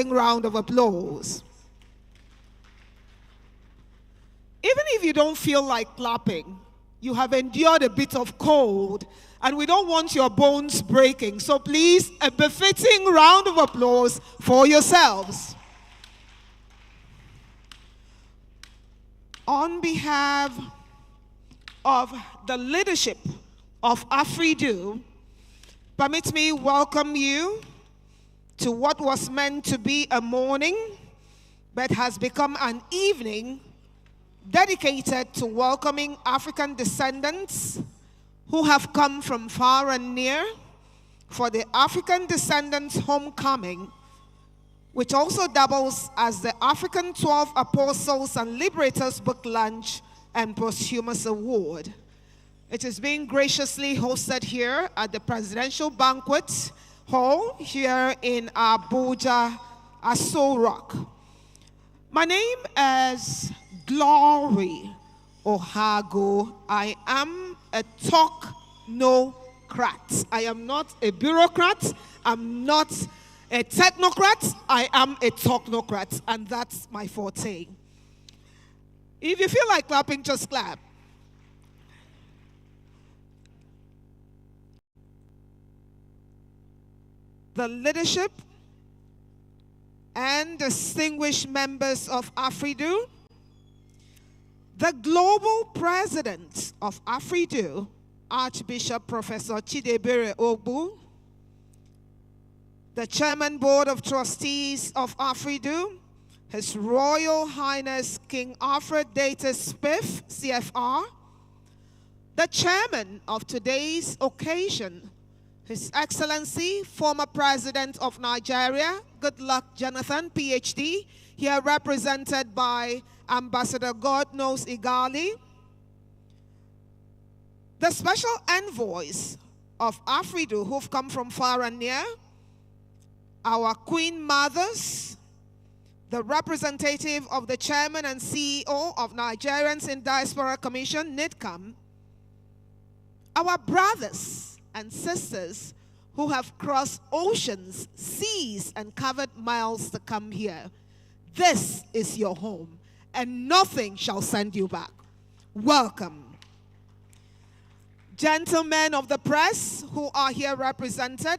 befitting round of applause. Even if you don't feel like clapping, you have endured a bit of cold, and we don't want your bones breaking. So please, a befitting round of applause for yourselves. On behalf of the leadership of AFRIDU, permit me welcome you to what was meant to be a morning, but has become an evening dedicated to welcoming African descendants who have come from far and near for the African Descendants Homecoming, which also doubles as the African 12 Apostles and Liberators Book Lunch and Posthumous Award. It is being graciously hosted here at the Presidential Banquet Hall here in Abuja, Aso Rock. My name is Glory Ohago. I am a technocrat. I am not a bureaucrat. I'm not a technocrat. I am a technocrat, and that's my forte. If you feel like clapping, just clap. The leadership and distinguished members of AFRIDU, the global president of AFRIDU, Archbishop Professor Chidebere Ogbu, the Chairman Board of Trustees of AFRIDU, His Royal Highness King Alfred Data Spiff, CFR, the Chairman of today's occasion, His Excellency, former President of Nigeria, Goodluck Jonathan, PhD, here represented by Ambassador God Knows Igali, the special envoys of AFRIDU who've come from far and near, our Queen Mothers, the representative of the Chairman and CEO of Nigerians in Diaspora Commission, NIDCOM, our brothers and sisters who have crossed oceans, seas, and covered miles to come here. This is your home, and nothing shall send you back. Welcome. Gentlemen of the press who are here represented,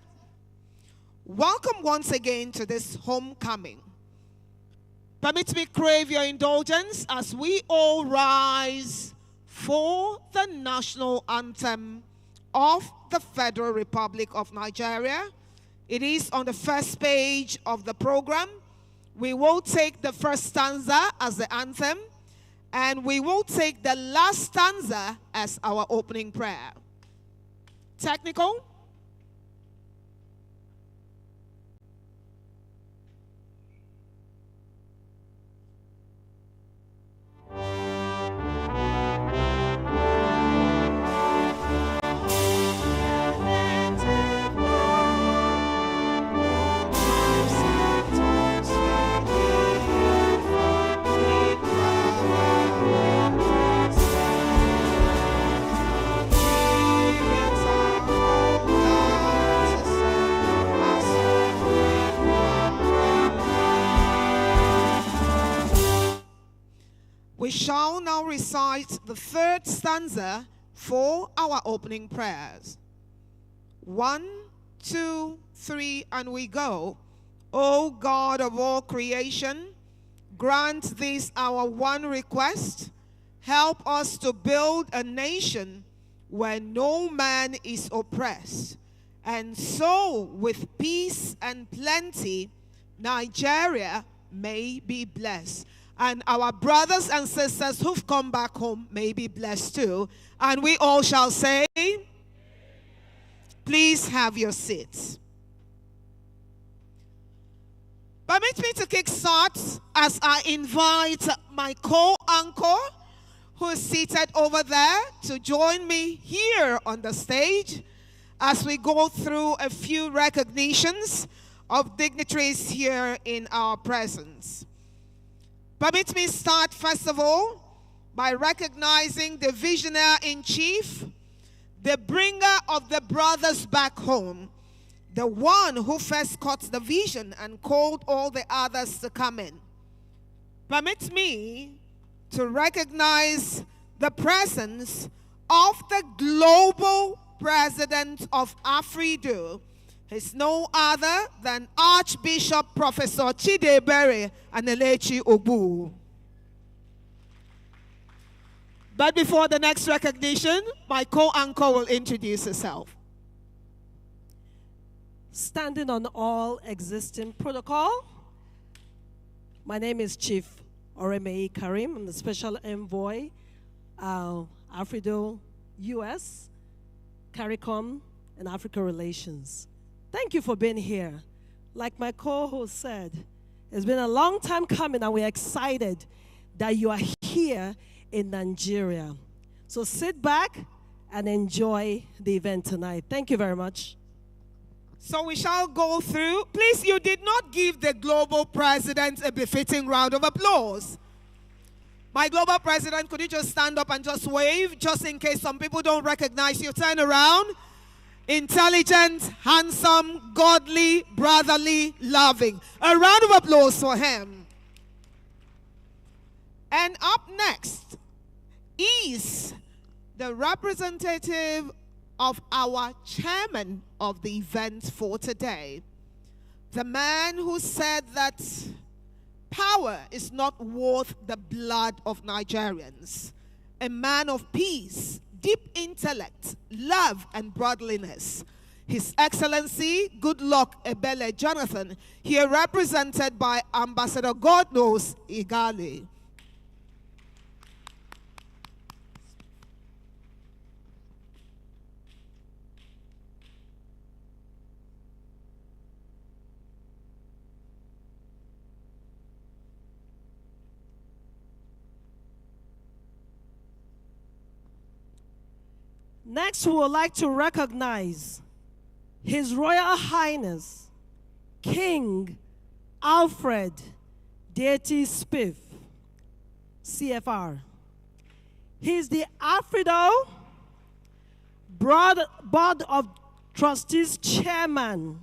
welcome once again to this homecoming. Permit me crave your indulgence as we all rise for the national anthem of the Federal Republic of Nigeria. It is on the first page of the program. We will take the first stanza as the anthem, and we will take the last stanza as our opening prayer. Technical. We shall now recite the third stanza for our opening prayers. 1, 2, 3, and we go. O God of all creation, grant this our one request. Help us to build a nation where no man is oppressed. And so, with peace and plenty, Nigeria may be blessed. And our brothers and sisters who've come back home may be blessed too. And we all shall say, please have your seats. Permit me to kickstart as I invite my co-anchor, who is seated over there, to join me here on the stage as we go through a few recognitions of dignitaries here in our presence. Permit me start, first of all, by recognizing the visionary-in-chief, the bringer of the brothers back home, the one who first caught the vision and called all the others to come in. Permit me to recognize the presence of the global president of AFRIDU. He's no other than Archbishop Professor Chidebere Anelechi Obu. But before the next recognition, my co-anchor will introduce herself. Standing on all existing protocol, my name is Chief Oremei Karim. I'm the Special Envoy, AFRIDU US, CARICOM, and Africa Relations. Thank you for being here. Like my co-host said, it's been a long time coming, and we're excited that you are here in Nigeria. So sit back and enjoy the event tonight. Thank you very much. So we shall go through. Please, you did not give the global president a befitting round of applause. My global president, could you just stand up and just wave, just in case some people don't recognize you? Turn around. Intelligent, handsome, godly, brotherly, loving. A round of applause for him. And up next is the representative of our chairman of the event for today. The man who said that power is not worth the blood of Nigerians. A man of peace, deep intellect, love, and brotherliness. His Excellency Goodluck Ebele Jonathan, here represented by Ambassador God Knows Igali. Next, we would like to recognize His Royal Highness, King Alfred Deity Spiff, CFR. He is the AFRIDU Board of Trustees Chairman.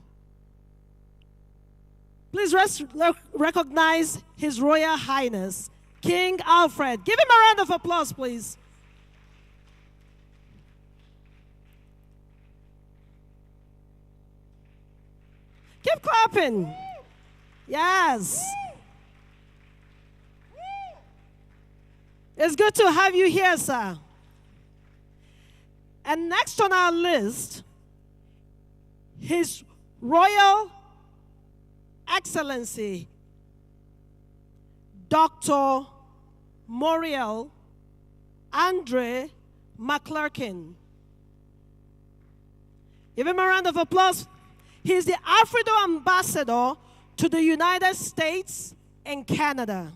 Please recognize His Royal Highness, King Alfred. Give him a round of applause, please. Keep clapping. Yes. It's good to have you here, sir. And next on our list, His Royal Excellency, Dr. Moriel Andre McClurkin. Give him a round of applause. He is the AFRIDU ambassador to the United States and Canada.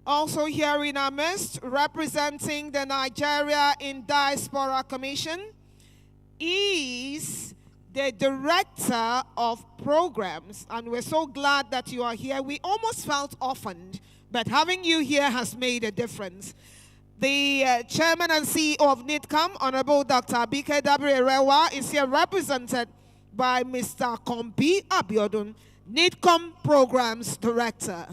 Also here in our midst, representing the Nigeria in Diaspora Commission, is the Director of Programs. And we're so glad that you are here. We almost felt orphaned, but having you here has made a difference. The Chairman and CEO of NIDCOM, Honorable Dr. Abike Dabire-Rewa, is here represented by Mr. Kombi Abiodun, NIDCOM Programs Director.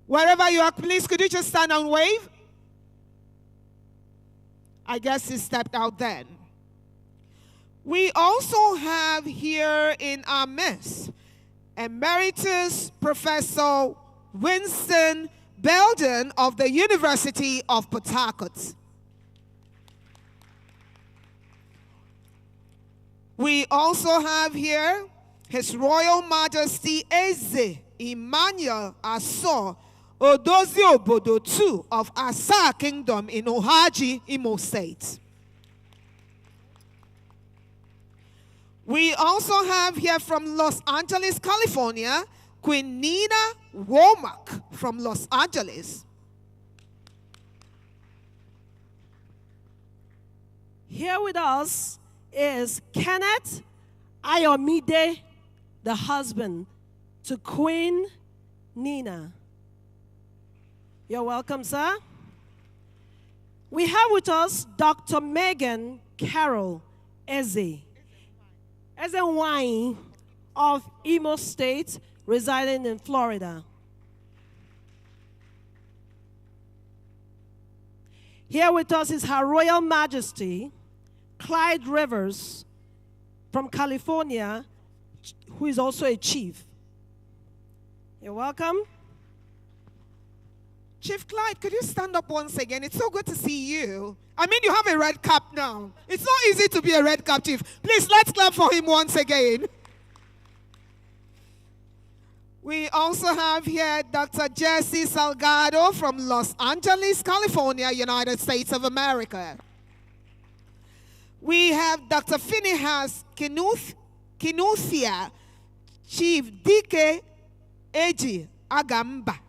Wherever you are, please, could you just stand and wave? I guess he stepped out then. We also have here in our midst Emeritus Professor Winston Belden of the University of Port Harcourt. We also have here His Royal Majesty Eze Emmanuel Aso Odozio Bodo II of Asa Kingdom in Ohaji, Imo State. We also have here from Los Angeles, California, Queen Nina Womack from Los Angeles. Here with us is Kenneth Ayomide, the husband to Queen Nina. You're welcome, sir. We have with us Dr. Megan Carol Eze Wine of Imo State, residing in Florida. Here with us is Her Royal Majesty Clyde Rivers from California, who is also a chief. You're welcome. Chief Clyde, could you stand up once again? It's so good to see you. I mean, you have a red cap now. It's not easy to be a red cap chief. Please, let's clap for him once again. We also have here Dr. Jesse Salgado from Los Angeles, California, United States of America. We have Dr. Phinehas Kinuthia, Chief Dike Eji Agamba.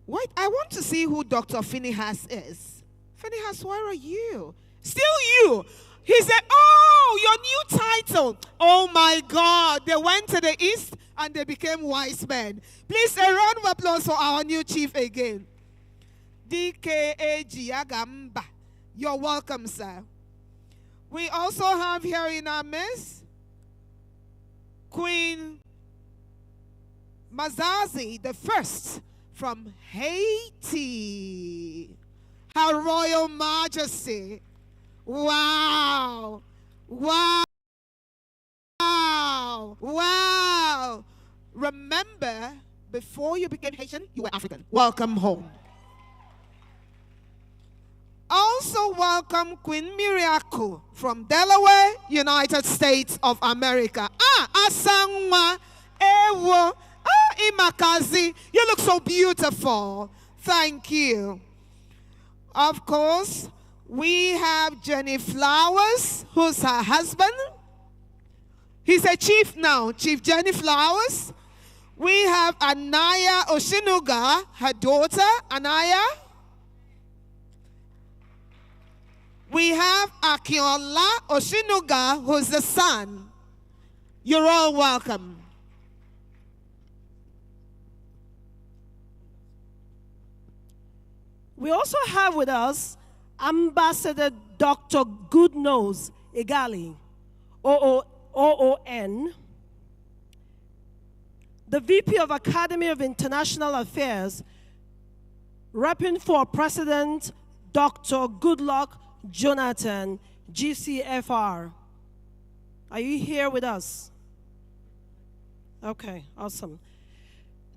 Wait, I want to see who Dr. Phinehas is. Phinehas, where are you? Still you. He said, oh, your new title. Oh my God. They went to the east and they became wise men. Please, a round of applause for our new chief again. DKA Giagamba. You're welcome, sir. We also have here in our midst Queen Mazazi the First from Haiti. Her Royal Majesty. Wow. Wow. Wow. Remember, before you became Haitian, you were African. Welcome home. Also welcome Queen Miriako from Delaware, United States of America. Asangwa Ewo. Imakazi, you look so beautiful. Thank you. Of course, we have Jenny Flowers, who's her husband. He's a chief now, Chief Jenny Flowers. We have Anaya Oshinuga, her daughter, Anaya. We have Akiola Oshinuga, who's the son. You're all welcome. We also have with us Ambassador Dr. Goodnose Igali, OON, the VP of Academy of International Affairs, repping for President Dr. Goodluck Jonathan, GCFR. Are you here with us? Okay, awesome.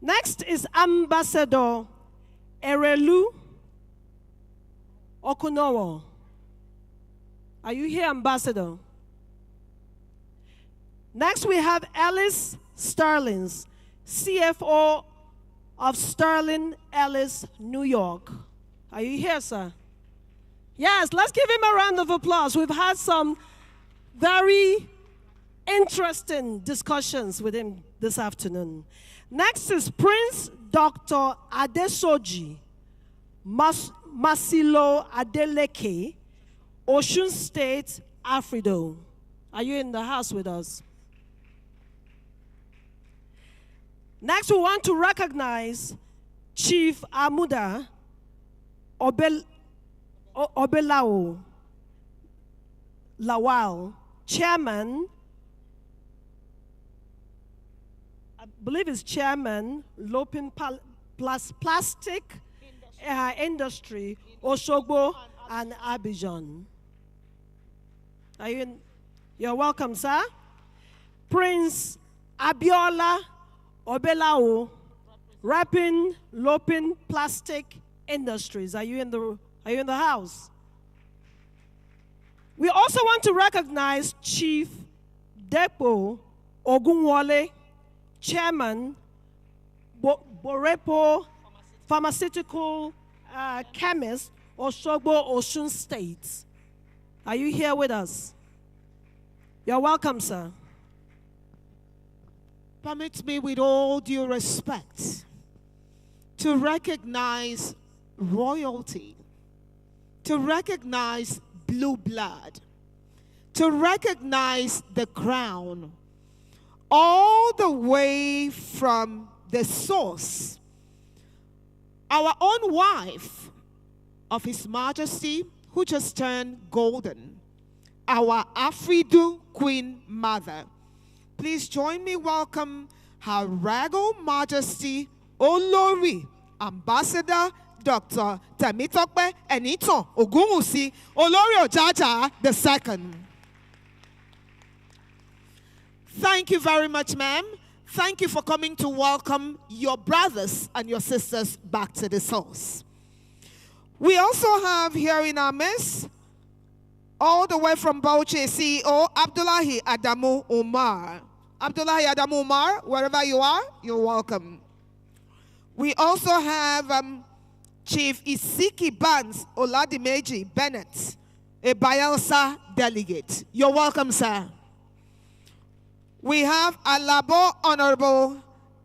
Next is Ambassador Erelu Okunowo. Are you here, Ambassador? Next, we have Ellis Sterlings, CFO of Sterling Ellis, New York. Are you here, sir? Yes, let's give him a round of applause. We've had some very interesting discussions with him this afternoon. Next is Prince Dr. Adesoji Masilo Adeleke, Osun State, AFRIDU. Are you in the house with us? Next, we want to recognize Chief Amuda Obelao Lawal, Chairman, I believe it's Chairman, Lopin Plastic Industry, Osogbo and Abidjan. Are you in? You're welcome, sir. Prince Abiola Obelao, Rapping Lopin Plastic Industries. Are you in the house? We also want to recognize Chief Depo Ogunwole, Chairman, Borepo Pharmaceutical Chemist, Osogbo, Osun State. Are you here with us? You're welcome, sir. Permit me, with all due respect, to recognize royalty, to recognize blue blood, to recognize the crown, all the way from the source our own wife of His Majesty, who just turned golden, our AFRIDU Queen Mother. Please join me welcome Her Regal Majesty Olori Ambassador Dr. Temitope Eniton Ogunwusi Olori Ojaja II. Thank you very much, ma'am. Thank you for coming to welcome your brothers and your sisters back to this house. We also have here in our midst, all the way from Bauchi, CEO Abdullahi Adamu Umar. Abdullahi Adamu Umar, wherever you are, you're welcome. We also have Chief Isiki Banks Oladimeji Bennett, a Bayelsa delegate. You're welcome, sir. We have Alabo Honorable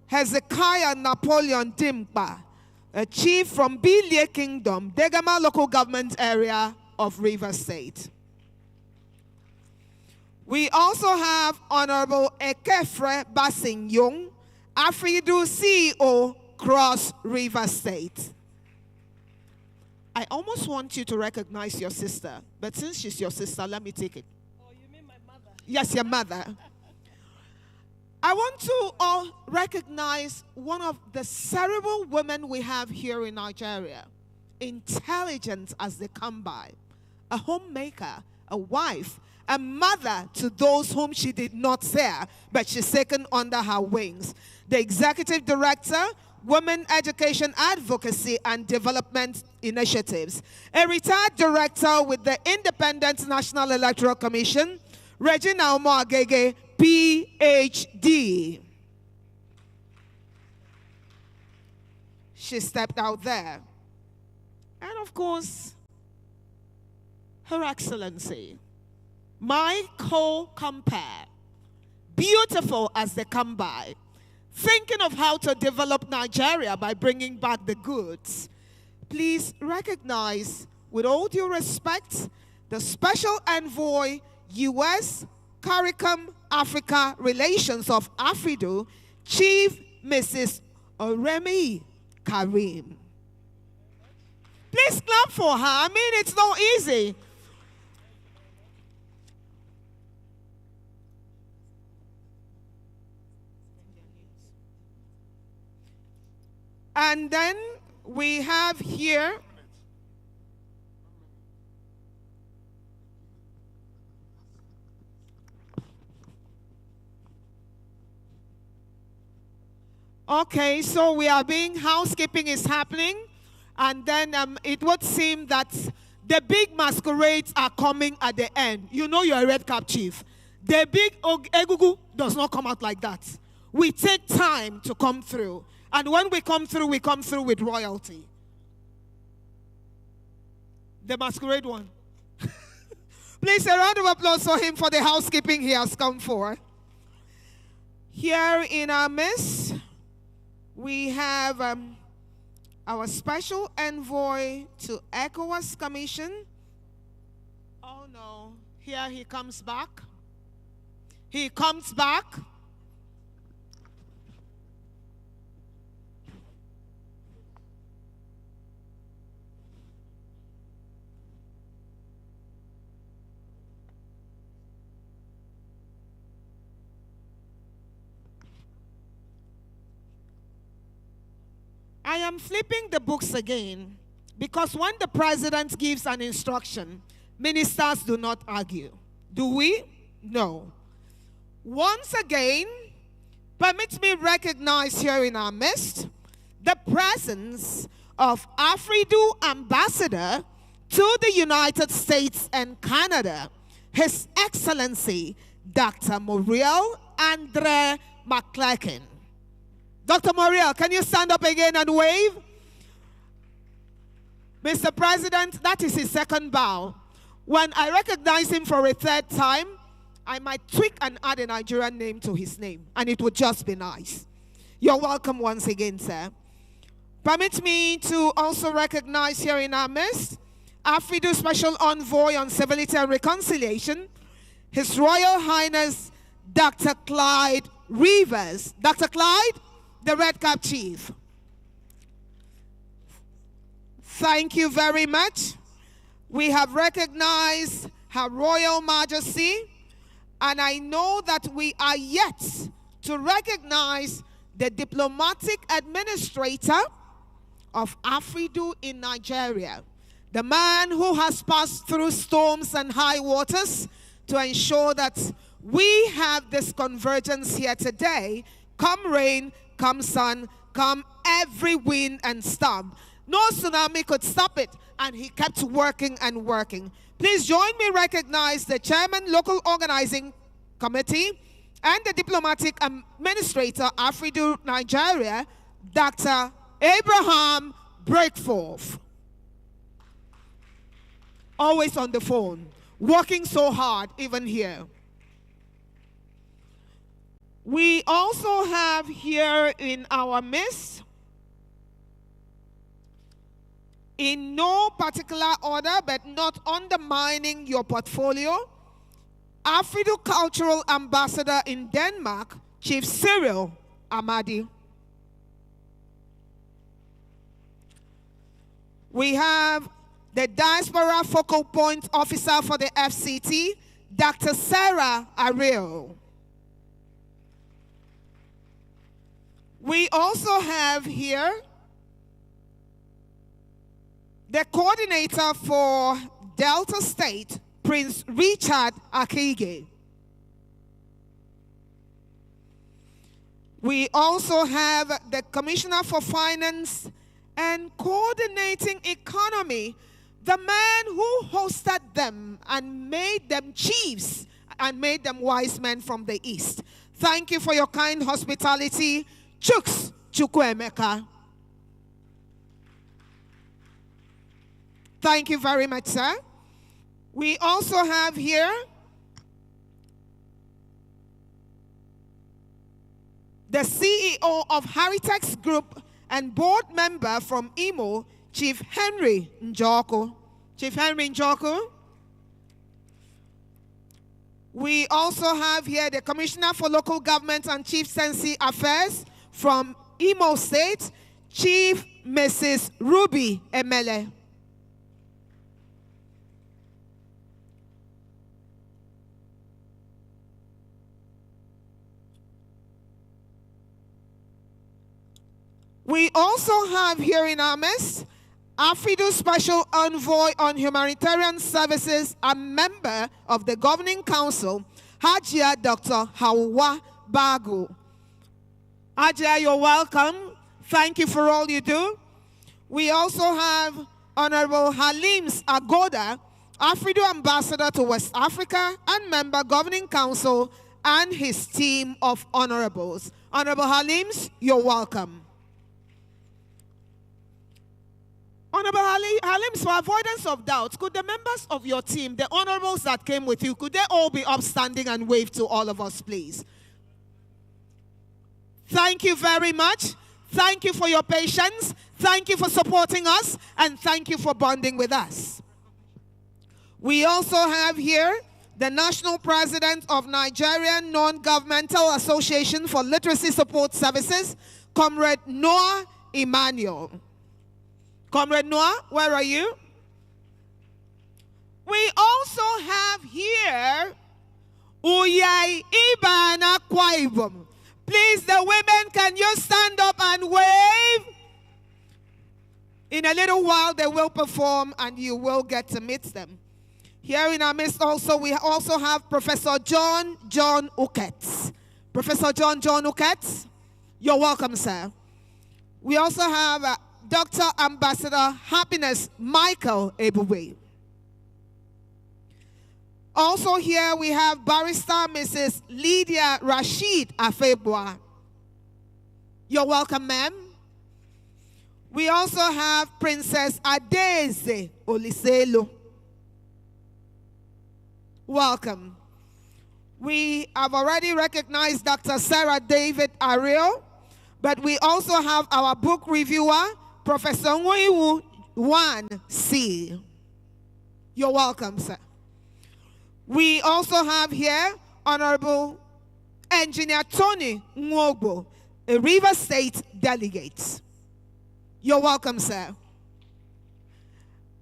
Hezekiah Napoleon Dimba, a chief from Bilie Kingdom, Degama local government area of Rivers State. We also have Honorable Ekefre Basing-Yung, AFRIDU CEO, Cross River State. I almost want you to recognize your sister, but since she's your sister, let me take it. Oh, you mean my mother? Yes, your mother. I want to recognize one of the cerebral women we have here in Nigeria, intelligent as they come by, a homemaker, a wife, a mother to those whom she did not say, but she's taken under her wings. The Executive Director, Women Education Advocacy and Development Initiatives, a retired director with the Independent National Electoral Commission, Regina Omoagege, PhD. She stepped out there. And of course, Her Excellency, my co-compare, beautiful as they come by, thinking of how to develop Nigeria by bringing back the goods. Please recognize, with all due respect, the Special Envoy, U.S. CARICOM Africa Relations of AFRIDU, Chief Mrs. Oremi Karim. Please clap for her. I mean, it's not easy. And then we have here okay, so we are being, housekeeping is happening, and then it would seem that the big masquerades are coming at the end. You know you're a red cap chief. The big egugu does not come out like that. We take time to come through. And when we come through with royalty. The masquerade one. Please, a round of applause for him for the housekeeping he has come for. Here in our midst, we have our special envoy to ECOWAS Commission. Oh no, here he comes back. He comes back. I am flipping the books again because when the president gives an instruction, ministers do not argue. Do we? No. Once again, permit me recognize here in our midst the presence of AFRIDU Ambassador to the United States and Canada, His Excellency Dr. Muriel Andre McClellan. Dr. Muriel, can you stand up again and wave? Mr. President, that is his second bow. When I recognize him for a third time, I might tweak and add a Nigerian name to his name, and it would just be nice. You're welcome once again, sir. Permit me to also recognize here in our midst AFRIDU Special Envoy on Civility and Reconciliation, His Royal Highness Dr. Clyde Rivers. Dr. Clyde, the Red Cap Chief. Thank you very much. We have recognized Her Royal Majesty, and I know that we are yet to recognize the diplomatic administrator of AFRIDU in Nigeria, the man who has passed through storms and high waters to ensure that we have this convergence here today, come rain, come sun, come every wind and storm. No tsunami could stop it, and he kept working and working. Please join me recognize the Chairman, Local Organizing Committee, and the Diplomatic Administrator, AFRIDU Nigeria, Dr. Abraham Breakforth. Always on the phone, working so hard, even here. We also have here in our midst, in no particular order, but not undermining your portfolio, AFRIDU Cultural Ambassador in Denmark, Chief Cyril Amadi. We have the Diaspora Focal Point Officer for the FCT, Dr. Sarah Ariel. We also have here the coordinator for Delta State, Prince Richard Akige. We also have the Commissioner for Finance and Coordinating Economy, the man who hosted them and made them chiefs and made them wise men from the East. Thank you for your kind hospitality, Chuks Chukwuemeka. Thank you very much, sir. We also have here the CEO of Haritex Group and board member from Imo, Chief Henry Njoku. Chief Henry Njoku. We also have here the Commissioner for Local Government and Chieftaincy Affairs from Imo State, Chief Mrs. Ruby Emele. We also have here in our midst AFRIDU Special Envoy on Humanitarian Services, a member of the Governing Council, Hajia Dr. Hawa Bagu. Hajia, you're welcome. Thank you for all you do. We also have Honorable Halims Agoda, AFRIDU Ambassador to West Africa and member Governing Council, and his team of honorables. Honorable Halims, you're welcome. Honorable Halims, for avoidance of doubt, could the members of your team, the honorables that came with you, could they all be upstanding and wave to all of us, please? Thank you very much. Thank you for your patience. Thank you for supporting us. And thank you for bonding with us. We also have here the National President of Nigerian Non-Governmental Association for Literacy Support Services, Comrade Noah Emmanuel. Comrade Noah, where are you? We also have here Uyai Ibana Kwaibum. Please, the women, can you stand up and wave? In a little while, they will perform and you will get to meet them. Here in our midst also, we also have Professor John Ukets. Professor John Ukets, you're welcome, sir. We also have Dr. Ambassador Happiness Michael Ebuwe. Also here we have Barrister Mrs. Lydia Rashid Afebwa. You're welcome, ma'am. We also have Princess Adeze Oliselo. Welcome. We have already recognized Dr. Sarah David Ariel, but we also have our book reviewer, Professor Nwiwu 1C. You're welcome, sir. We also have here Honorable Engineer Tony Nwogbo, a River State delegate. You're welcome, sir.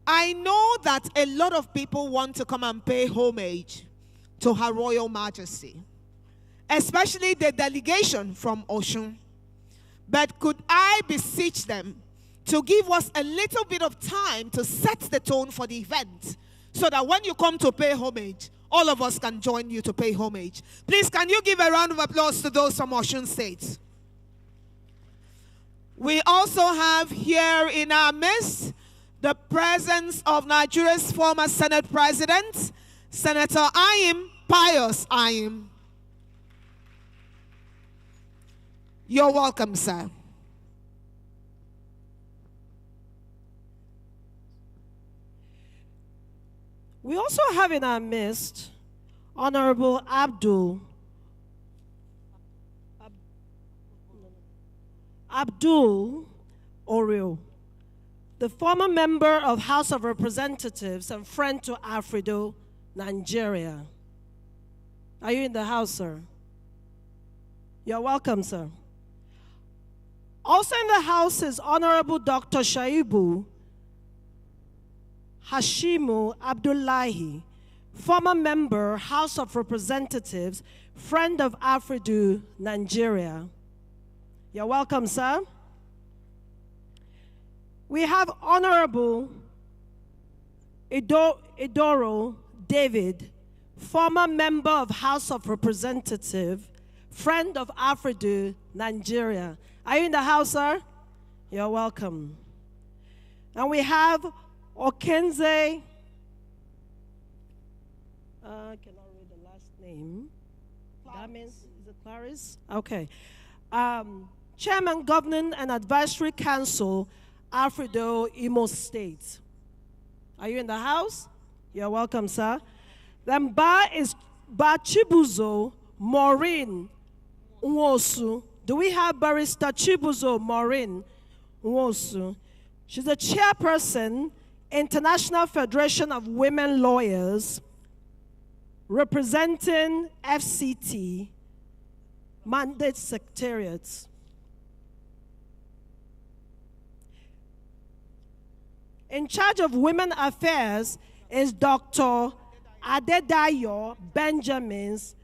I know that a lot of people want to come and pay homage to Her Royal Majesty, especially the delegation from Oshun. But could I beseech them to give us a little bit of time to set the tone for the event, so that when you come to pay homage, all of us can join you to pay homage. Please, can you give a round of applause to those from Osun State? We also have here in our midst the presence of Nigeria's former Senate President, Senator Ayim Pius Ayim. You're welcome, sir. We also have in our midst Honorable Abdul Oreo, the former member of House of Representatives and friend to AFRIDU, Nigeria. Are you in the house, sir? You're welcome, sir. Also in the house is Honorable Dr. Shaibu Hashimu Abdullahi, former member, House of Representatives, friend of AFRIDU, Nigeria. You're welcome, sir. We have Honorable Idoro David, former member of House of Representatives, friend of AFRIDU, Nigeria. Are you in the house, sir? You're welcome. And we have Okenze, I cannot read the last name. That means, is it Clarice? Okay. Chairman, Governing and Advisory Council, AFRIDU, Imo State. Are you in the house? You're welcome, sir. Then is Chibuzo Maureen Nwosu. Do we have Barrister Chibuzo Maureen Nwosu? She's the chairperson, International Federation of Women Lawyers, representing FCT, Mandate Secretariats. In charge of Women Affairs is Dr. Adedayo Benjamins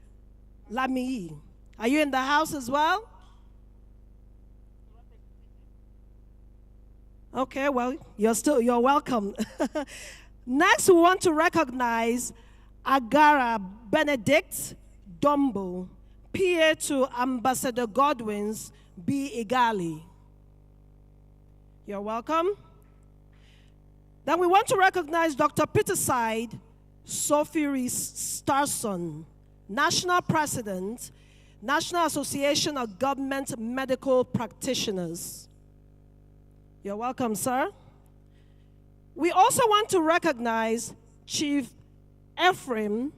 Lamii. Are you in the house as well? Okay, well, you're welcome. Next, we want to recognize Agara Benedict Dombo, PA to Ambassador Godwin's B. Igali. You're welcome. Then we want to recognize Dr. Peterside Sophie Starson, National President, National Association of Government Medical Practitioners. You're welcome, sir. We also want to recognize Chief Ephraim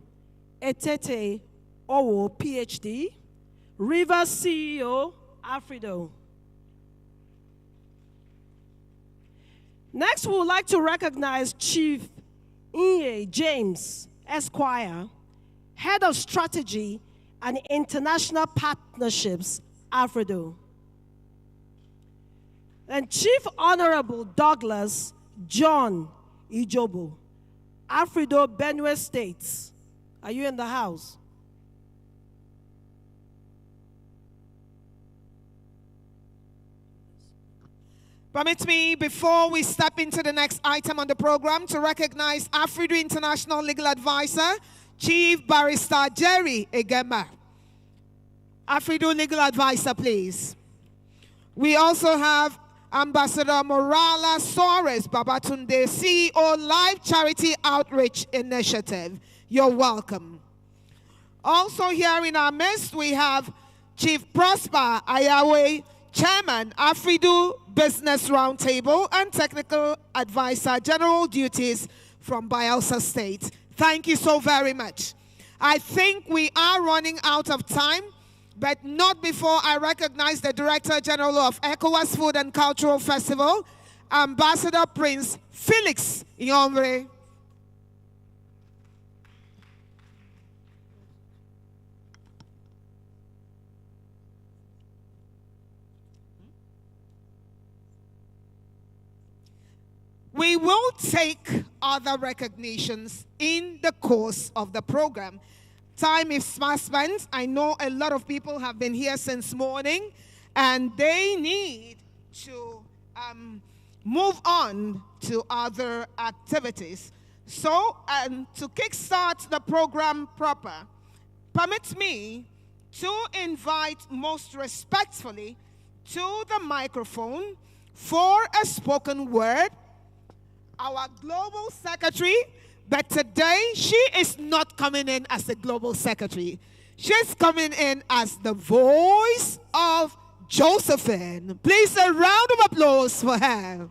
Etete Owo, PhD, Rivers CEO, AFRIDU. Next, we would like to recognize Chief Inye James, Esquire, Head of Strategy and International Partnerships, AFRIDU. And Chief Honorable Douglas John Ijobo, AFRIDU, Benue State. Are you in the house? Permit me, before we step into the next item on the program, to recognize AFRIDU International Legal Advisor, Chief Barrister Jerry Egema. AFRIDU Legal Advisor, please. We also have Ambassador Morala Soares Babatunde, CEO, Live Charity Outreach Initiative. You're welcome. Also here in our midst, we have Chief Prosper Ayawe, Chairman, AFRIDU Business Roundtable and Technical Advisor, General Duties from Bayelsa State. Thank you so very much. I think we are running out of time, but not before I recognize the Director General of ECOWAS Food and Cultural Festival, Ambassador Prince Felix Yomre. We We will take other recognitions in the course of the program. Time is fast spent. I know a lot of people have been here since morning, and they need to move on to other activities. So, to kickstart the program proper, permit me to invite most respectfully to the microphone for a spoken word our global secretary, but today she is not coming in as the global secretary. She's coming in as the voice of Josephine. Please, a round of applause for her.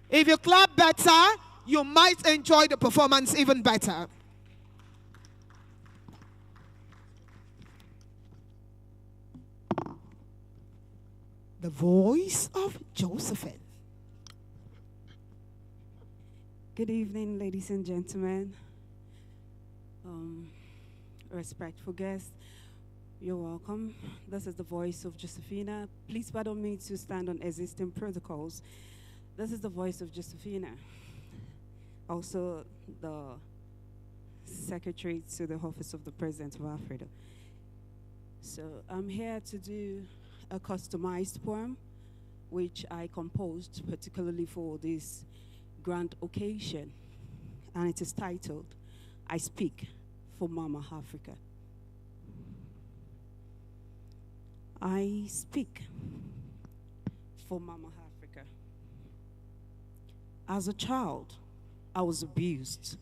If you clap better, you might enjoy the performance even better. The voice of Josephine. Good evening, ladies and gentlemen. Respectful guests, you're welcome. This is the voice of Josephina. Please pardon me to stand on existing protocols. This is the voice of Josephina. Also, the secretary to the Office of the President of AFRIDU. So I'm here to do a customized poem, which I composed particularly for this grand occasion, and it is titled, I Speak for Mama Africa. I speak for Mama Africa. As a child, I was abused,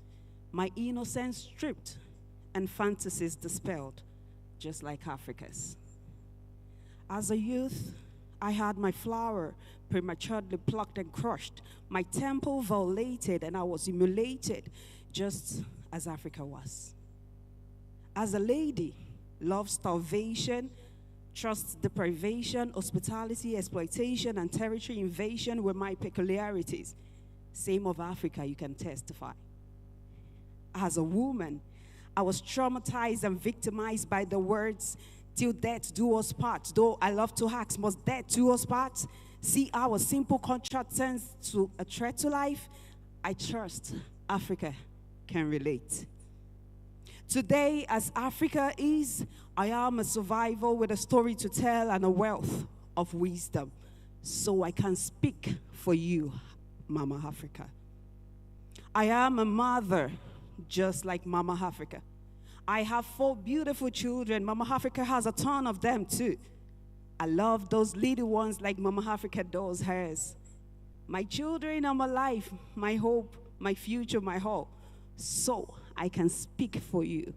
my innocence stripped, and fantasies dispelled, just like Africa's. As a youth, I had my flower prematurely plucked and crushed, my temple violated, and I was humiliated, just as Africa was. As a lady, love, starvation, trust deprivation, hospitality, exploitation, and territory invasion were my peculiarities. Same of Africa, you can testify. As a woman, I was traumatized and victimized by the words, till death do us part. Though I love to ask, must death do us part? See our simple contract turns to a threat to life. I trust Africa can relate. Today, as Africa is, I am a survivor with a story to tell and a wealth of wisdom. So I can speak for you, Mama Africa. I am a mother, just like Mama Africa. I have 4 beautiful children. Mama Africa has a ton of them too. I love those little ones like Mama Africa does hers. My children are my life, my hope, my future, my hope. So I can speak for you,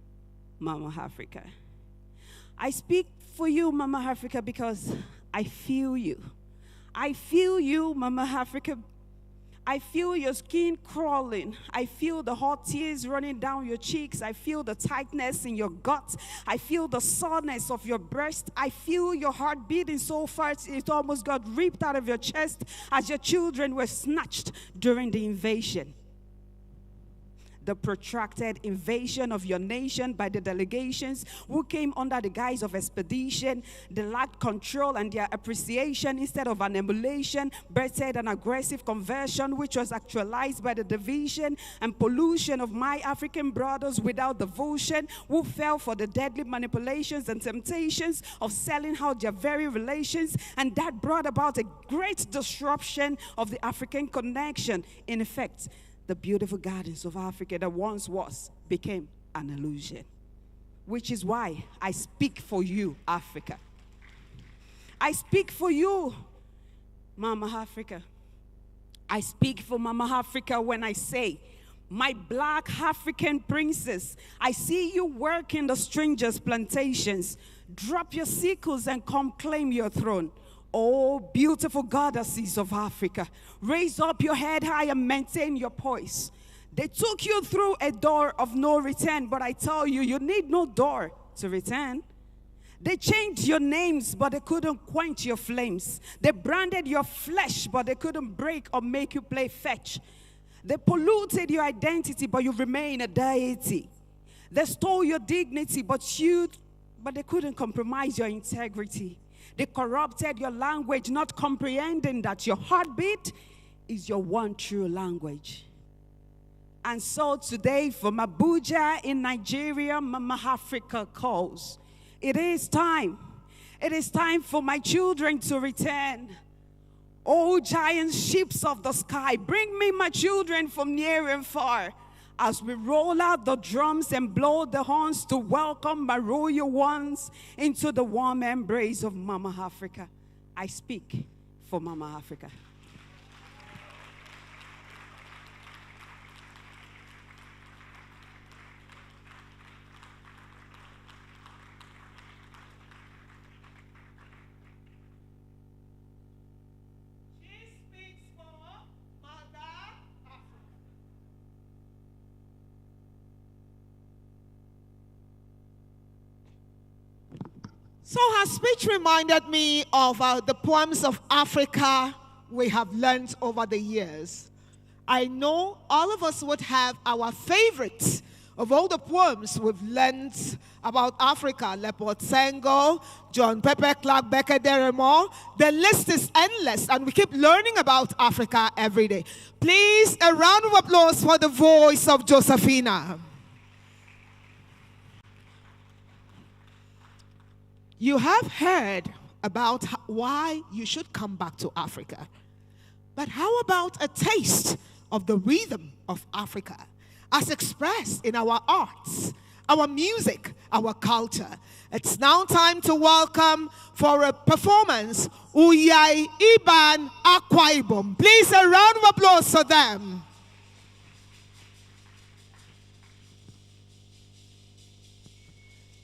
Mama Africa. I speak for you, Mama Africa, because I feel you. I feel you, Mama Africa. I feel your skin crawling. I feel the hot tears running down your cheeks. I feel the tightness in your gut. I feel the soreness of your breast. I feel your heart beating so fast it almost got ripped out of your chest as your children were snatched during the invasion. The protracted invasion of your nation by the delegations who came under the guise of expedition. They lacked control, and their appreciation, instead of an emulation, birthed an aggressive conversion which was actualized by the division and pollution of my African brothers without devotion, who fell for the deadly manipulations and temptations of selling out their very relations, and that brought about a great disruption of the African connection. In effect, the beautiful gardens of Africa that once was became an illusion. Which is why I speak for you, Africa. I speak for you, Mama Africa. I speak for Mama Africa when I say, my black African princess, I see you work in the strangers' plantations. Drop your sickles and come claim your throne. Oh, beautiful goddesses of Africa, raise up your head high and maintain your poise. They took you through a door of no return, but I tell you, you need no door to return. They changed your names, but they couldn't quench your flames. They branded your flesh, but they couldn't break or make you play fetch. They polluted your identity, but you remain a deity. They stole your dignity, but they couldn't compromise your integrity. They corrupted your language, not comprehending that your heartbeat is your one true language. And so today, from Abuja in Nigeria, Mama Africa calls. It is time. It is time for my children to return. Oh, giant ships of the sky, bring me my children from near and far. As we roll out the drums and blow the horns to welcome my royal ones into the warm embrace of Mama Africa. I speak for Mama Africa. So her speech reminded me of the poems of Africa we have learned over the years. I know all of us would have our favorites of all the poems we've learned about Africa. Leopold Senghor, John Pepe Clark, Becker Deremo. The list is endless, and we keep learning about Africa every day. Please, a round of applause for the voice of Josephina. You have heard about why you should come back to Africa. But how about a taste of the rhythm of Africa as expressed in our arts, our music, our culture? It's now time to welcome for a performance Uyai Iban Akwa Ibom. Please, a round of applause for them.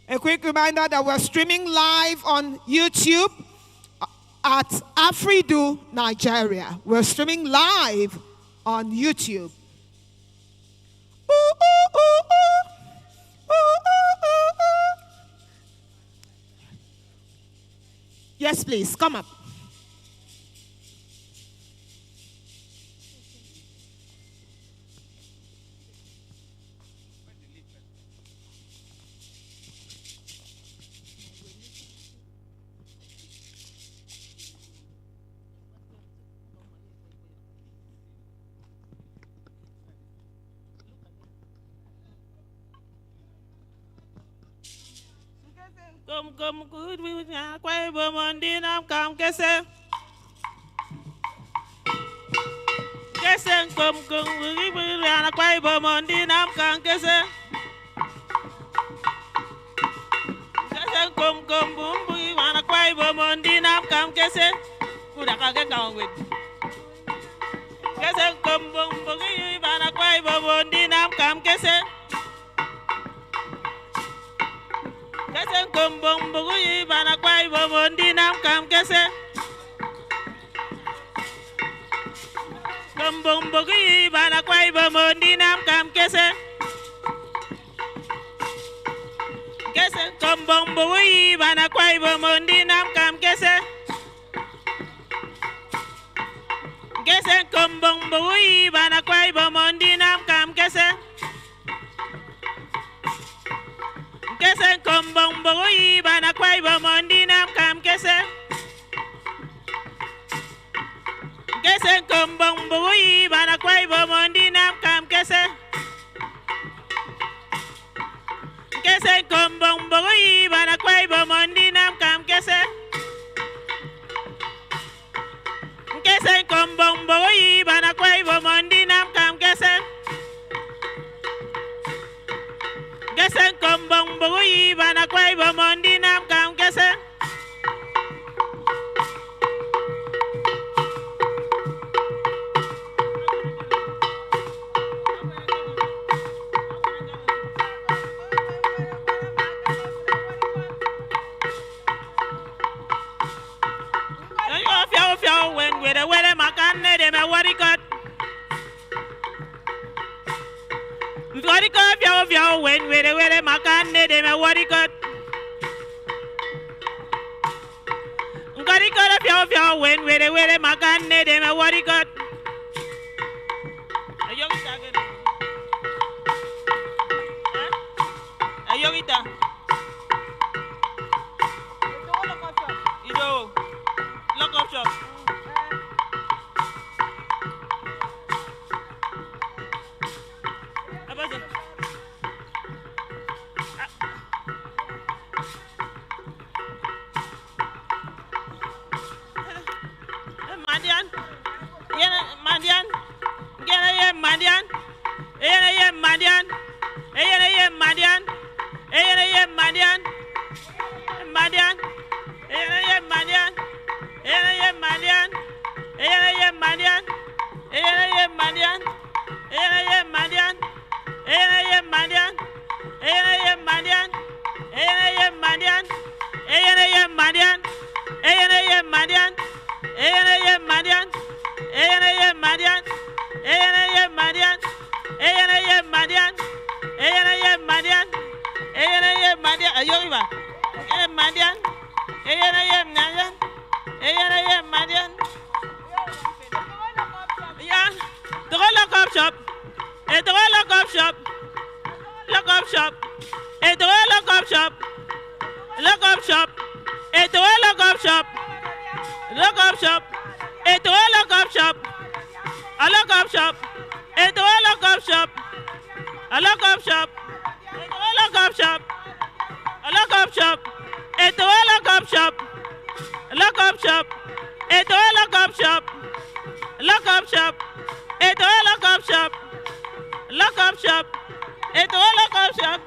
A quick reminder that we're streaming live on YouTube at AFRIDU, Nigeria. We're streaming live on YouTube. Ooh, ooh, ooh, ooh. Ooh, ooh, ooh, ooh. Yes, please, come up. Come good with Akwa Ibom on dinam kam kese. Kese come with Akwa Ibom on dinam kam kese. Kese come boom with Akwa Ibom on dinam kam kese. Kuda kage kawan with. Kese come boom with Akwa Ibom on dinam kam kese. Kese kumbung bugi bana kwai bobondi nam kam kese. Kumbung bugi bana kwai bobondi nam kam kese. Kese kumbung bugi bana kwai bobondi nam kam kese. Kese kumbung bugi bana kwai bobondi nam kam kese. Kese kumbung bugi bana kwai bobondi nam kam kese. Kese kumbung bugi bana kwai bobondi nam kam kese. Kese kumbung bugi bana kwai bobondi nam kam kese. Kese kumbung bugi bana kwai bobondi nam kam kese. Kese kumbung bugi bana kwai bobondi nam kam kese. When with a weather makane de me warikot. Warikot fio when with a weather makane de me warikot. Warikot fio when with a weather makane de me warikot. Ayogita again. Ayogita. Lock up shop. Madian, Ayoriva, Madian, Madian, Madian. Yeah, the lock up shop, the lock up shop, lock up shop, the lock up shop, lock up shop, the lock up shop, lock up shop, the lock up shop, a lock up shop, the lock up shop, a lock up shop, the lock up shop, a lock up shop, the lock up shop, lock up shop, the lock up shop. Lock up shop, it's a lock up shop, lock up shop, it's a lock up shop.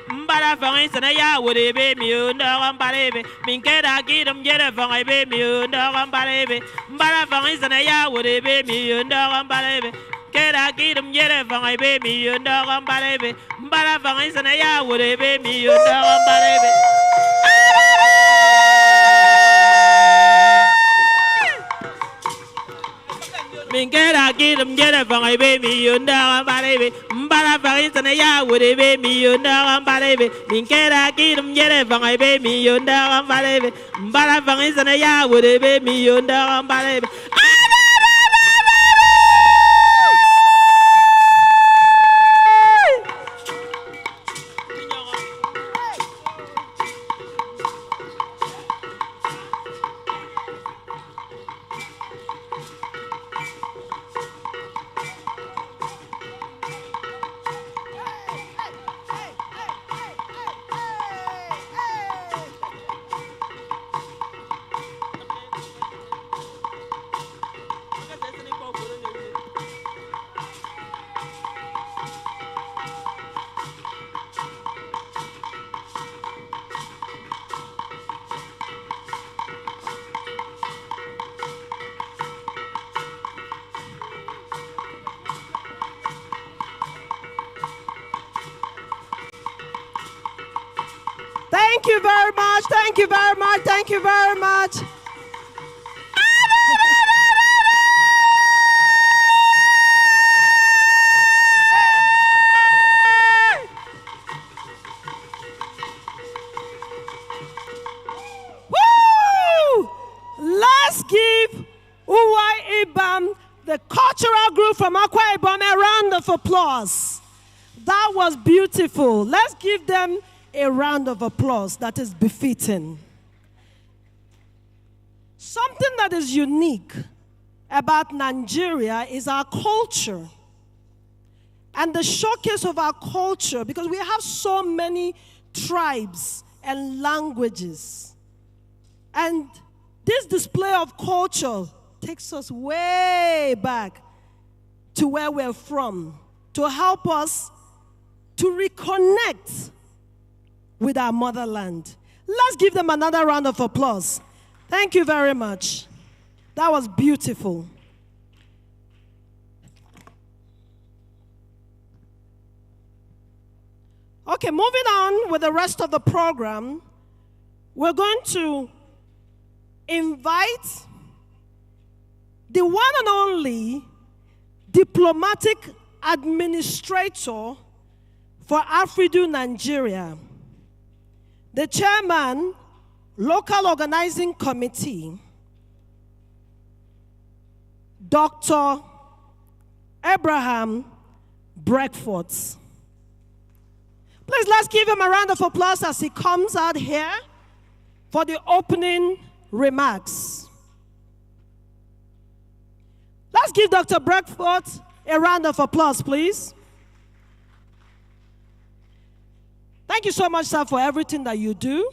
Mbara fangi sana ya wuri be mi unda balebe min keda gidum jere fangi be mi unda balebe mbara fangi sana ya wuri be mi unda balebe keda gidum jere fangi be mi unda balebe mbara fangi sana ya wuri be mi unda balebe min keda gidum jere fangi be mi unda balebe mbara fangi sana ya wuri be mi unda balebe min keda gidum jere fangi be mi unda balebe mbara fangi sana ya wuri be mi unda balebe Thank you very much. Thank you very much. Thank you very much. Woo! Let's give Uwai Ibam, the cultural group from Akwa Ibom, a round of applause. That was beautiful. Let's give them a round of applause that is befitting. Something that is unique about Nigeria is our culture. And the showcase of our culture, because we have so many tribes and languages. And this display of culture takes us way back to where we're from, to help us to reconnect with our motherland. Let's give them another round of applause. Thank you very much. That was beautiful. Okay, moving on with the rest of the program, we're going to invite the one and only diplomatic administrator for AFRIDU Nigeria, the chairman, local organizing committee, Dr. Abraham Breakfords. Please, let's give him a round of applause as he comes out here for the opening remarks. Let's give Dr. Breckford a round of applause, please. Thank you so much, sir, for everything that you do.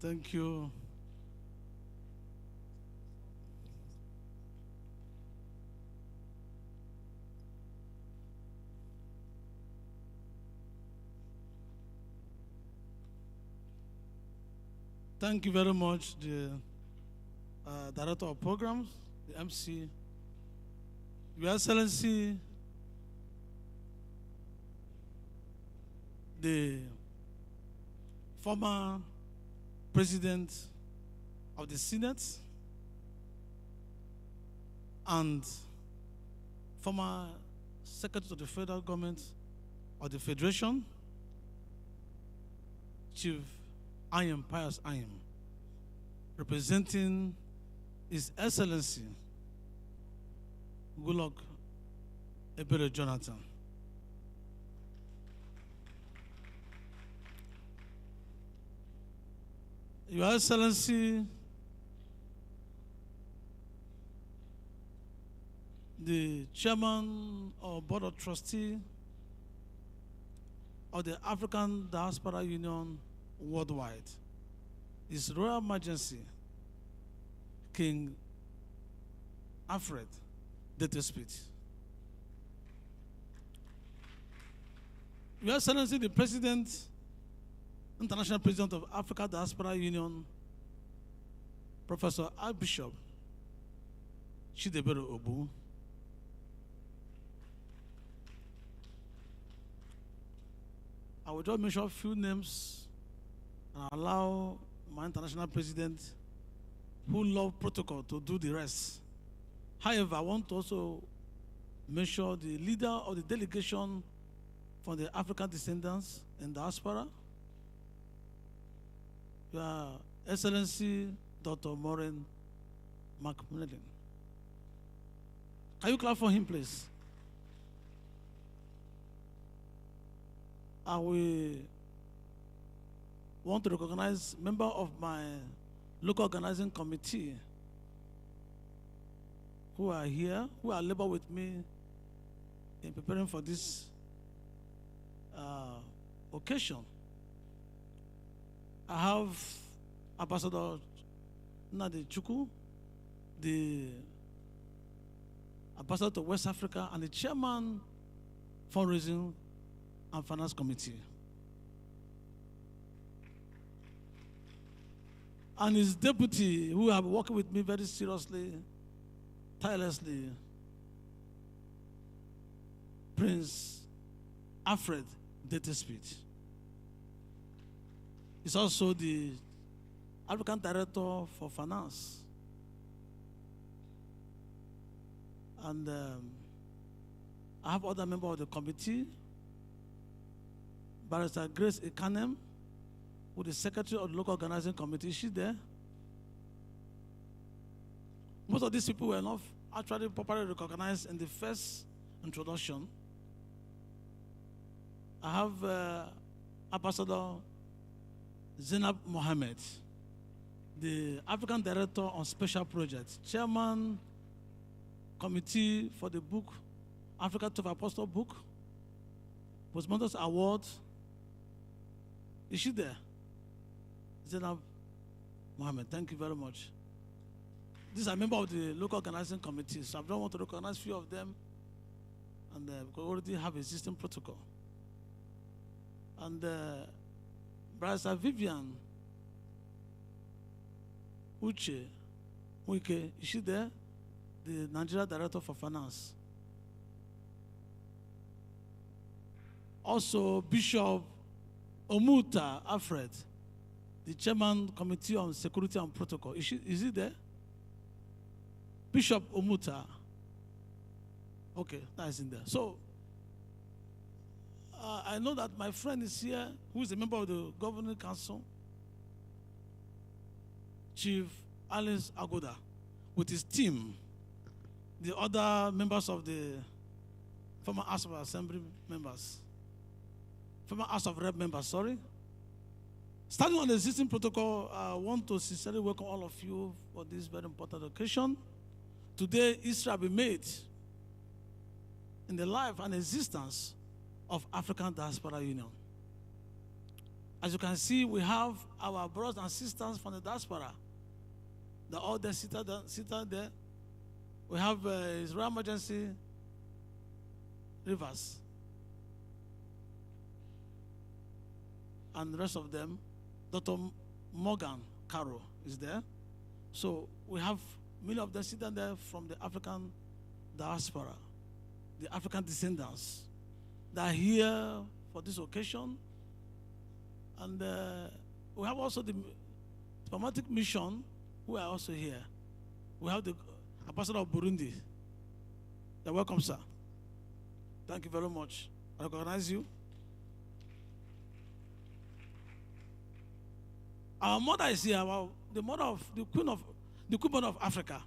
Thank you. Thank you very much, the Director of Programs, the MC, Your Excellency, the former President of the Senate, and former Secretary of the Federal Government of the Federation, Chief Ayem Pius Ayem, representing His Excellency Goodluck Ebele Jonathan. Your Excellency, the Chairman of Board of Trustees of the African Diaspora Union Worldwide, His Royal Majesty King Alfred Detespit. Your Excellency, the President, International President of Africa Diaspora Union, Professor Archbishop Chidebere Obu, I will just mention a few names and allow my international president, who love protocol, to do the rest. However, I want to also mention the leader of the delegation from the African Descendants in Diaspora, Your Excellency Dr. Maureen McMillan. Can you clap for him, please? I will want to recognize member of my local organizing committee who are here, who are labor with me in preparing for this occasion. I have Ambassador Nnadi Chukwu, the Ambassador to West Africa, and the Chairman Fundraising and Finance Committee. And his deputy, who have been working with me very seriously, tirelessly, Prince Alfred Detespit. He's also the African Director for Finance. And I have other members of the committee, Barrister Grace Ekanem, who is the Secretary of the Local Organizing Committee. Is she there? Most of these people were not actually properly recognized in the first introduction. I have Ambassador Zainab Mohammed, the African Director on Special Projects, Chairman Committee for the book, Africa 12 Apostle Book, Postmortem Award. Is she there? Zainab Mohammed, thank you very much. These are members of the local organizing committee, so I don't want to recognize a few of them, and because we already have existing protocol. And Barrister Vivian Uche Wike, is she there? The Nigeria Director for Finance. Also, Bishop Omuta Alfred, the Chairman Committee on Security and Protocol. Is he there? Bishop Omuta. Okay, that is in there. So, I know that my friend is here, who is a member of the Governing Council, Chief Alice Agoda, with his team, the other members of the former House of Assembly members, former House of Rep members, sorry. Starting on the existing protocol, I want to sincerely welcome all of you for this very important occasion. Today, history will be made in the life and existence of African Diaspora Union. As you can see, we have our brothers and sisters from the diaspora. They're all there, seated there. We have His Royal Majesty Rivers and the rest of them. Dr. Morgan Caro is there. So we have many of them sitting there from the African diaspora, the African descendants. They are here for this occasion. And we have also the diplomatic mission who are also here. We have the ambassador of Burundi. You're welcome, sir. Thank you very much. I recognize you. Our mother is here, the mother of the queen mother of Africa,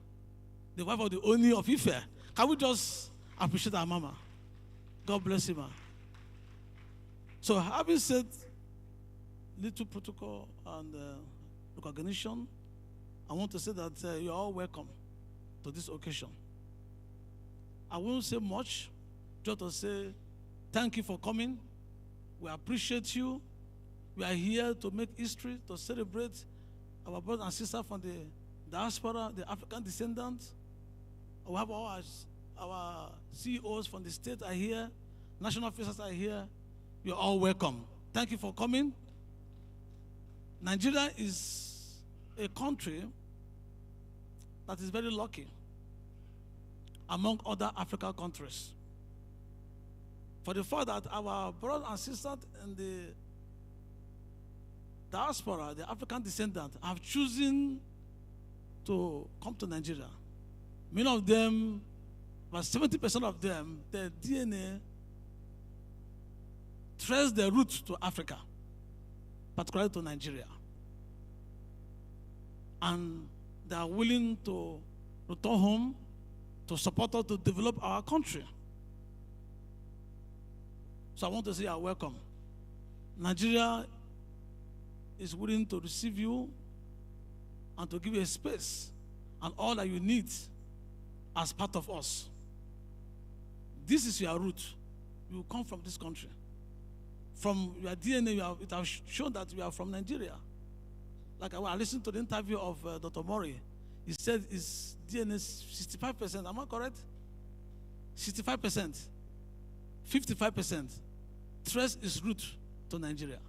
the wife of the Oni of Ife. Can we just appreciate our mama? God bless you, ma. So having said little protocol and recognition, I want to say that you're all welcome to this occasion. I won't say much, just to say thank you for coming. We appreciate you. We are here to make history, to celebrate our brothers and sisters from the diaspora, the African descendants. We have all our CEOs from the state are here, national officers are here. You're all welcome. Thank you for coming. Nigeria is a country that is very lucky among other African countries. For the fact that our brothers and sisters in the diaspora, the African descendants, have chosen to come to Nigeria. Many of them, about 70% of them, their DNA trace their roots to Africa, particularly to Nigeria. And they are willing to return home to support us to develop our country. So I want to say you are welcome. Nigeria is willing to receive you and to give you a space and all that you need as part of us. This is your root. You come from this country. From your DNA, it has shown that you are from Nigeria. Like I listened to the interview of Dr. Mori. He said his DNA is 65%. Am I correct? 65%. 55%. Trace his root to Nigeria.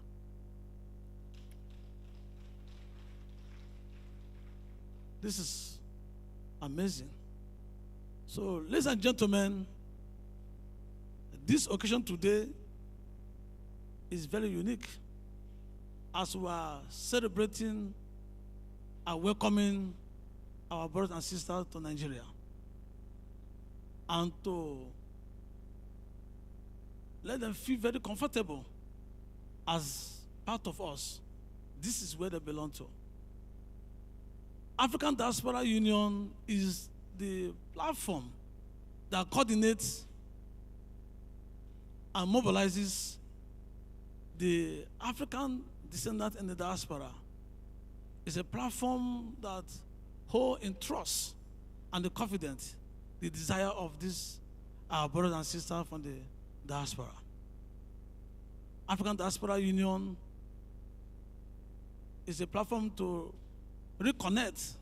This is amazing. So, ladies and gentlemen, this occasion today is very unique as we are celebrating and welcoming our brothers and sisters to Nigeria and to let them feel very comfortable as part of us. This is where they belong to. African Diaspora Union is the platform that coordinates and mobilizes the African descendants in the diaspora. It's a platform that holds in trust and the confidence the desire of these our brothers and sisters from the diaspora. African Diaspora Union is a platform to reconnect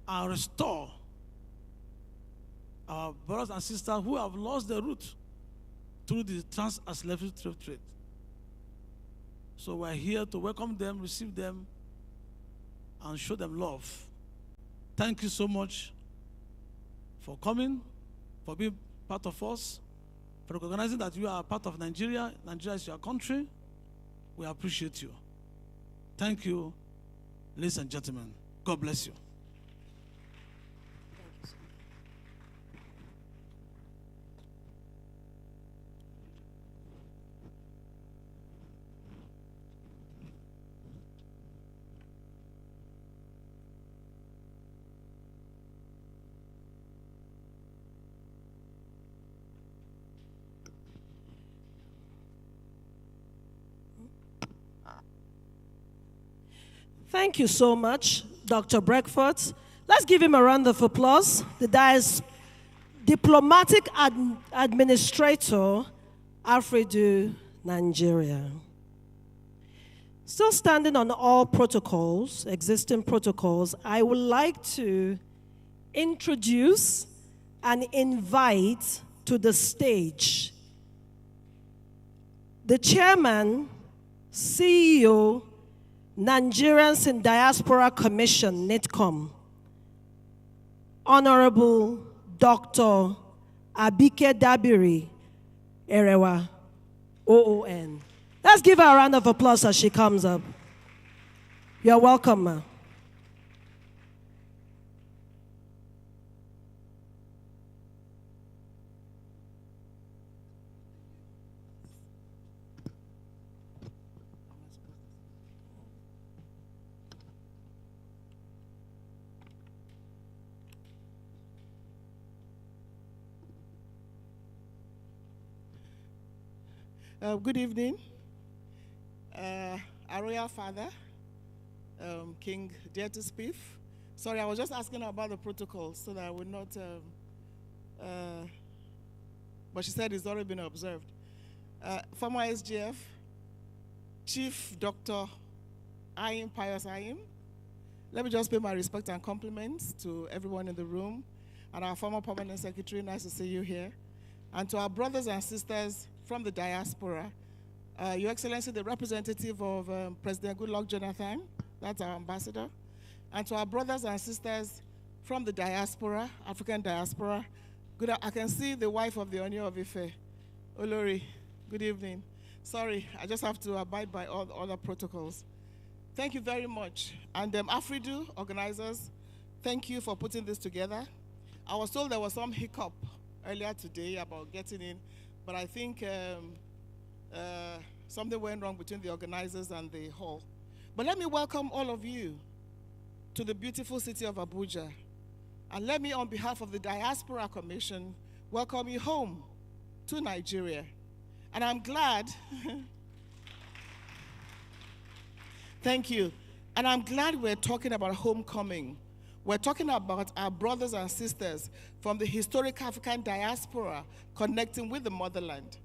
and restore our brothers and sisters who have lost their root through the trans-Atlantic slave trade. So we're here to welcome them, receive them, and show them love. Thank you so much for coming, for being part of us, for recognizing that you are part of Nigeria. Nigeria is your country. We appreciate you. Thank you, ladies and gentlemen. God bless you. Thank you so much, Dr. Breckford. Let's give him a round of applause. The Diplomatic Administrator, AFRIDU, Nigeria. Still standing on all protocols, existing protocols, I would like to introduce and invite to the stage the Chairman, CEO, Nigerians in Diaspora Commission, NIDCOM, Honorable Dr. Abike Dabiri Erewa, OON. Let's give her a round of applause as she comes up. You're welcome, ma'am. Good evening. Our Royal Father, King DIASPORA. Sorry, I was just asking about the protocol so that I would not, but she said it's already been observed. Former SGF, Chief Dr. Pius Ayim. Let me just pay my respect and compliments to everyone in the room, and our former Permanent Secretary, nice to see you here, and to our brothers and sisters from the diaspora. Your Excellency, the representative of President Goodluck Jonathan, that's our ambassador, and to our brothers and sisters from the diaspora, African diaspora. I can see the wife of the Oni of Ife, Olori. Good evening. Sorry, I just have to abide by all the other protocols. Thank you very much. And AFRIDU organizers, thank you for putting this together. I was told there was some hiccup earlier today about getting in, but I think something went wrong between the organizers and the hall. But let me welcome all of you to the beautiful city of Abuja. And let me, on behalf of the Diaspora Commission, welcome you home to Nigeria. And I'm glad, thank you. And I'm glad we're talking about homecoming. We're talking about our brothers and sisters from the historic African diaspora connecting with the motherland.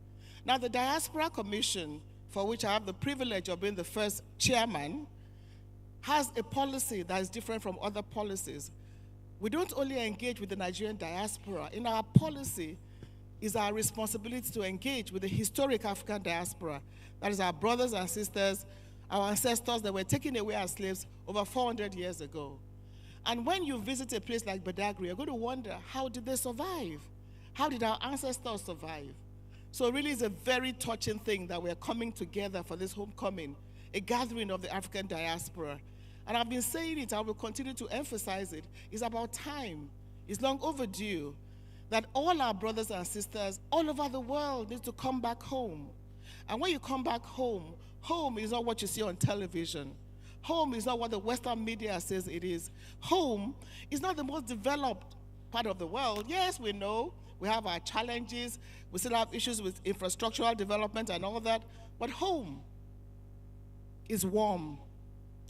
Now, the Diaspora Commission, for which I have the privilege of being the first chairman, has a policy that is different from other policies. We don't only engage with the Nigerian diaspora. In our policy is our responsibility to engage with the historic African diaspora. That is our brothers and sisters, our ancestors that were taken away as slaves over 400 years ago. And when you visit a place like Badagry, you're going to wonder, how did they survive? How did our ancestors survive? So really it's a very touching thing that we're coming together for this homecoming, a gathering of the African diaspora. And I've been saying it, I will continue to emphasize it. It's about time. It's long overdue that all our brothers and sisters all over the world need to come back home. And when you come back home, home is not what you see on television. Home is not what the Western media says it is. Home is not the most developed part of the world. Yes, we know we have our challenges. We still have issues with infrastructural development and all that. But home is warm.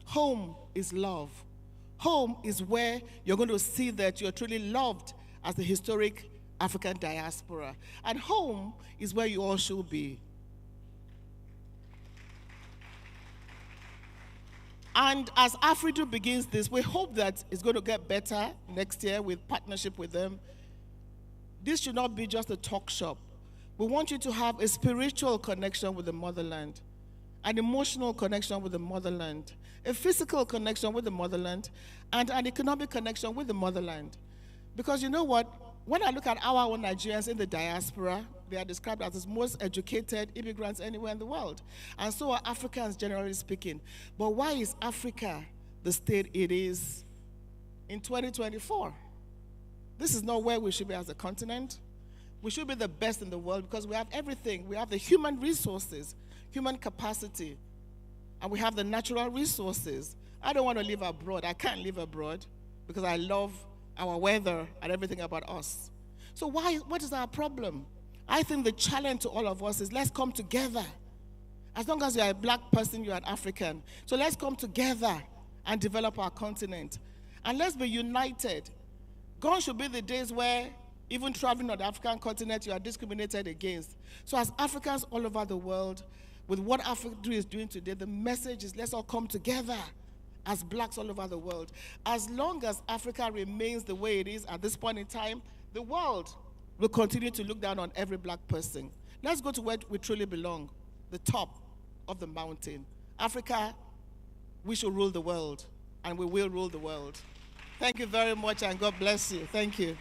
Home is love. Home is where you're going to see that you're truly loved as the historic African diaspora. And home is where you all should be. And as AFRIDU begins this, we hope that it's going to get better next year with partnership with them. This should not be just a talk shop. We want you to have a spiritual connection with the motherland, an emotional connection with the motherland, a physical connection with the motherland, and an economic connection with the motherland. Because you know what? When I look at our own Nigerians in the diaspora, they are described as the most educated immigrants anywhere in the world. And so are Africans, generally speaking. But why is Africa the state it is in 2024? This is not where we should be as a continent. We should be the best in the world because we have everything. We have the human resources, human capacity, and we have the natural resources. I don't want to live abroad. I can't live abroad because I love our weather and everything about us. So what is our problem? I think the challenge to all of us is let's come together. As long as you're a black person, you're an African. So let's come together and develop our continent. And let's be united. Gone should be the days where even traveling on the African continent, you are discriminated against. So as Africans all over the world, with what AFRIDU is doing today, the message is let's all come together as blacks all over the world. As long as Africa remains the way it is at this point in time, the world will continue to look down on every black person. Let's go to where we truly belong, the top of the mountain. Africa, we should rule the world, and we will rule the world. Thank you very much, and God bless you. Thank you.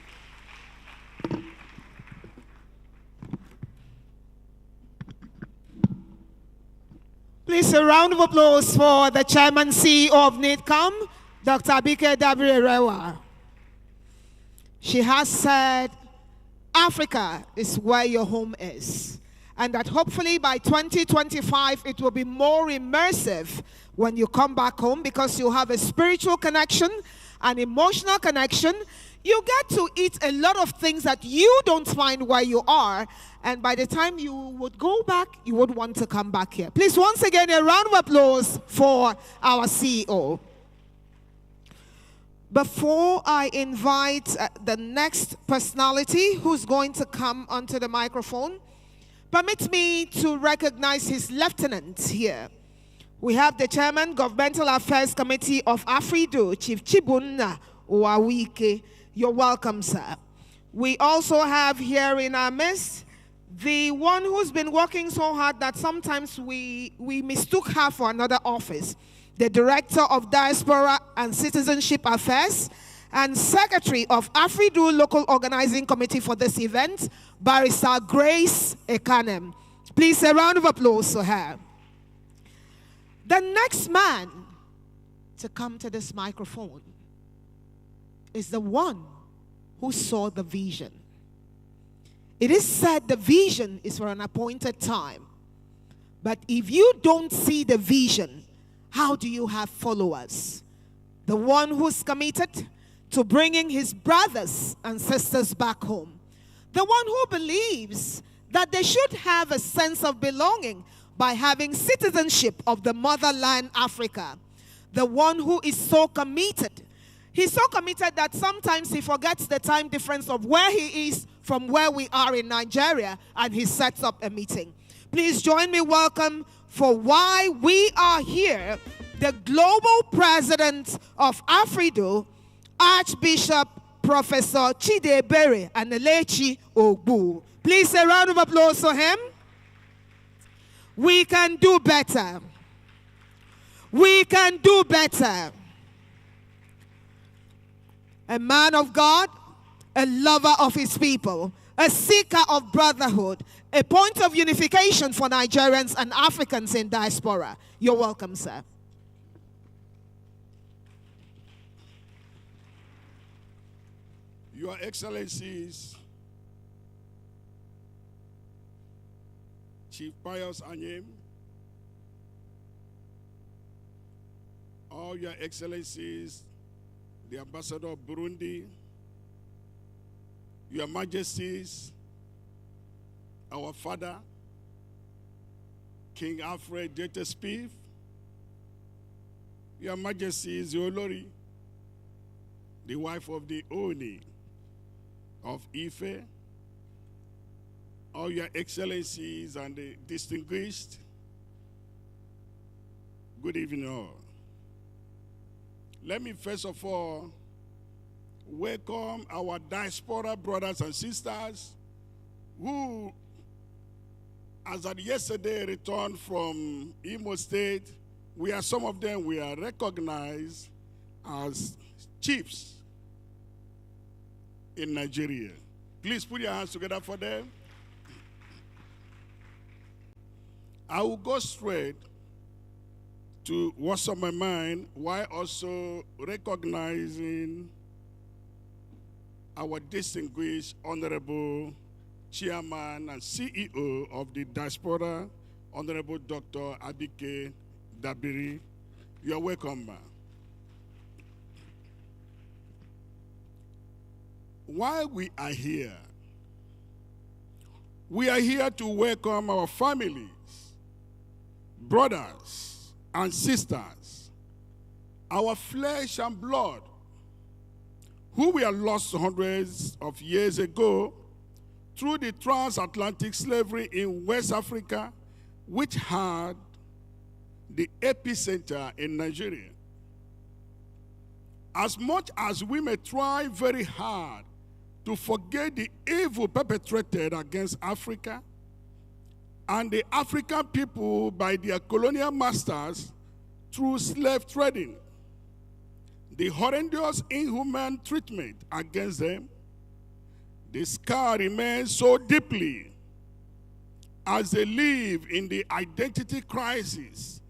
Please, a round of applause for the Chairman CEO of NIDCOM, Dr. Abike Dabiri-Rewa. She has said, Africa is where your home is, and that hopefully by 2025 it will be more immersive when you come back home, because you have a spiritual connection, an emotional connection. You get to eat a lot of things that you don't find where you are, and by the time you would go back, you would want to come back here. Please, once again, a round of applause for our CEO. Before I invite the next personality who's going to come onto the microphone, permit me to recognize his lieutenant here. We have the Chairman, Governmental Affairs Committee of AFRIDU, Chief Chibunna Owawike. You're welcome, sir. We also have here in our midst the one who's been working so hard that sometimes we mistook her for another office, the Director of Diaspora and Citizenship Affairs and Secretary of AFRIDU Local Organizing Committee for this event, Barrister Grace Ekanem. Please, a round of applause for her. The next man to come to this microphone is the one who saw the vision. It is said the vision is for an appointed time. But if you don't see the vision, how do you have followers? The one who's committed to bringing his brothers and sisters back home. The one who believes that they should have a sense of belonging by having citizenship of the motherland Africa. The one who is so committed. He's so committed that sometimes he forgets the time difference of where he is from where we are in Nigeria, and he sets up a meeting. Please join me welcome for why we are here, the global president of AFRIDU, Archbishop Professor Chidebere Anelechi Ogbu. Please, a round of applause for him. We can do better. We can do better. A man of God, a lover of his people, a seeker of brotherhood, a point of unification for Nigerians and Africans in diaspora. You're welcome, sir. Your Excellencies, Chief Pius Anyim, all Your Excellencies, the Ambassador of Burundi, Your Majesties, our father, King Alfred Jetespif, Your Majesties, Olori, the wife of the Oni of Ife, all Your Excellencies and the distinguished, good evening all. Let me first of all welcome our diaspora brothers and sisters who, as of yesterday, returned from Imo State. Some of them we are recognized as chiefs in Nigeria. Please put your hands together for them. I will go straight to what's on my mind, while also recognizing our distinguished Honorable Chairman and CEO of the Diaspora, Honorable Dr. Abike Dabiri. You're welcome, ma'am. While we are here to welcome our families, brothers, and sisters our flesh and blood, who were lost hundreds of years ago through the transatlantic slavery in West Africa, which had the epicenter in Nigeria. As much as we may try very hard to forget the evil perpetrated against Africa and the African people by their colonial masters through slave trading, the horrendous inhuman treatment against them, the scar remains so deeply as they live in the identity crisis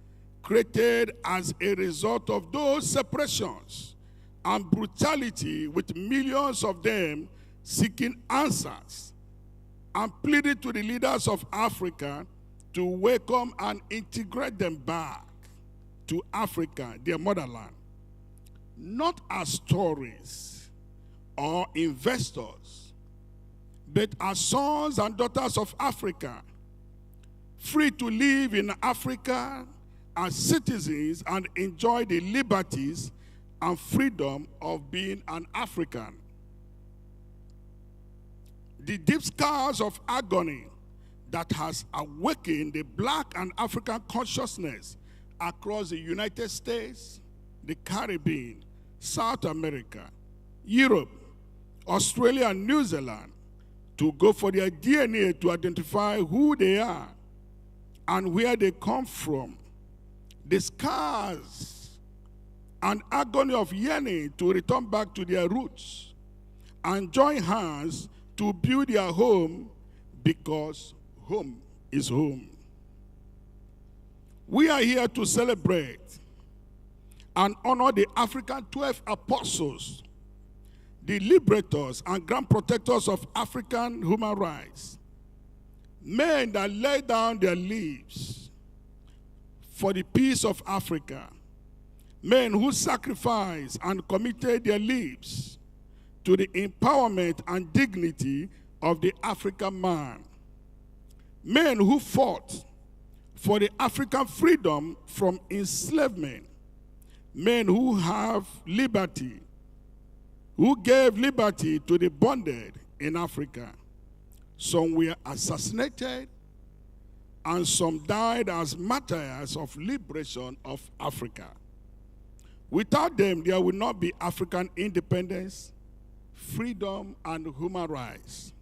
created as a result of those separations and brutality, with millions of them seeking answers and pleading to the leaders of Africa to welcome and integrate them back to Africa, their motherland, not as stories or investors, but as sons and daughters of Africa, free to live in Africa as citizens and enjoy the liberties and freedom of being an African. The deep scars of agony that has awakened the black and African consciousness across the United States, the Caribbean, South America, Europe, Australia, and New Zealand to go for their DNA to identify who they are and where they come from. The scars and agony of yearning to return back to their roots and join hands to build their home, because home is home. We are here to celebrate and honor the African 12 apostles, the liberators and grand protectors of African human rights, men that laid down their lives for the peace of Africa, men who sacrificed and committed their lives to the empowerment and dignity of the African man, men who fought for the African freedom from enslavement, men who have liberty, who gave liberty to the bonded in Africa. Some were assassinated, and some died as martyrs of liberation of Africa. Without them, there will not be African independence, freedom, and human rights.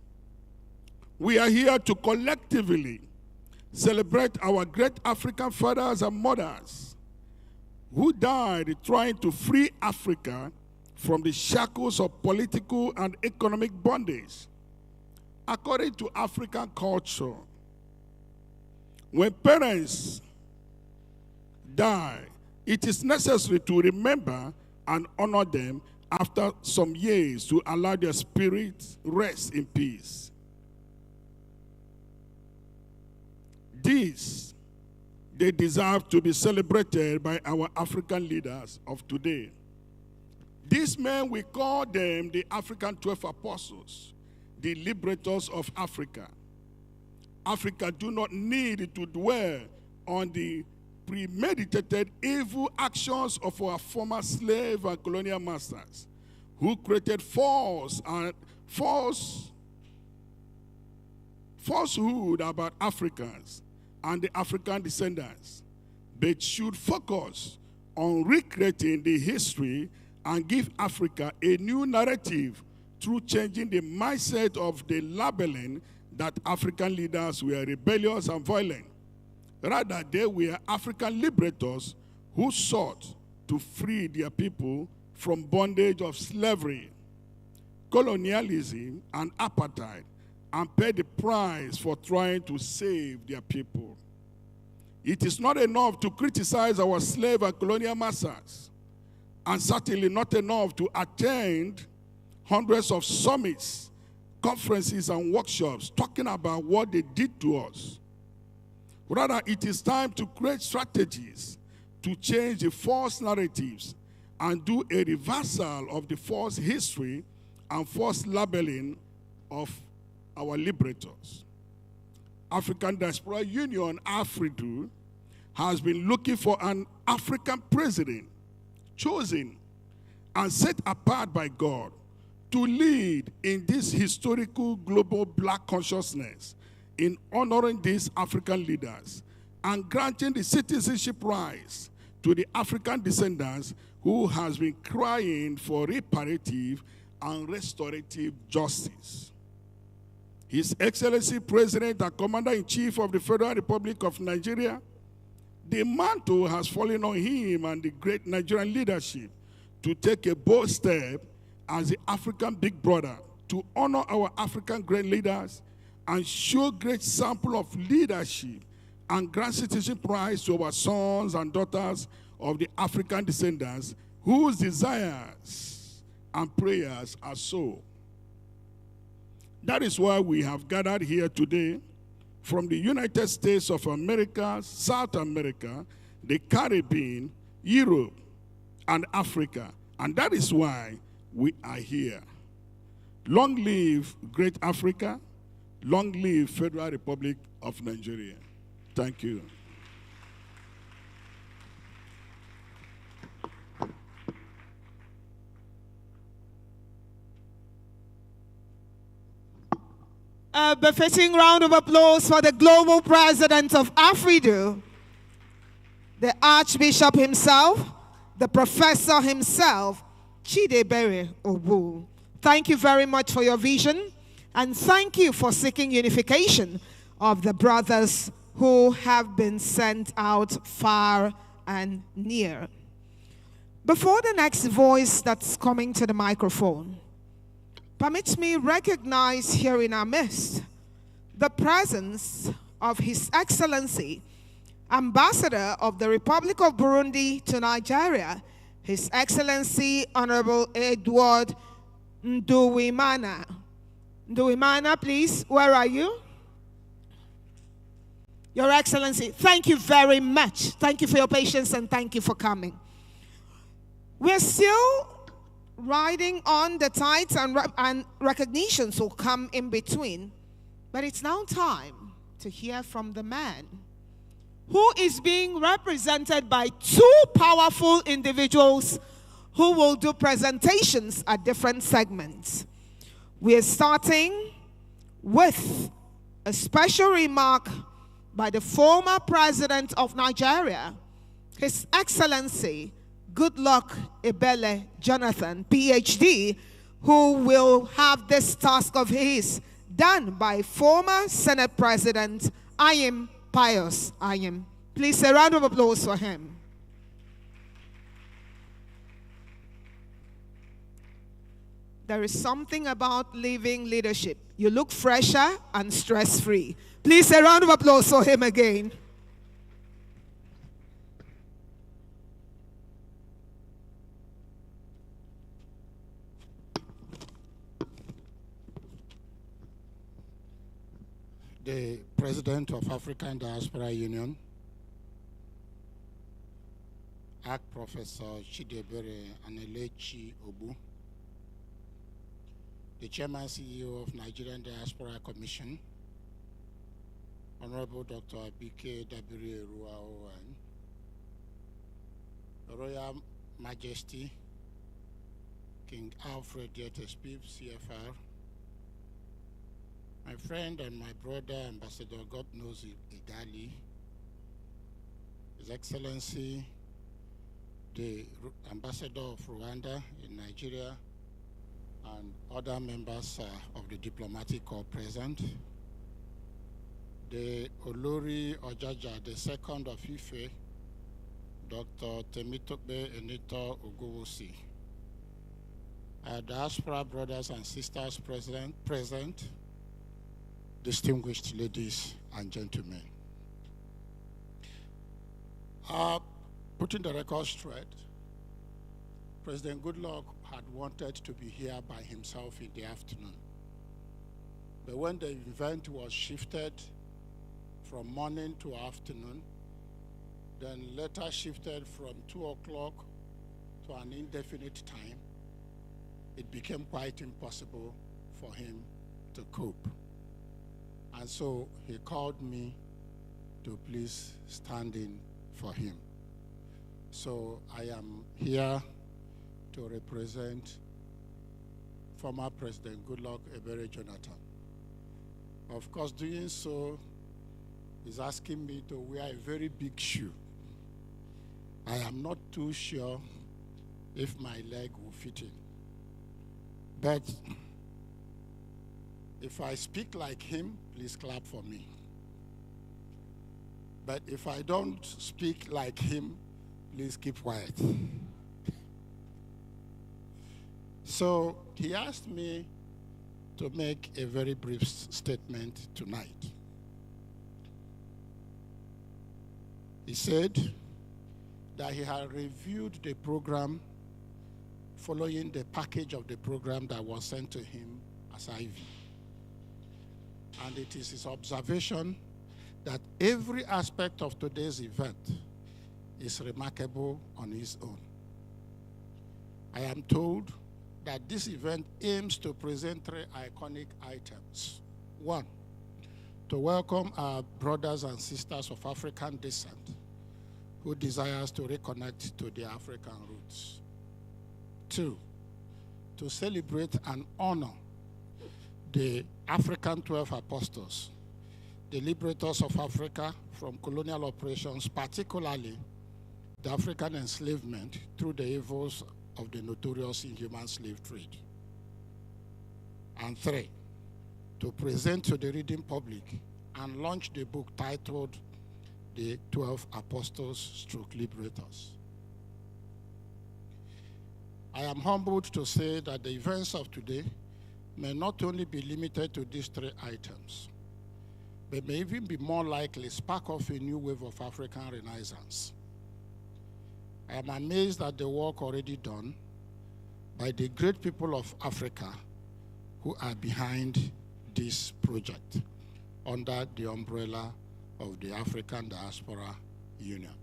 We are here to collectively celebrate our great African fathers and mothers who died trying to free Africa from the shackles of political and economic bondage. According to African culture, when parents die, it is necessary to remember and honor them after some years to allow their spirits rest in peace. These, they deserve to be celebrated by our African leaders of today. These men, we call them the African 12 apostles, the liberators of Africa. Africa do not need to dwell on the premeditated evil actions of our former slave and colonial masters, who created falsehood about Africans and the African descendants, but should focus on recreating the history and give Africa a new narrative through changing the mindset of the labeling that African leaders were rebellious and violent. Rather, they were African liberators who sought to free their people from bondage of slavery, colonialism, and apartheid, and paid the price for trying to save their people. It is not enough to criticize our slave and colonial masters, and certainly not enough to attend hundreds of summits, conferences, and workshops talking about what they did to us. Rather, it is time to create strategies to change the false narratives and do a reversal of the false history and false labeling of our liberators. African Diaspora Union, AFRIDU, has been looking for an African president chosen and set apart by God to lead in this historical global black consciousness in honoring these African leaders and granting the citizenship rights to the African descendants who has been crying for reparative and restorative justice. His Excellency President and Commander-in-Chief of the Federal Republic of Nigeria, the mantle has fallen on him and the great Nigerian leadership to take a bold step as the African big brother to honor our African great leaders and show great sample of leadership and grant citizenship rights to our sons and daughters of the African descendants whose desires and prayers are so. That is why we have gathered here today from the United States of America, South America, the Caribbean, Europe, and Africa. And that is why we are here. Long live great Africa. Long live Federal Republic of Nigeria. Thank you. A befitting round of applause for the global president of AFRIDU, the Archbishop himself, the professor himself, Chidebere Obu. Thank you very much for your vision, and thank you for seeking unification of the brothers who have been sent out far and near. Before the next voice that's coming to the microphone, permit me recognize here in our midst the presence of His Excellency, Ambassador of the Republic of Burundi to Nigeria, His Excellency Honorable Edward Nduwimana. Nduwimana, please, where are you? Your Excellency, thank you very much. Thank you for your patience and thank you for coming. We're still riding on the tides and recognitions will come in between. But it's now time to hear from the man who is being represented by two powerful individuals who will do presentations at different segments. We are starting with a special remark by the former president of Nigeria, His Excellency Goodluck Ebele Jonathan, PhD, who will have this task of his done by former Senate President Ayim Pius Ayim. Please, a round of applause for him. There is something about living leadership. You look fresher and stress-free. Please, a round of applause for him again. The President of African Diaspora Union, Arch Professor Chidebere Anelechi Obu, the Chairman CEO of Nigerian Diaspora Commission, Honorable Dr. Abike Dabiri Ruaoan, Royal Majesty King Alfred Dietespib, CFR, my friend and my brother, Ambassador God knows Igali, His Excellency, the Ambassador of Rwanda in Nigeria, and other members of the diplomatic corps present, the Olori Ojaja, the second of Ife, Dr. Temitope Enito Ogowosi, our diaspora brothers and sisters present, distinguished ladies and gentlemen. Putting the record straight, President Goodluck had wanted to be here by himself in the afternoon. But when the event was shifted from morning to afternoon, then later shifted from 2 o'clock to an indefinite time, it became quite impossible for him to cope. And so he called me to please stand in for him. So I am here to represent former President Goodluck Ebele Jonathan. Of course, doing so is asking me to wear a very big shoe. I am not too sure if my leg will fit in. But if I speak like him, please clap for me. But if I don't speak like him, please keep quiet. So he asked me to make a very brief statement tonight. He said that he had reviewed the program following the package of the program that was sent to him as IV. And it is his observation that every aspect of today's event is remarkable on its own. I am told that this event aims to present 3 iconic items. 1, to welcome our brothers and sisters of African descent who desires to reconnect to their African roots. 2, to celebrate and honor the African 12 apostles, the liberators of Africa from colonial oppressions, particularly the African enslavement through the evils of the notorious inhuman slave trade. And 3, to present to the reading public and launch the book titled The 12 Apostles / Liberators. I am humbled to say that the events of today may not only be limited to these 3 items, but may even be more likely spark off a new wave of African renaissance. I am amazed at the work already done by the great people of Africa who are behind this project under the umbrella of the African Diaspora Union.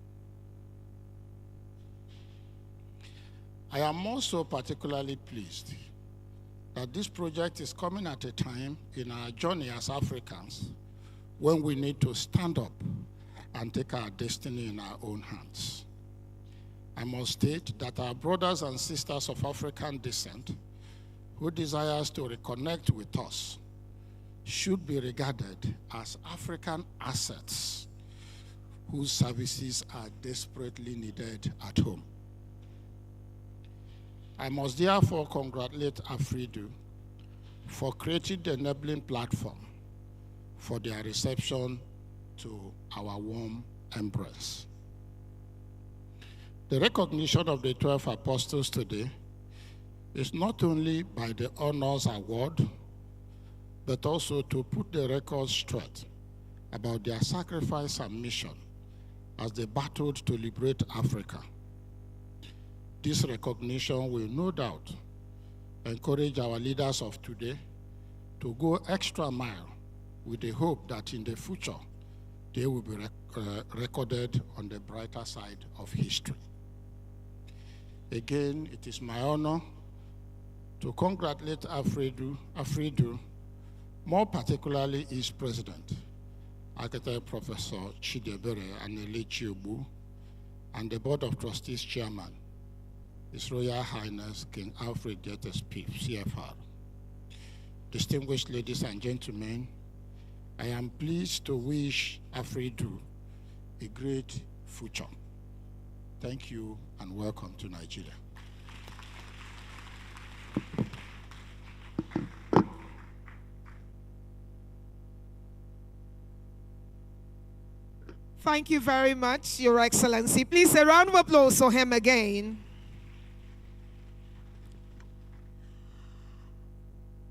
I am also particularly pleased that this project is coming at a time in our journey as Africans when we need to stand up and take our destiny in our own hands. I must state that our brothers and sisters of African descent who desires to reconnect with us should be regarded as African assets whose services are desperately needed at home. I must therefore congratulate AFRIDU for creating the enabling platform for their reception to our warm embrace. The recognition of the 12 apostles today is not only by the honors award, but also to put the record straight about their sacrifice and mission as they battled to liberate Africa. This recognition will no doubt encourage our leaders of today to go extra mile with the hope that in the future they will be recorded on the brighter side of history. Again, it is my honor to congratulate AFRIDU, more particularly its president, Architect Professor Chidebere Anelechiogbu, and the Board of Trustees Chairman, His Royal Highness King Alfred Gettes CFR. Distinguished ladies and gentlemen, I am pleased to wish AFRIDU a great future. Thank you and welcome to Nigeria. Thank you very much, Your Excellency. Please, a round of applause for him again.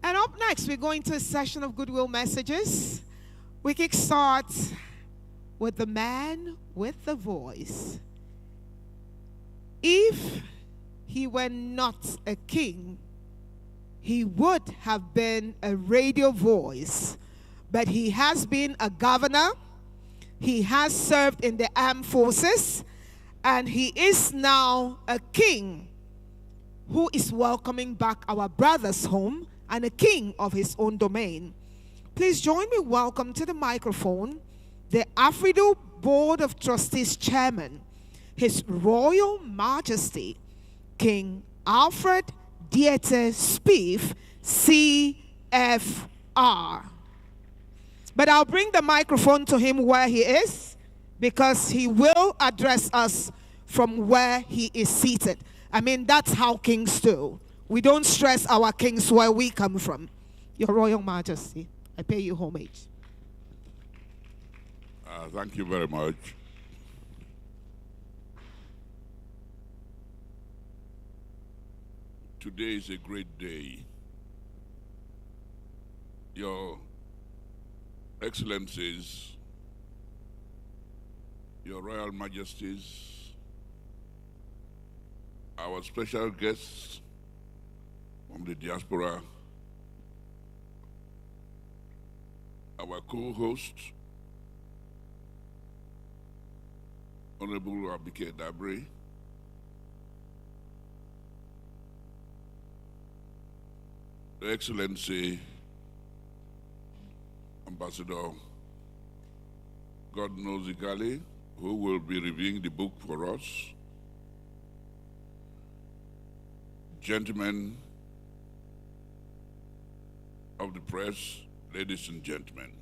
And up next, we're going to a session of goodwill messages. We kick start with the man with the voice. If he were not a king, he would have been a radio voice. But he has been a governor, he has served in the armed forces, and he is now a king who is welcoming back our brothers home and a king of his own domain. Please join me welcome to the microphone the AFRIDU Board of Trustees Chairman, His Royal Majesty, King Alfred Dieter Spieth, CFR. But I'll bring the microphone to him where he is, because he will address us from where he is seated. I mean, that's how kings do. We don't stress our kings where we come from. Your Royal Majesty, I pay you homage. Thank you very much. Today is a great day. Your Excellencies, Your Royal Majesties, our special guests from the diaspora, our co-host, Honorable Abike Dabre, Your Excellency, Ambassador God knows Igali, who will be reviewing the book for us, gentlemen of the press, ladies and gentlemen,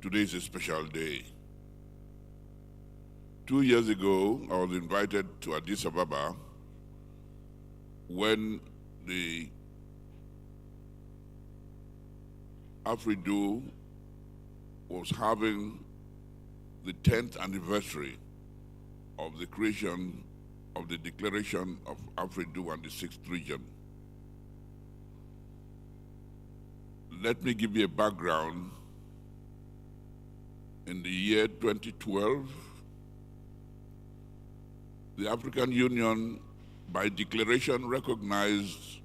today is a special day. 2 years ago, I was invited to Addis Ababa when the AFRIDU was having the 10th anniversary of the creation of the Declaration of AFRIDU and the 6th region. Let me give you a background. In the year 2012, the African Union, by declaration, recognized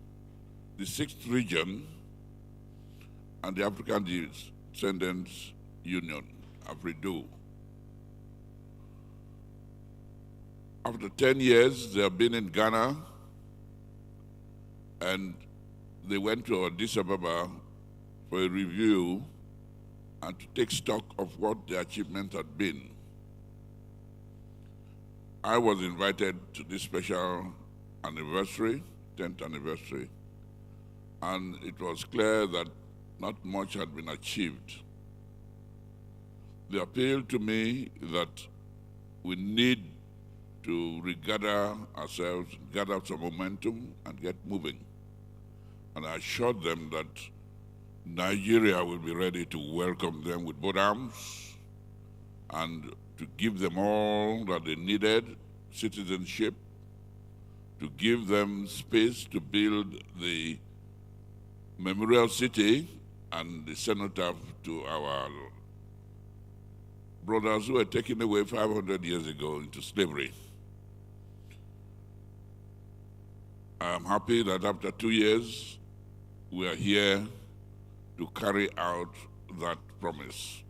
the 6th region and the African Descendants Union, AFRIDU. After 10 years, they have been in Ghana, and they went to Addis Ababa for a review and to take stock of what the achievement had been. I was invited to this special anniversary, 10th anniversary, and it was clear that not much had been achieved. They appealed to me that we need to regather ourselves, gather some momentum, and get moving. And I assured them that Nigeria will be ready to welcome them with both arms and to give them all that they needed, citizenship, to give them space to build the memorial city and the cenotaph to our brothers who were taken away 500 years ago into slavery. I'm happy that after 2 years, we are here to carry out that promise.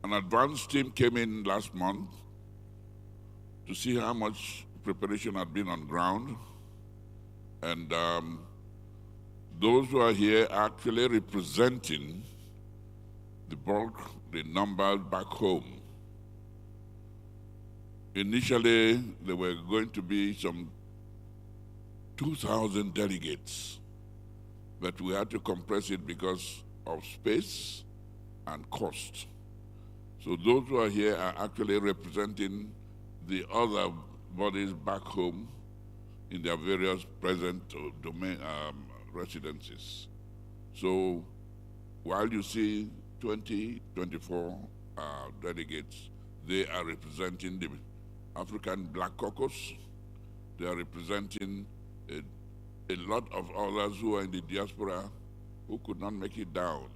An advance team came in last month to see how much preparation had been on ground, and those who are here are actually representing the bulk, the numbers back home. Initially, there were going to be some 2,000 delegates, but we had to compress it because of space and cost. So those who are here are actually representing the other bodies back home in their various present domain residences. So while you see 24 delegates, they are representing the African Black Caucus. They are representing a lot of others who are in the diaspora who could not make it down.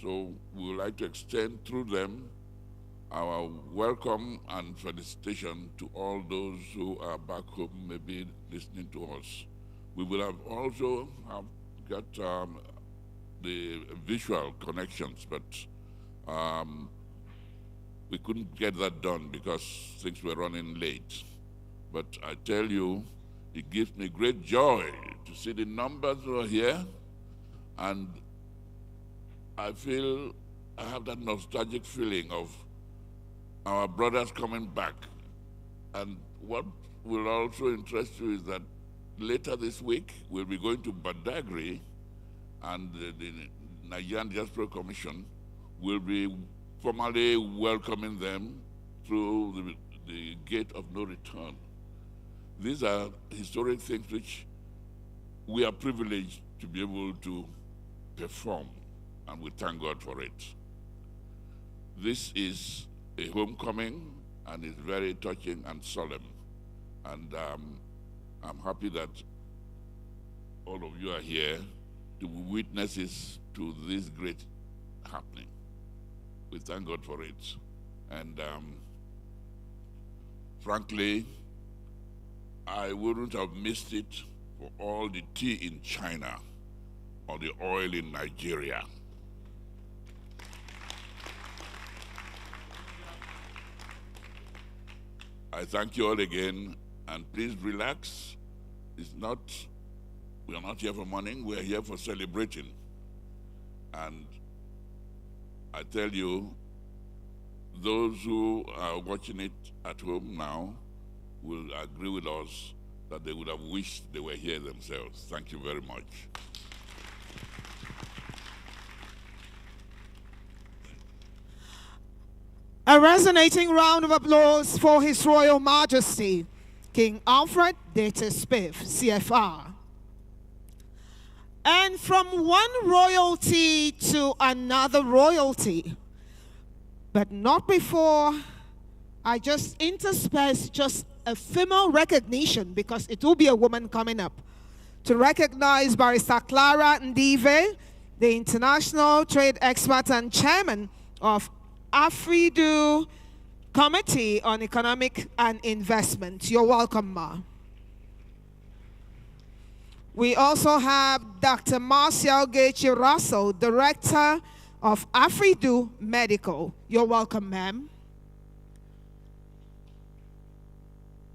So we would like to extend through them our welcome and felicitation to all those who are back home, maybe listening to us. We will have also got the visual connections, but we couldn't get that done because things were running late. But I tell you, it gives me great joy to see the numbers who are here, and I feel I have that nostalgic feeling of our brothers coming back. And what will also interest you is that later this week, we'll be going to Badagry, and the Nigerian Diaspora Commission will be formally welcoming them through the gate of no return. These are historic things which we are privileged to be able to perform, and we thank God for it. This is a homecoming, and it's very touching and solemn. And I'm happy that all of you are here to be witnesses to this great happening. We thank God for it. And frankly, I wouldn't have missed it for all the tea in China or the oil in Nigeria. I thank you all again, and please relax. We are not here for mourning, we are here for celebrating. And I tell you, those who are watching it at home now will agree with us that they would have wished they were here themselves. Thank you very much. A resonating round of applause for His Royal Majesty, King Alfred de Tespif, CFR. And from one royalty to another royalty, but not before I just intersperse just a female recognition, because it will be a woman coming up, to recognize Barrister Clara Ndive, the international trade expert and chairman of AFRIDU Committee on Economic and Investment. You're welcome, Ma. We also have Dr. Marcial Gaethje Russell, Director of AFRIDU Medical. You're welcome, ma'am.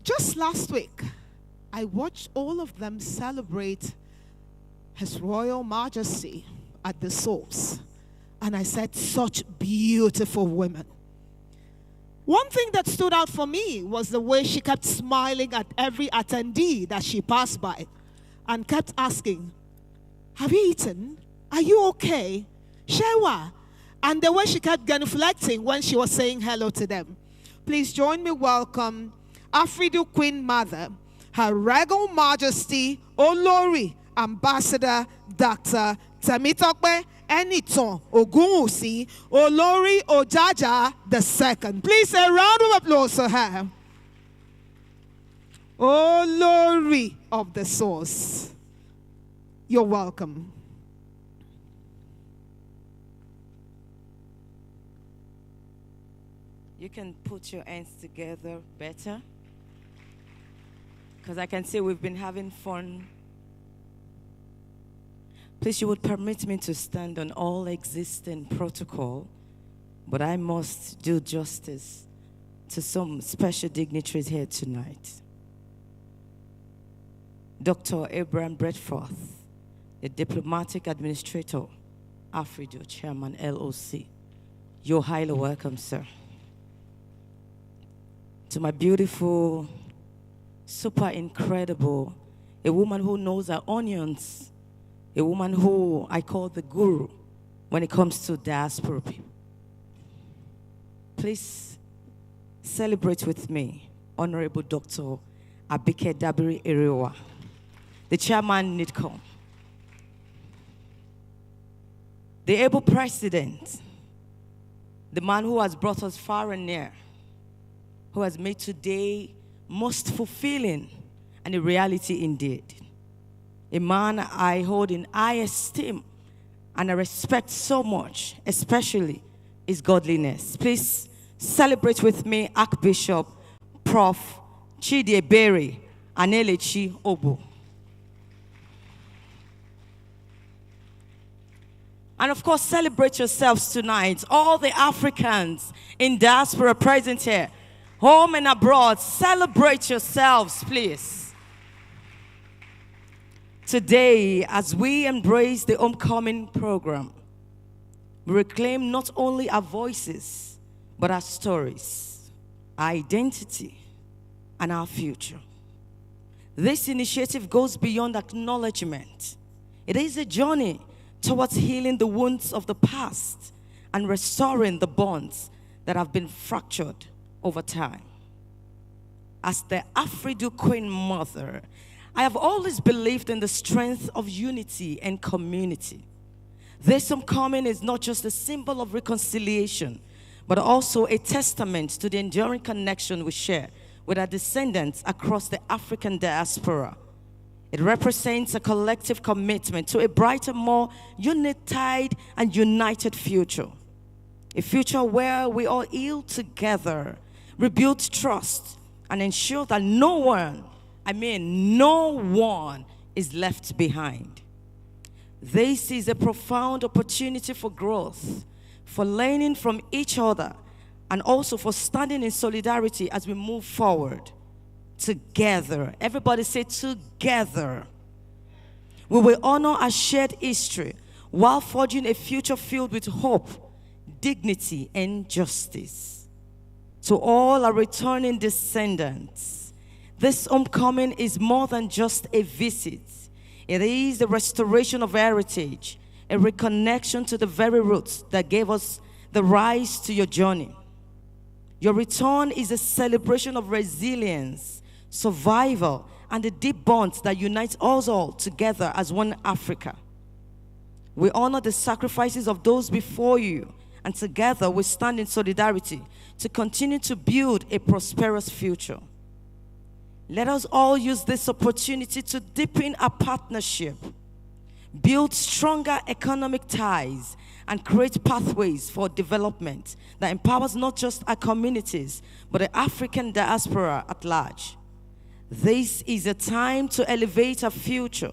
Just last week, I watched all of them celebrate His Royal Majesty at the source. And I said, such beautiful women. One thing that stood out for me was the way she kept smiling at every attendee that she passed by and kept asking, have you eaten? Are you okay? Shewa. And the way she kept genuflecting when she was saying hello to them. Please join me welcome AFRIDU Queen Mother, Her Regal Majesty Olori Ambassador Dr. Temitope Eniton Ogunwusi Olori Ojaja II. Please a round of applause for her. Olori of the Source. You're welcome. You can put your hands together better, because I can see we've been having fun. Please, you would permit me to stand on all existing protocol, but I must do justice to some special dignitaries here tonight. Dr. Abraham Bredforth, the Diplomatic Administrator, AFRIDU, Chairman, LOC. You're highly welcome, sir. To my beautiful, super incredible, a woman who knows her onions, a woman who I call the guru when it comes to diaspora people. Please celebrate with me, Honorable Dr. Abike Dabiri Erewa, the Chairman, NIDCOM, the able President, the man who has brought us far and near, who has made today most fulfilling and a reality indeed. A man I hold in high esteem and I respect so much, especially his godliness. Please celebrate with me Archbishop Prof. Chidiebere Anelechi Obo. And of course, celebrate yourselves tonight. All the Africans in diaspora present here, home and abroad, celebrate yourselves, please. Today, as we embrace the homecoming program, we reclaim not only our voices, but our stories, our identity, and our future. This initiative goes beyond acknowledgement. It is a journey towards healing the wounds of the past and restoring the bonds that have been fractured over time. As the AFRIDU Queen Mother, I have always believed in the strength of unity and community. This homecoming is not just a symbol of reconciliation, but also a testament to the enduring connection we share with our descendants across the African diaspora. It represents a collective commitment to a brighter, more unified and united future. A future where we all heal together, rebuild trust, and ensure that no one is left behind. This is a profound opportunity for growth, for learning from each other, and also for standing in solidarity as we move forward. Together. Everybody say together. We will honor our shared history while forging a future filled with hope, dignity, and justice. To all our returning descendants, this homecoming is more than just a visit. It is the restoration of heritage, a reconnection to the very roots that gave us the rise to your journey. Your return is a celebration of resilience, survival, and the deep bonds that unite us all together as one Africa. We honor the sacrifices of those before you, and together we stand in solidarity to continue to build a prosperous future. Let us all use this opportunity to deepen our partnership, build stronger economic ties, and create pathways for development that empowers not just our communities, but the African diaspora at large. This is a time to elevate our future,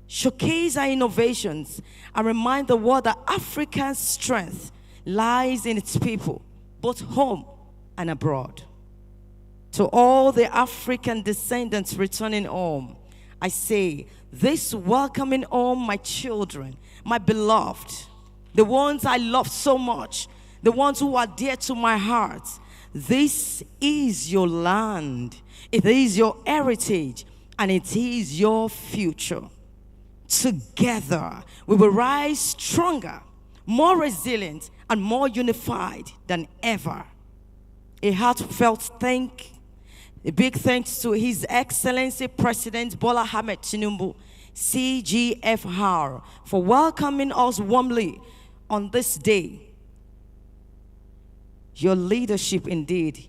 showcase our innovations, and remind the world that Africa's strength lies in its people, both home and abroad. To all the African descendants returning home, I say, this welcoming home, my children, my beloved, the ones I love so much, the ones who are dear to my heart, this is your land, it is your heritage, and it is your future. Together, we will rise stronger, more resilient, and more unified than ever. A heartfelt a big thanks to His Excellency President Bola Ahmed Tinubu, CGFR, for welcoming us warmly on this day. Your leadership, indeed,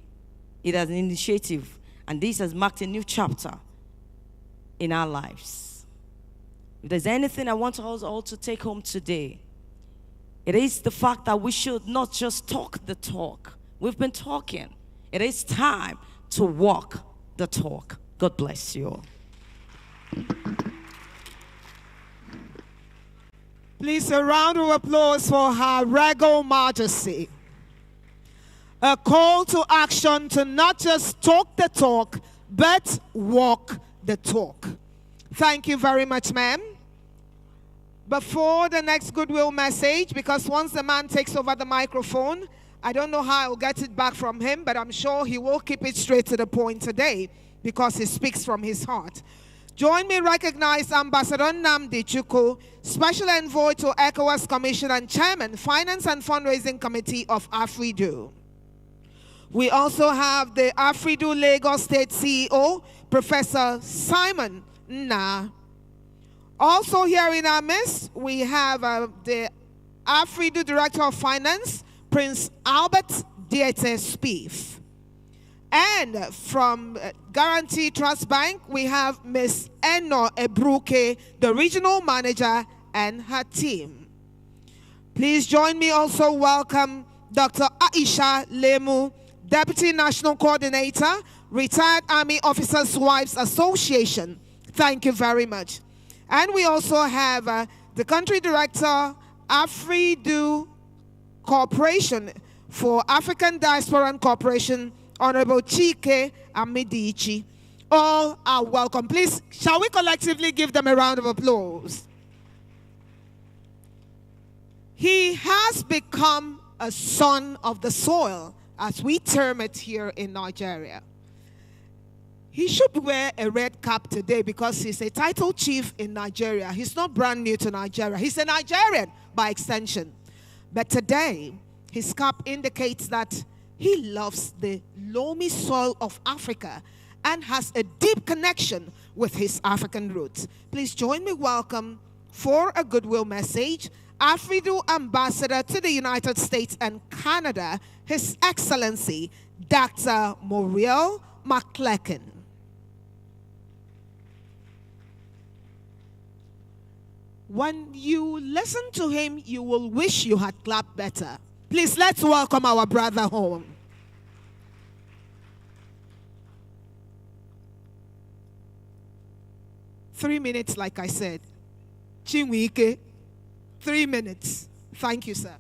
it is an initiative, and this has marked a new chapter in our lives. If there's anything I want us all to take home today, it is the fact that we should not just talk the talk. We've been talking. It is time to walk the talk. God bless you all. Please, a round of applause for Her Regal Majesty. A call to action to not just talk the talk, but walk the talk. Thank you very much, ma'am. Before the next goodwill message, because once the man takes over the microphone, I don't know how I'll get it back from him, but I'm sure he will keep it straight to the point today because he speaks from his heart. Join me recognize Ambassador Nnamdi Chukwu, Special Envoy to ECOWAS Commission and Chairman, Finance and Fundraising Committee of AFRIDU. We also have the AFRIDU Lagos State CEO, Professor Simon Nna. Also here in our midst, we have the AFRIDU Director of Finance, Prince Albert Diete Spieth. And from Guarantee Trust Bank, we have Ms. Eno Ebruke, the Regional Manager, and her team. Please join me also welcome Dr. Aisha Lemu, Deputy National Coordinator, Retired Army Officers' Wives Association. Thank you very much. And we also have the Country Director, AFRIDU Corporation for African Diaspora and Corporation, Honorable Chike Amidichi. All are welcome. Please, shall we collectively give them a round of applause? He has become a son of the soil, as we term it here in Nigeria. He should wear a red cap today because he's a title chief in Nigeria. He's not brand new to Nigeria. He's a Nigerian by extension. But today, his cap indicates that he loves the loamy soil of Africa and has a deep connection with his African roots. Please join me welcome for a goodwill message, AFRIDU Ambassador to the United States and Canada, His Excellency, Dr. Muriel McClecken. When you listen to him, you will wish you had clapped better. Please, let's welcome our brother home. Three minutes, like I said. Chinwike, 3 minutes. Thank you, sir.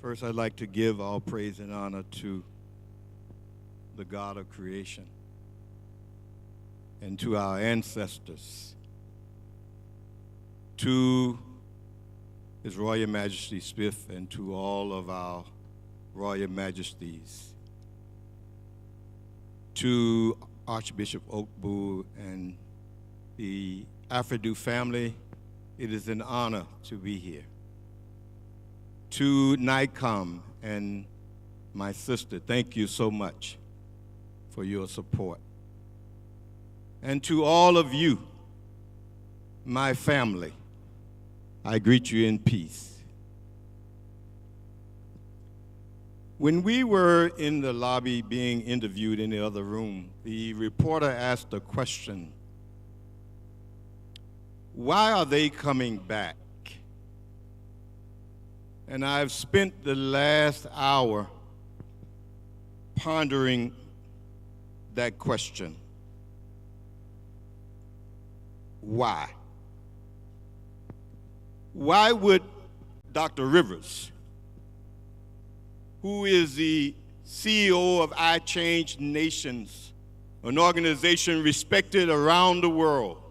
First, I'd like to give all praise and honor to the God of creation and to our ancestors, to His Royal Majesty Smith and to all of our Royal Majesties, to Archbishop Okbu and the AFRIDU family. It is an honor to be here. To NIDCOM and my sister, thank you so much for your support. And to all of you, my family, I greet you in peace. When we were in the lobby being interviewed in the other room, the reporter asked a question: why are they coming back? And I've spent the last hour pondering that question. Why? Why would Dr. Rivers, who is the CEO of iChange Nations, an organization respected around the world,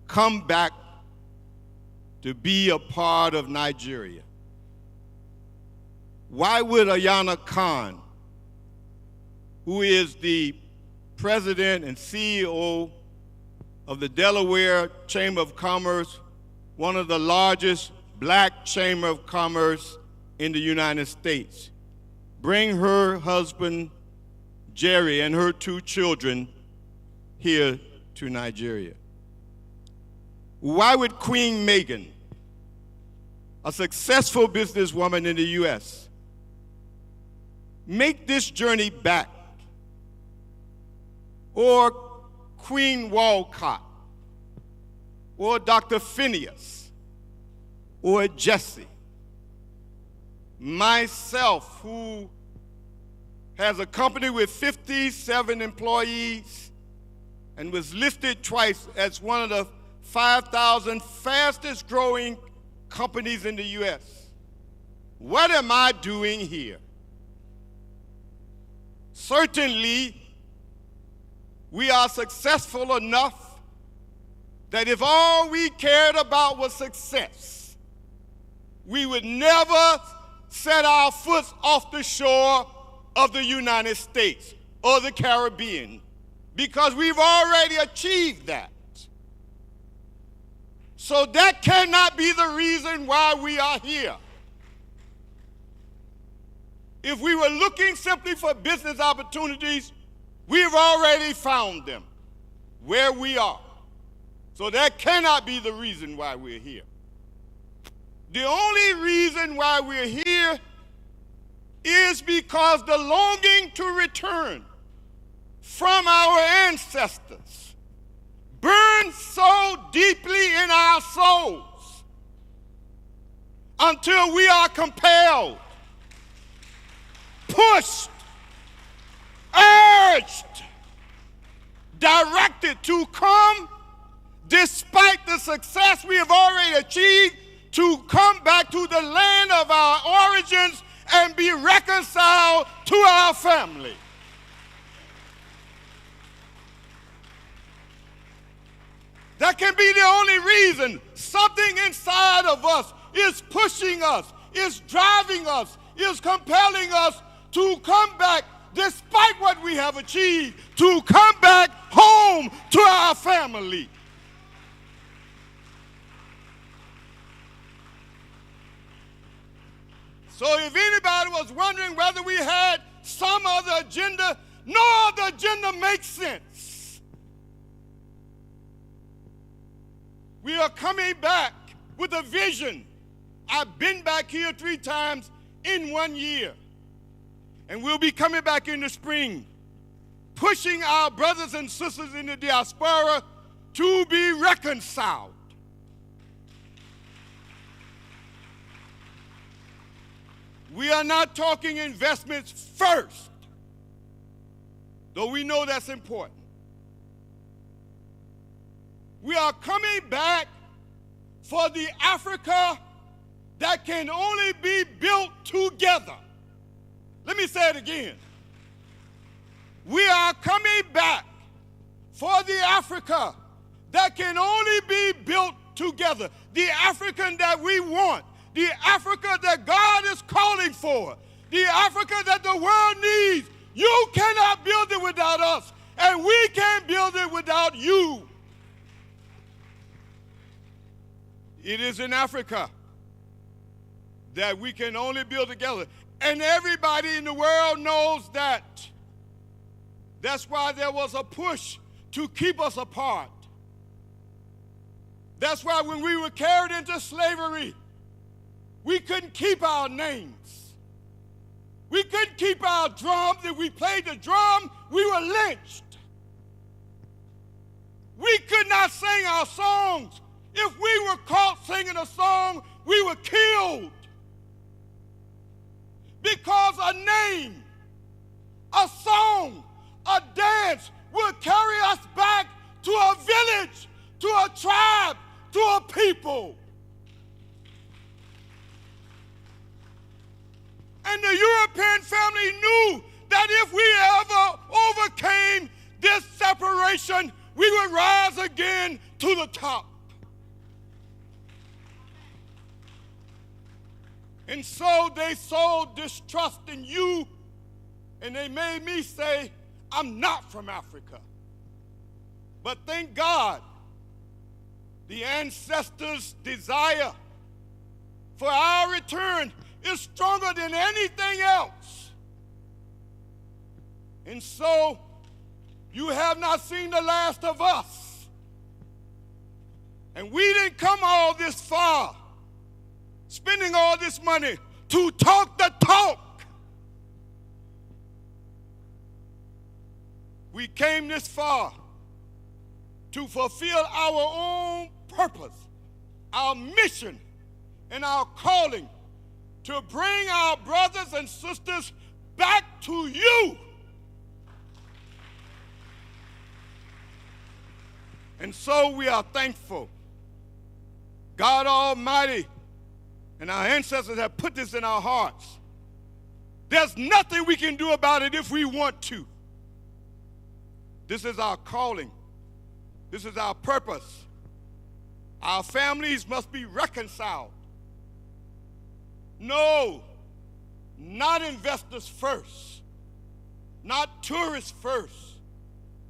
come back to be a part of Nigeria? Why would Ayana Khan, who is the president and CEO of the Delaware Chamber of Commerce, one of the largest black chamber of commerce in the United States, bring her husband, Jerry, and her 2 children here to Nigeria? Why would Queen Meghan, a successful businesswoman in the U.S., make this journey back? Or Queen Walcott, or Dr. Phineas, or Jesse, myself, who has a company with 57 employees and was listed twice as one of the 5,000 fastest growing companies in the U.S. What am I doing here? Certainly, we are successful enough that if all we cared about was success, we would never set our foot off the shore of the United States or the Caribbean, because we've already achieved that. So that cannot be the reason why we are here. If we were looking simply for business opportunities, we've already found them where we are. So that cannot be the reason why we're here. The only reason why we're here is because the longing to return from our ancestors burns so deeply in our souls until we are compelled, pushed, urged, directed to come, despite the success we have already achieved, to come back to the land of our origins and be reconciled to our family. That can be the only reason. Something inside of us is pushing us, is driving us, is compelling us to come back, despite what we have achieved, to come back home to our family. So if anybody was wondering whether we had some other agenda, no other agenda makes sense. We are coming back with a vision. I've been back here 3 times in 1 year. And we'll be coming back in the spring, pushing our brothers and sisters in the diaspora to be reconciled. We are not talking investments first, though we know that's important. We are coming back for the Africa that can only be built together. Let me say it again. We are coming back for the Africa that can only be built together. The African that we want. The Africa that God is calling for. The Africa that the world needs. You cannot build it without us. And we can't build it without you. It is in Africa that we can only build together. And everybody in the world knows that. That's why there was a push to keep us apart. That's why when we were carried into slavery, we couldn't keep our names. We couldn't keep our drums. If we played the drum, we were lynched. We could not sing our songs. If we were caught singing a song, we were killed. Because a name, a song, a dance will carry us back to a village, to a tribe, to a people. And the European family knew that if we ever overcame this separation, we would rise again to the top. And so they sowed distrust in you, and they made me say, I'm not from Africa. But thank God, the ancestors' desire for our return is stronger than anything else. And so, you have not seen the last of us. And we didn't come all this far, spending all this money to talk the talk. We came this far to fulfill our own purpose, our mission, and our calling to bring our brothers and sisters back to you. And so we are thankful. God Almighty and our ancestors have put this in our hearts. There's nothing we can do about it if we want to. This is our calling. This is our purpose. Our families must be reconciled. No, not investors first, not tourists first,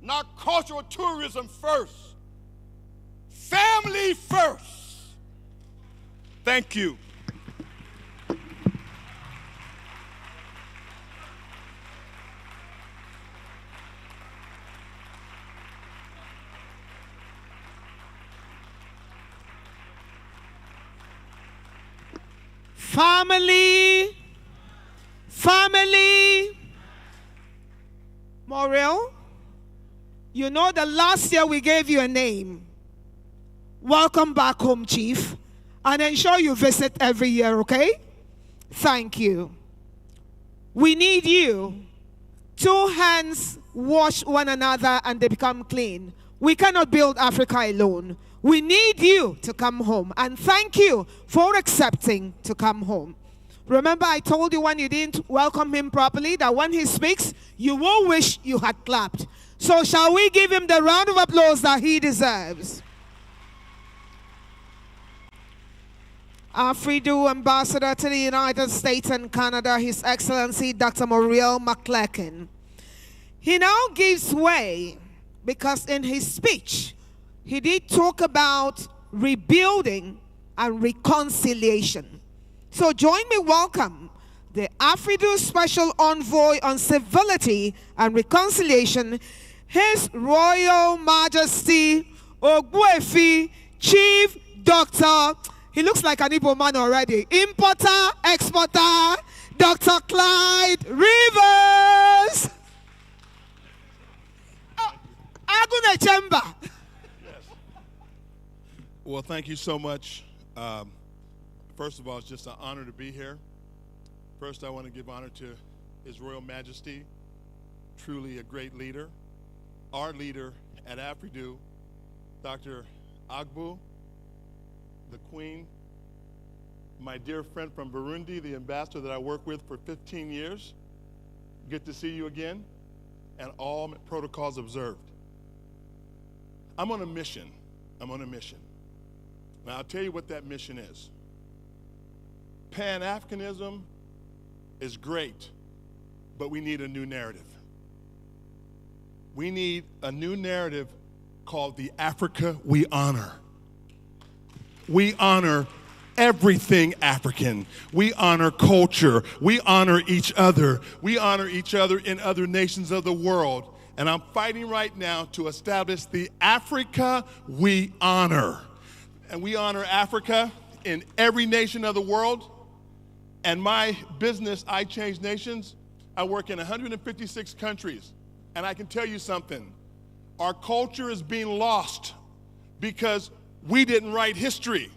not cultural tourism first. Family first. Thank you. Family, family. Morel, you know the last year we gave you a name. Welcome back home, Chief. And ensure you visit every year, okay? Thank you. We need you. 2 hands wash one another and they become clean. We cannot build Africa alone. We need you to come home. And thank you for accepting to come home. Remember, I told you when you didn't welcome him properly that when he speaks, you will wish you had clapped. So shall we give him the round of applause that he deserves? AFRIDU Ambassador to the United States and Canada, His Excellency Dr. Muriel McClelkin. He now gives way because in his speech, he did talk about rebuilding and reconciliation. So join me, welcome the AFRIDU Special Envoy on Civility and Reconciliation, His Royal Majesty Ogbuefi Chief Dr. He looks like an Igbo man already. Importer, exporter, Dr. Clyde Rivers. Agune Chamber. Well, thank you so much. First of all, it's just an honor to be here. First, I want to give honor to His Royal Majesty, truly a great leader. Our leader at AFRIDU, Dr. Agbu, the Queen, my dear friend from Burundi, the ambassador that I worked with for 15 years. Good to see you again, and all protocols observed. I'm on a mission. I'm on a mission. Now, I'll tell you what that mission is. Pan-Africanism is great, but we need a new narrative. We need a new narrative called the Africa We Honor. We honor everything African. We honor culture. We honor each other. We honor each other in other nations of the world. And I'm fighting right now to establish the Africa We Honor. And we honor Africa in every nation of the world. And my business, I Change Nations, I work in 156 countries. And I can tell you something. Our culture is being lost because we didn't write history.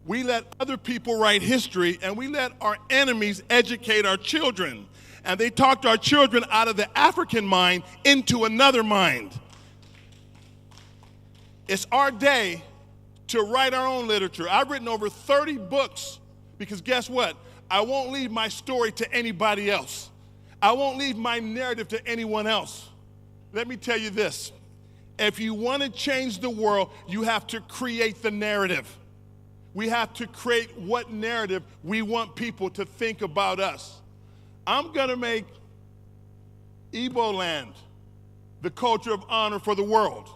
We let other people write history, and we let our enemies educate our children. And they talked our children out of the African mind into another mind. It's our day to write our own literature. I've written over 30 books because guess what? I won't leave my story to anybody else. I won't leave my narrative to anyone else. Let me tell you this. If you want to change the world, you have to create the narrative. We have to create what narrative we want people to think about us. I'm going to make Igbo land the culture of honor for the world.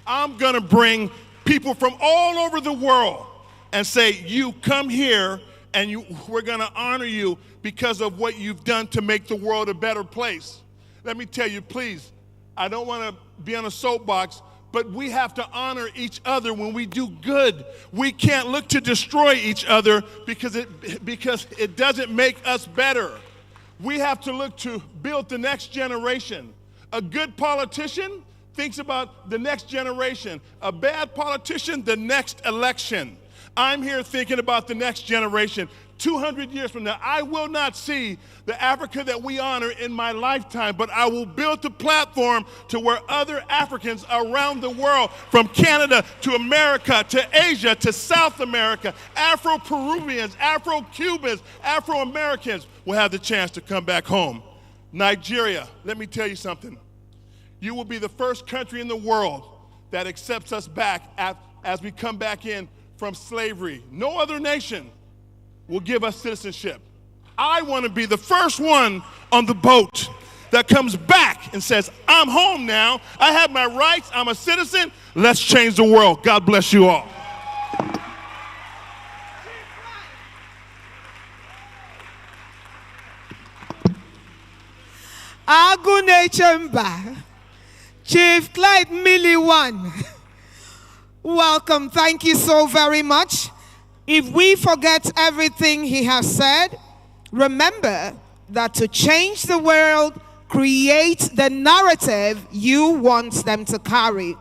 I'm going to bring people from all over the world and say, you come here and we're going to honor you because of what you've done to make the world a better place. Let me tell you, please, I don't want to be on a soapbox, but we have to honor each other when we do good. We can't look to destroy each other because it doesn't make us better. We have to look to build the next generation. A good politician thinks about the next generation. A bad politician, the next election. I'm here thinking about the next generation. 200 years from now, I will not see the Africa that we honor in my lifetime, but I will build a platform to where other Africans around the world, from Canada to America to Asia to South America, Afro-Peruvians, Afro-Cubans, Afro-Americans will have the chance to come back home. Nigeria, let me tell you something. You will be the first country in the world that accepts us back as we come back in from slavery. No other nation will give us citizenship. I want to be the first one on the boat that comes back and says, I'm home now. I have my rights. I'm a citizen. Let's change the world. God bless you all. Agune Chamber, Chief Clyde Miliwan. Welcome. Thank you so very much. If we forget everything he has said, remember that to change the world, create the narrative you want them to carry.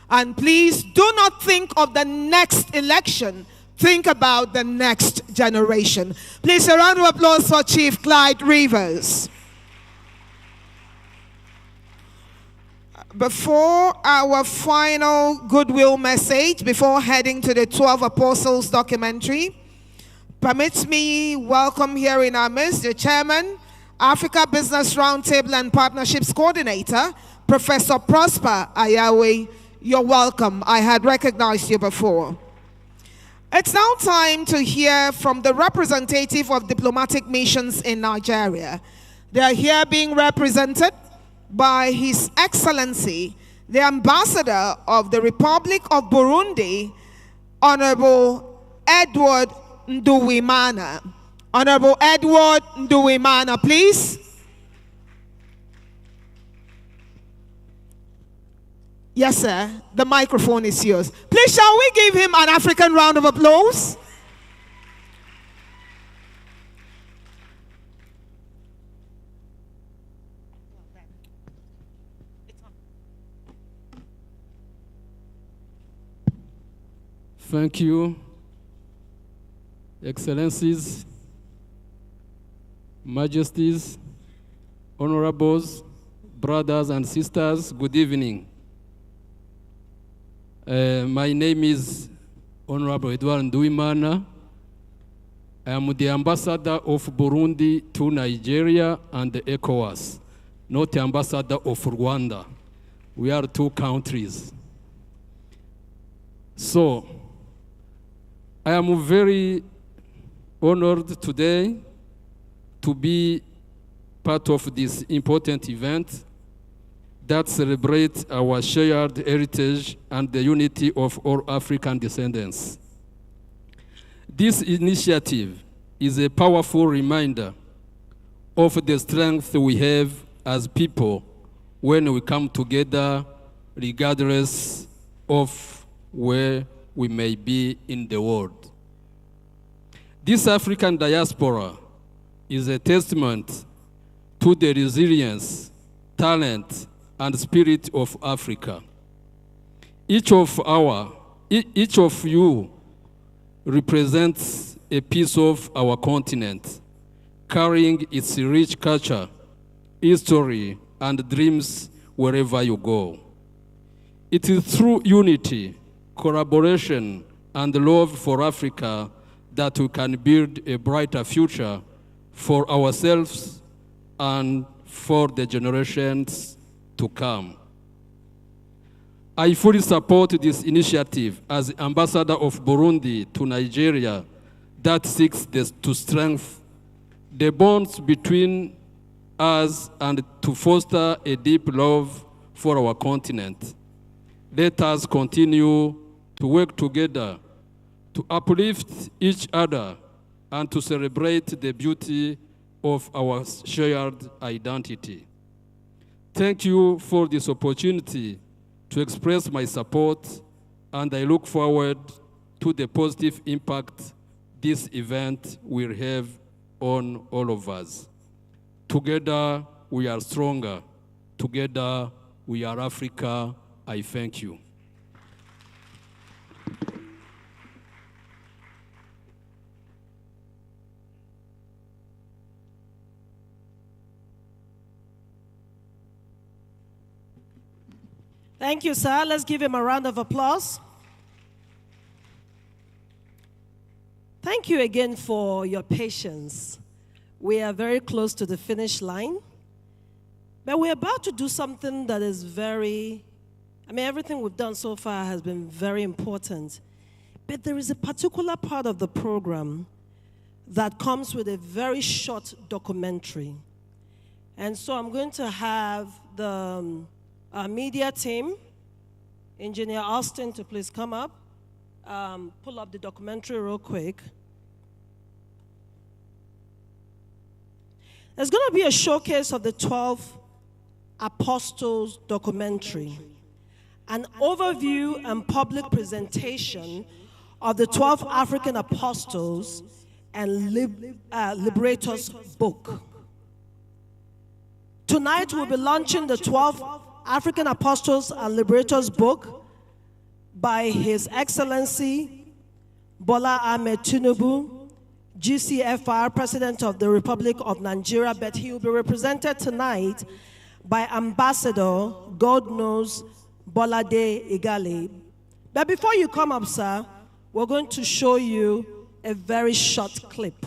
And please do not think of the next election. Think about the next generation. Please, a round of applause for Chief Clyde Rivers. Before our final goodwill message, before heading to the 12 Apostles documentary, permit me welcome here in our midst the Chairman, Africa Business Roundtable and Partnerships Coordinator, Professor Prosper Ayawe. You're welcome. I had recognized you before. It's now time to hear from the representative of diplomatic missions in Nigeria. They are here being represented by His Excellency, the Ambassador of the Republic of Burundi, Honorable Edward Nduwimana. Honorable Edward Nduwimana, please. Yes, sir. The microphone is yours. Please, shall we give him an African round of applause? Thank you, Excellencies, Majesties, Honorables, brothers and sisters, good evening. My name is Honorable Edward Nduwimana. I am the Ambassador of Burundi to Nigeria and the ECOWAS, not the Ambassador of Rwanda. We are two countries. So, I am very honored today to be part of this important event that celebrates our shared heritage and the unity of all African descendants. This initiative is a powerful reminder of the strength we have as people when we come together, regardless of where we may be in the world. This African diaspora is a testament to the resilience, talent, and spirit of Africa. Each of you represents a piece of our continent, carrying its rich culture, history, and dreams wherever you go. It is through unity, collaboration, and love for Africa that we can build a brighter future for ourselves and for the generations to come. I fully support this initiative as Ambassador of Burundi to Nigeria that seeks to strengthen the bonds between us and to foster a deep love for our continent. Let us continue to work together to uplift each other and to celebrate the beauty of our shared identity. Thank you for this opportunity to express my support, and I look forward to the positive impact this event will have on all of us. Together, we are stronger. Together, we are Africa. I thank you. Thank you, sir. Let's give him a round of applause. Thank you again for your patience. We are very close to the finish line, but we're about to do something that is everything we've done so far has been very important. But there is a particular part of the program that comes with a very short documentary. And so I'm going to have the media team, Engineer Austin, to please come up, pull up the documentary real quick. There's going to be a showcase of the 12 Apostles documentary, an overview and public presentation of the 12 African Apostles and Liberators book. Tonight we'll be launching the 12 African Apostles and Liberators book by His Excellency Bola Ahmed Tinubu, GCFR, President of the Republic of Nigeria, but he will be represented tonight by Ambassador, God knows, Bolade Igale. But before you come up, sir, we're going to show you a very short clip.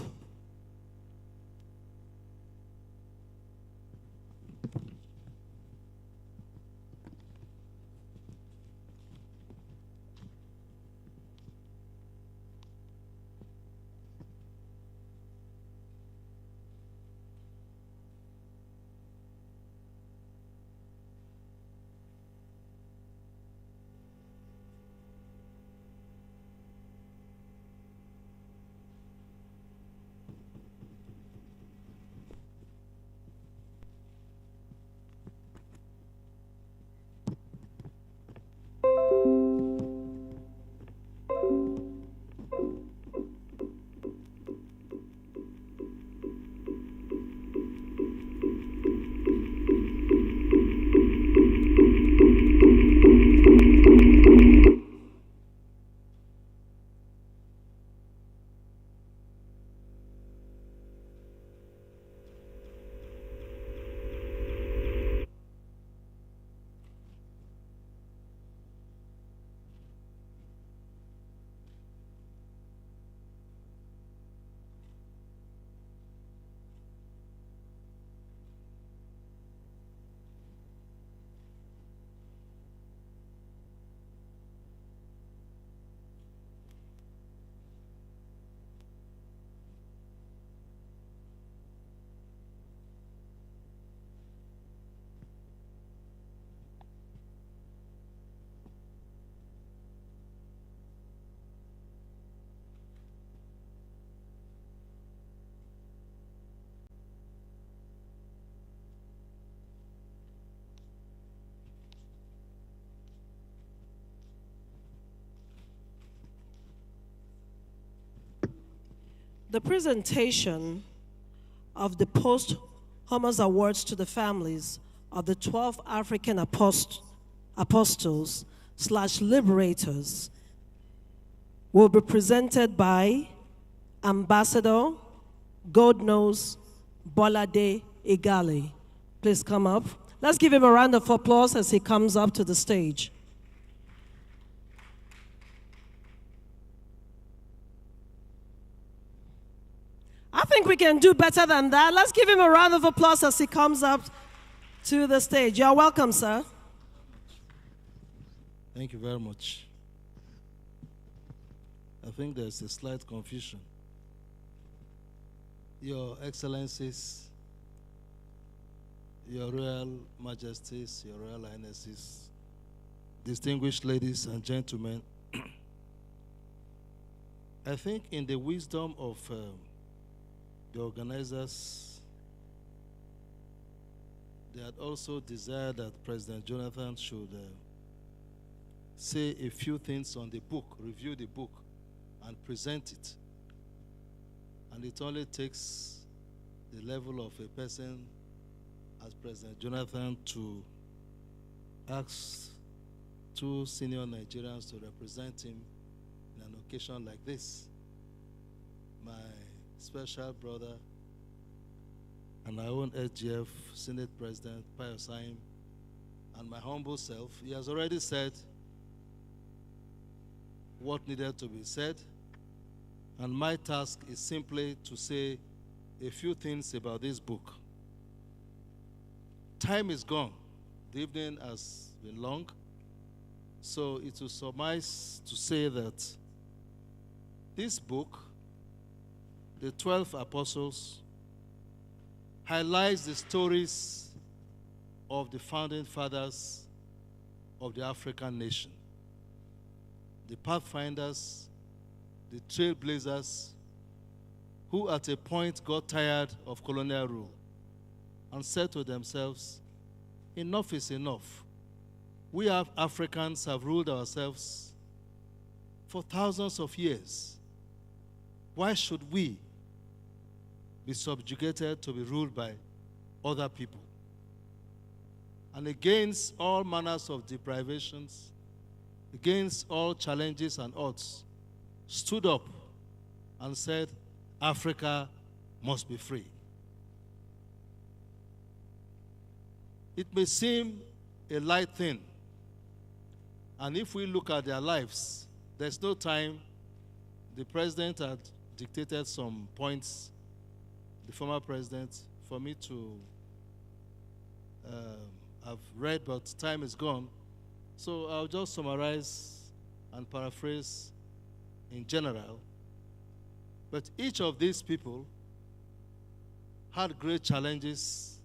the presentation of the post-Homers Awards to the families of the 12 African apostles/liberators will be presented by Ambassador Godnose Bolade Igali. Please come up. Let's give him a round of applause as he comes up to the stage. I think we can do better than that. Let's give him a round of applause as he comes up to the stage. You're welcome, sir. Thank you very much. I think there's a slight confusion. Your Excellencies, Your Royal Majesties, Your Royal Highnesses, distinguished ladies and gentlemen, I think in the wisdom of the organizers, they had also desired that President Jonathan should say a few things on the book, review the book, and present it. And it only takes the level of a person as President Jonathan to ask two senior Nigerians to represent him in an occasion like this. My special brother and my own SGF Senate President, Pius Aim, and my humble self, he has already said what needed to be said, and my task is simply to say a few things about this book. Time is gone. The evening has been long, so it will suffice to say that this book, the 12 Apostles, highlights the stories of the founding fathers of the African nation, the pathfinders, the trailblazers, who at a point got tired of colonial rule and said to themselves, enough is enough. We Africans have ruled ourselves for thousands of years. Why should we be subjugated to be ruled by other people? And against all manners of deprivations, against all challenges and odds, stood up and said, Africa must be free. It may seem a light thing, and if we look at their lives, there's no time. The president had dictated some points, the former president, for me to have read, but time is gone. So I'll just summarize and paraphrase in general. But each of these people had great challenges,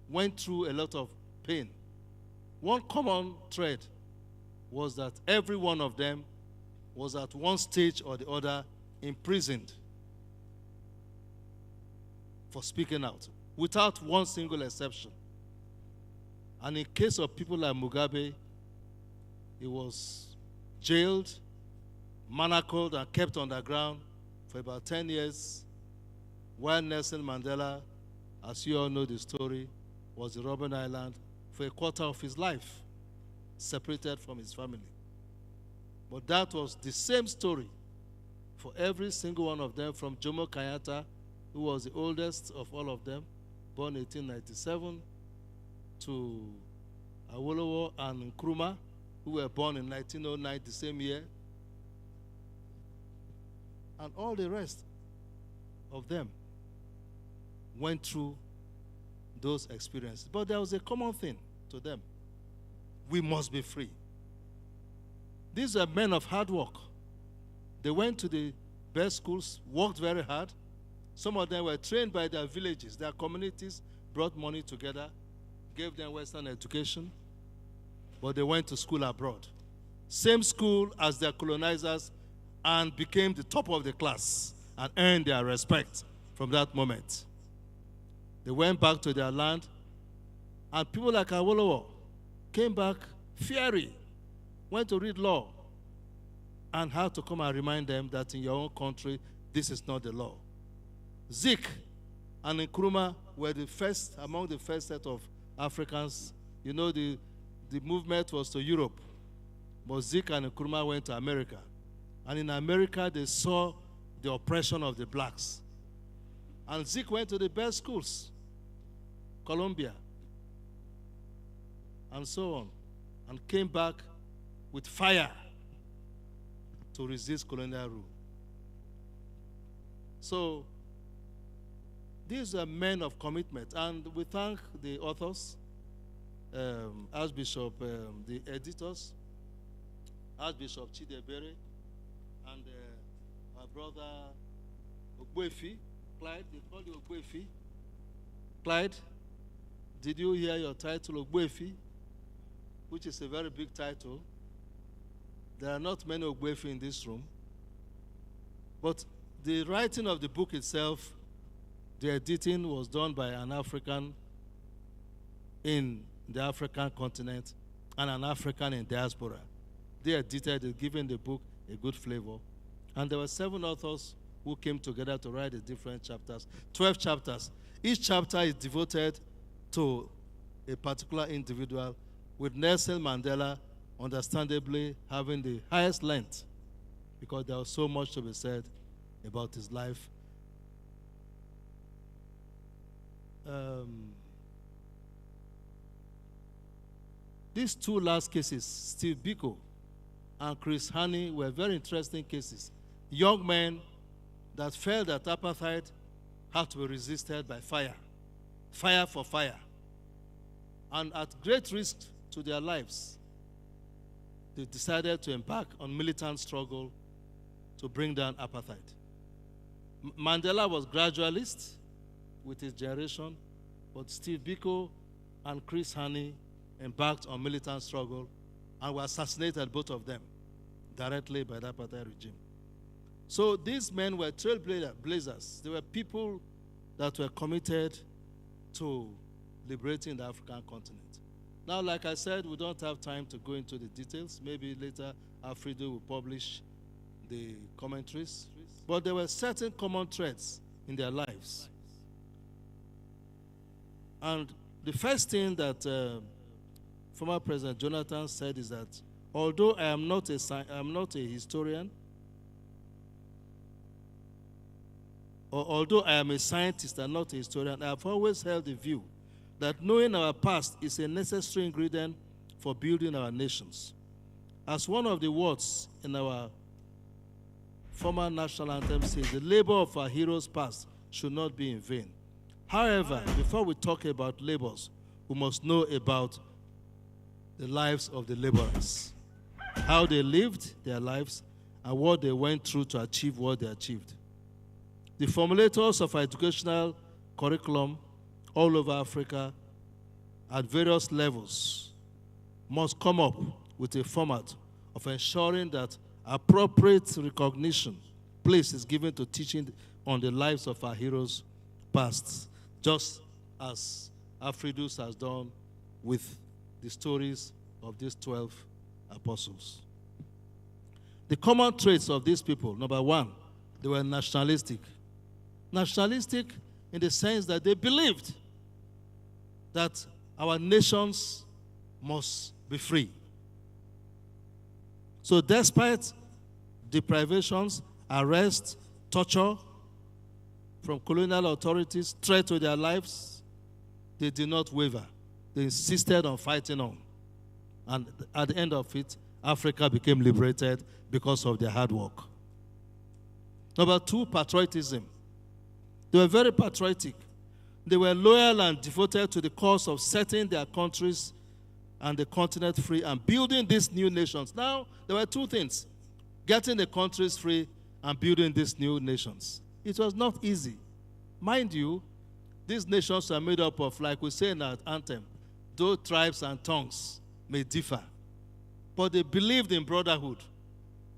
went through a lot of pain. One common thread was that every one of them was at one stage or the other imprisoned for speaking out, without one single exception. And in case of people like Mugabe, he was jailed, manacled, and kept underground for about 10 years, while Nelson Mandela, as you all know the story, was in Robben Island for a quarter of his life, separated from his family. But that was the same story for every single one of them, from Jomo Kenyatta, who was the oldest of all of them, born 1897, to Awolowo and Nkrumah, who were born in 1909, the same year, and all the rest of them went through those experiences. But there was a common thing to them. We must be free. These are men of hard work. They went to the best schools, worked very hard. Some of them were trained by their villages. Their communities brought money together, gave them Western education, but they went to school abroad. Same school as their colonizers, and became the top of the class and earned their respect from that moment. They went back to their land, and people like Awolowo came back fiery, went to read law, and had to come and remind them that in your own country, this is not the law. Zik and Nkrumah were the first, among the first set of Africans. You know, the movement was to Europe, but Zik and Nkrumah went to America. And in America, they saw the oppression of the blacks. And Zik went to the best schools, Columbia, and so on, and came back with fire to resist colonial rule. So these are men of commitment, and we thank the authors, Archbishop, the editors, Archbishop Chidebere, and my brother Ogbuefi, Clyde. They call you Ogbuefi. Clyde, did you hear your title, Ogbuefi, which is a very big title? There are not many Ogbuefi in this room, but the writing of the book itself, the editing was done by an African in the African continent and an African in diaspora. They edited it, giving the book a good flavor. And there were 7 authors who came together to write the different chapters, 12 chapters. Each chapter is devoted to a particular individual, with Nelson Mandela understandably having the highest length, because there was so much to be said about his life. These 2 last cases, Steve Biko and Chris Hani, were very interesting cases. Young men that felt that apartheid had to be resisted by fire, fire for fire. And at great risk to their lives, they decided to embark on militant struggle to bring down apartheid. Mandela was gradualist with his generation, but Steve Biko and Chris Hani embarked on militant struggle and were assassinated, both of them, directly by the apartheid regime. So these men were trailblazers. They were people that were committed to liberating the African continent. Now, like I said, we don't have time to go into the details. Maybe later AFRIDU will publish the commentaries. But there were certain common threads in their lives. And the first thing that former President Jonathan said is that although I am not a historian, or although I am a scientist and not a historian, I have always held the view that knowing our past is a necessary ingredient for building our nations. As one of the words in our former national anthem says, the labor of our heroes past should not be in vain. However, before we talk about labors, we must know about the lives of the laborers, how they lived their lives, and what they went through to achieve what they achieved. The formulators of our educational curriculum all over Africa at various levels must come up with a format of ensuring that appropriate recognition, place is given to teaching on the lives of our heroes past, just as AFRIDU has done with the stories of these 12 apostles. The common traits of these people, number 1, they were nationalistic. Nationalistic in the sense that they believed that our nations must be free. So despite deprivations, arrest, torture from colonial authorities, threat to their lives, they did not waver. They insisted on fighting on. And at the end of it, Africa became liberated because of their hard work. Number 2, patriotism. They were very patriotic. They were loyal and devoted to the cause of setting their countries and the continent free and building these new nations. Now, there were 2 things: getting the countries free and building these new nations. It was not easy. Mind you, these nations are made up of, like we say in our anthem, though tribes and tongues may differ, but they believed in brotherhood,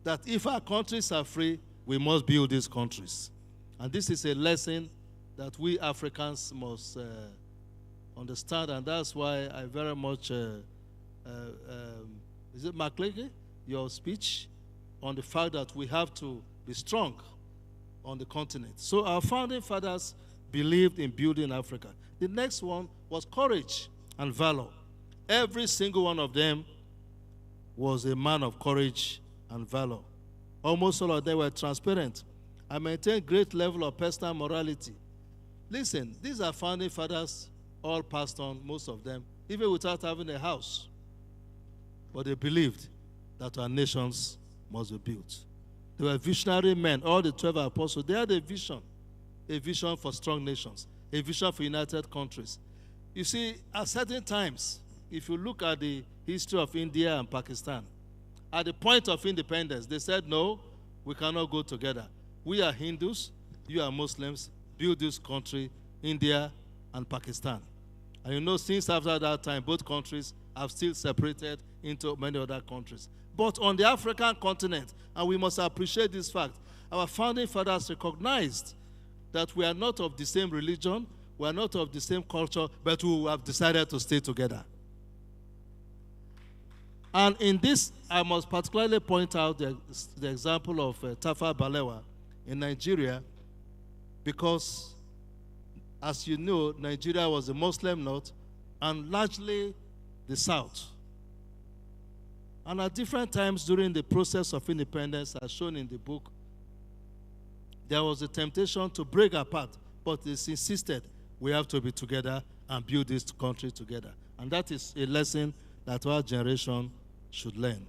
that if our countries are free, we must build these countries. And this is a lesson that we Africans must understand, and that's why I very much, is it McCleggy, your speech on the fact that we have to be strong on the continent. So our founding fathers believed in building Africa. The next one was courage and valor. Every single one of them was a man of courage and valor. Almost all of them were transparent and maintained great level of personal morality. Listen, these are founding fathers, all passed on, most of them, even without having a house. But they believed that our nations must be built. They were visionary men, all the 12 apostles. They had a vision for strong nations, a vision for united countries. You see, at certain times, if you look at the history of India and Pakistan, at the point of independence, they said, no, we cannot go together. We are Hindus, you are Muslims, build this country, India and Pakistan. And you know, since after that time, both countries have still separated into many other countries. But on the African continent, and we must appreciate this fact, our founding fathers recognized that we are not of the same religion, we are not of the same culture, but we have decided to stay together. And in this, I must particularly point out the example of Tafawa Balewa in Nigeria, because, as you know, Nigeria was a Muslim north and largely the south. And at different times during the process of independence, as shown in the book, there was a temptation to break apart, but they insisted we have to be together and build this country together. And that is a lesson that our generation should learn.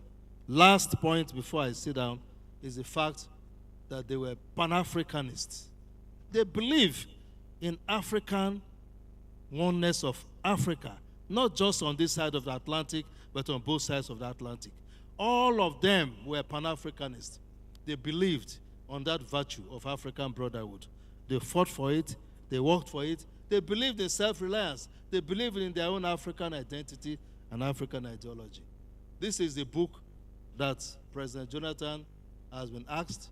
Last point before I sit down is the fact that they were Pan-Africanists. They believe in African oneness of Africa, not just on this side of the Atlantic, but on both sides of the Atlantic. All of them were Pan-Africanists. They believed on that virtue of African brotherhood. They fought for it. They worked for it. They believed in self-reliance. They believed in their own African identity and African ideology. This is the book that President Jonathan has been asked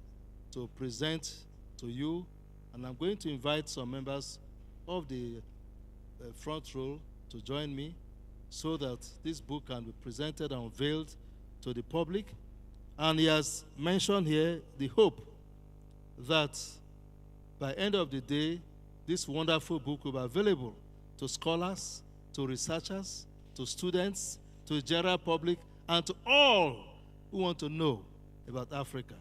to present to you, and I'm going to invite some members of the front row to join me so that this book can be presented and unveiled to the public. And he has mentioned here the hope that by the end of the day, this wonderful book will be available to scholars, to researchers, to students, to the general public, and to all who want to know about Africa.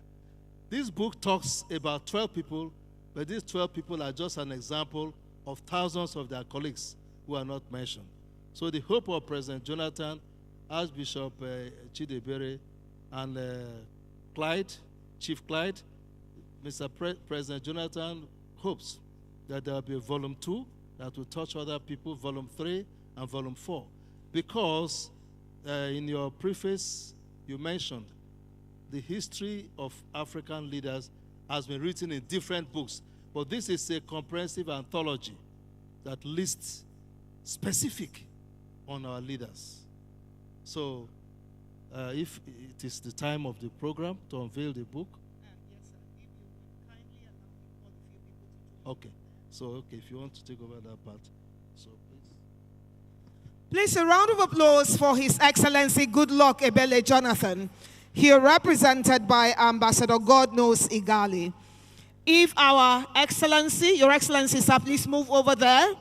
This book talks about 12 people, but these 12 people are just an example of thousands of their colleagues who are not mentioned. So the hope of President Jonathan, Archbishop Chidebere, and Chief Clyde, Mr. President Jonathan hopes that there will be a volume 2 that will touch other people, volume 3 and volume 4. Because in your preface, you mentioned the history of African leaders has been written in different books, but this is a comprehensive anthology that lists specific on our leaders. So if it is the time of the program to unveil the book. Yes, sir. If you would kindly allow me all of you people to join. Okay. So, okay, if you want to take over that part. So, please. Please, a round of applause for His Excellency Goodluck Ebele Jonathan, here represented by Ambassador Godknows Igali. If our Excellency, Your Excellency, sir, please move over there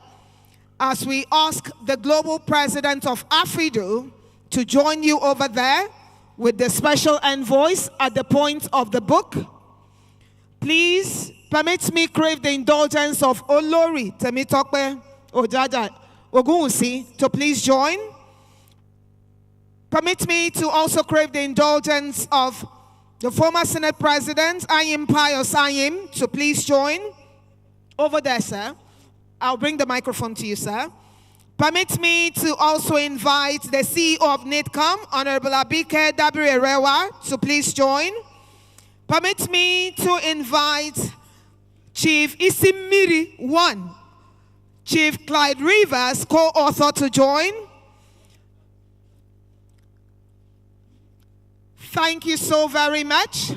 as we ask the Global President of AFRIDU to join you over there with the special envoys at the point of the book. Please permit me crave the indulgence of Olori Temitope Ojaja Ogunwusi to please join. Permit me to also crave the indulgence of the former Senate President, Ayim Pius Ayim, to please join. Over there, sir. I'll bring the microphone to you, sir. Permit me to also invite the CEO of NIDCOM, Honorable Abike Dabiri-Erewa, to please join. Permit me to invite Chief Isimiri One, Chief Clyde Rivers, co-author, to join. Thank you so very much.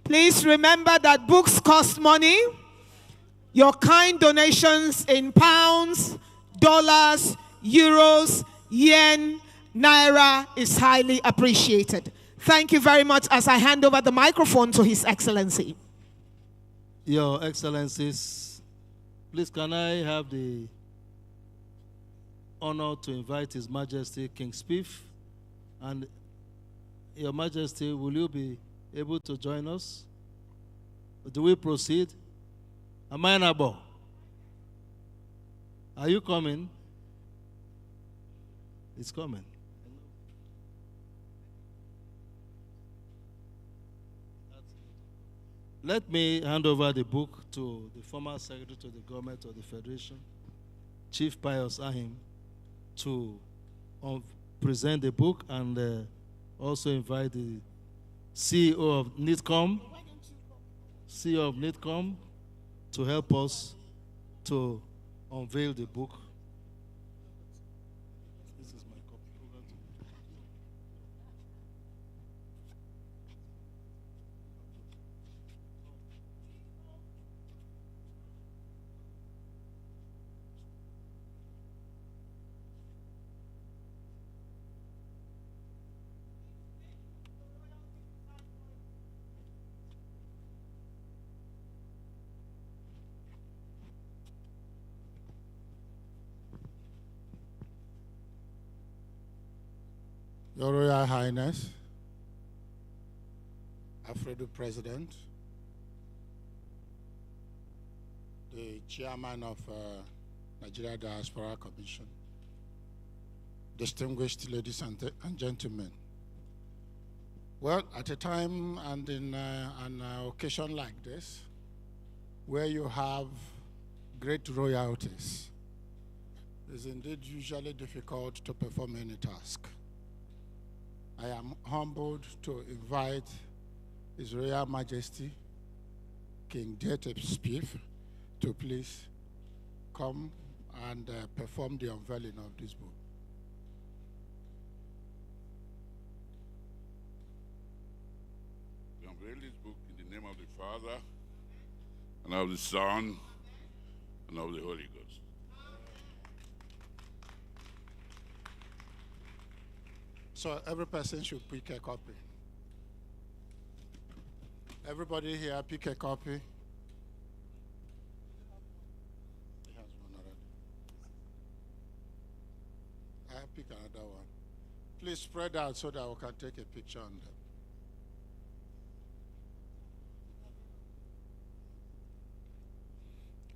Please remember that books cost money. Your kind donations in pounds, dollars, euros, yen, naira is highly appreciated. Thank you very much as I hand over the microphone to His Excellency. Your Excellencies, please can I have the honor to invite His Majesty King Spiff, and Your Majesty, will you be able to join us? Do we proceed? Amenable. Are you coming? It's coming. Let me hand over the book to the former Secretary to the Government of the Federation, Chief Pius Ahim, to present the book, and also invite the CEO of NIDCOM, to help us to unveil the book. This is my copy. Your Royal Highness, AFRIDU President, the Chairman of Nigeria Diaspora Commission, distinguished ladies and gentlemen. Well, at a time and in an occasion like this, where you have great royalties, it's indeed usually difficult to perform any task. I am humbled to invite His Royal Majesty, King Spiff, to please come and perform the unveiling of this book. We unveil this book in the name of the Father, and of the Son, and of the Holy Ghost. So every person should pick a copy. Everybody here pick a copy. He has one already. I pick another one. Please spread out so that we can take a picture on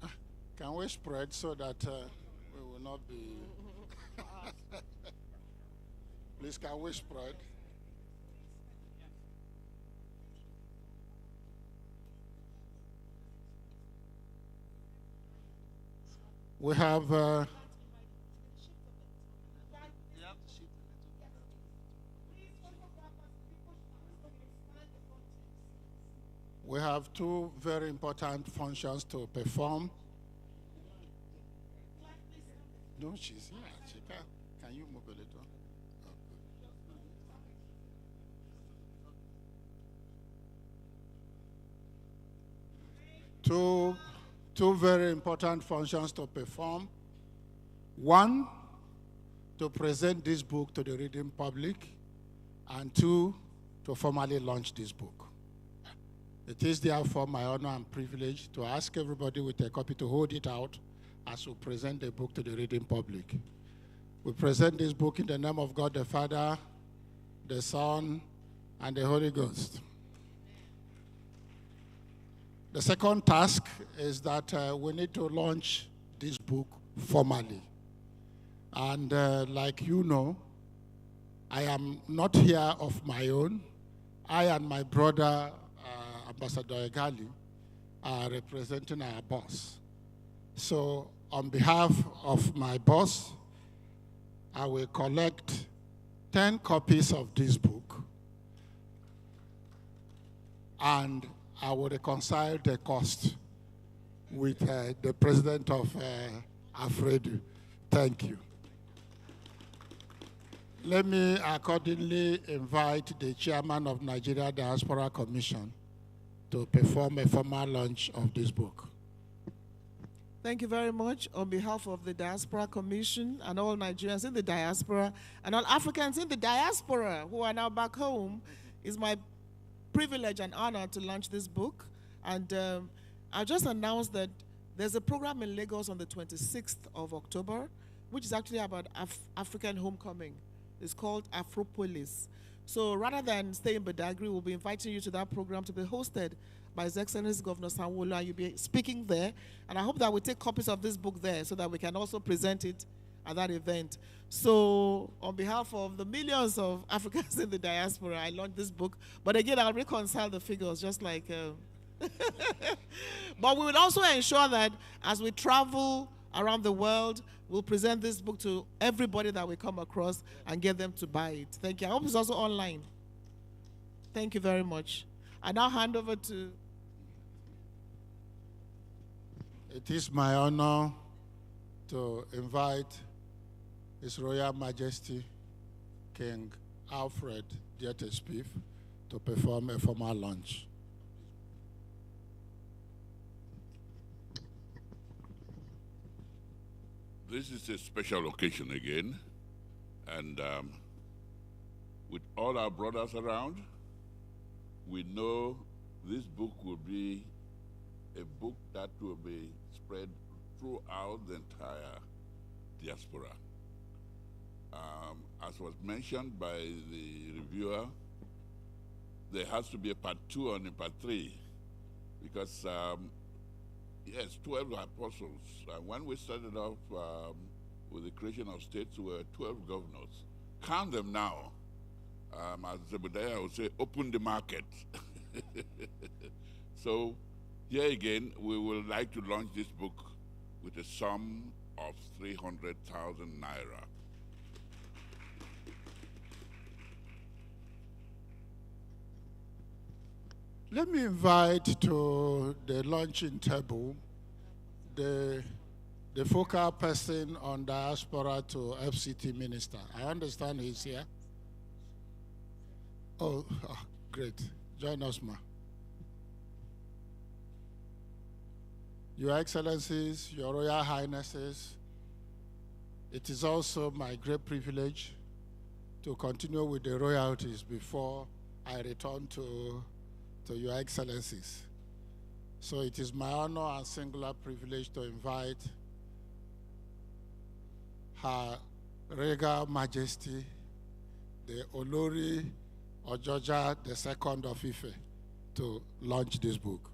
them. Can we spread so that we will not be... Please, can we spread? We have we have two very important functions to perform. No, she's here. She can you move a little? Two very important functions to perform. One, to present this book to the reading public, and two, to formally launch this book. It is therefore my honor and privilege to ask everybody with a copy to hold it out as we present the book to the reading public. We present this book in the name of God the Father, the Son, and the Holy Ghost. The second task is that we need to launch this book formally. And like you know, I am not here of my own. I and my brother, Ambassador Egali, are representing our boss. So on behalf of my boss, I will collect 10 copies of this book, and I will reconcile the cost with the president of AFRIDU. Thank you. Let me accordingly invite the chairman of Nigeria Diaspora Commission to perform a formal launch of this book. Thank you very much. On behalf of the Diaspora Commission and all Nigerians in the diaspora and all Africans in the diaspora who are now back home, it's my privilege and honor to launch this book. And I just announced that there's a program in Lagos on the 26th of October, which is actually about African homecoming. It's called Afropolis. So rather than stay in Badagry, we'll be inviting you to that program to be hosted by His Excellency Governor Sanwo-Olu, and you'll be speaking there. And I hope that we take copies of this book there so that we can also present it at that event. So on behalf of the millions of Africans in the diaspora, I launched this book. But again, I'll reconcile the figures just like... But we will also ensure that as we travel around the world, we'll present this book to everybody that we come across and get them to buy it. Thank you. I hope it's also online. Thank you very much. I now hand over to... It is my honor to invite His Royal Majesty King Alfred Dieterspief to perform a formal launch. This is a special occasion again, and with all our brothers around, we know this book will be a book that will be spread throughout the entire diaspora. As was mentioned by the reviewer, there has to be a part 2 and a part 3, because yes, 12 apostles. When we started off with the creation of states, we were 12 governors. Count them now. As Zebediah would say, open the market. So here again, we would like to launch this book with a sum of 300,000 naira. Let me invite to the launching table the focal person on diaspora to FCT minister. I understand he's here. Oh, great. Join us, ma. Your Excellencies, Your Royal Highnesses, it is also my great privilege to continue with the royalties before I return to Your Excellencies. So it is my honor and singular privilege to invite Her Regal Majesty, the Olori Ojoja II of Ife, to launch this book.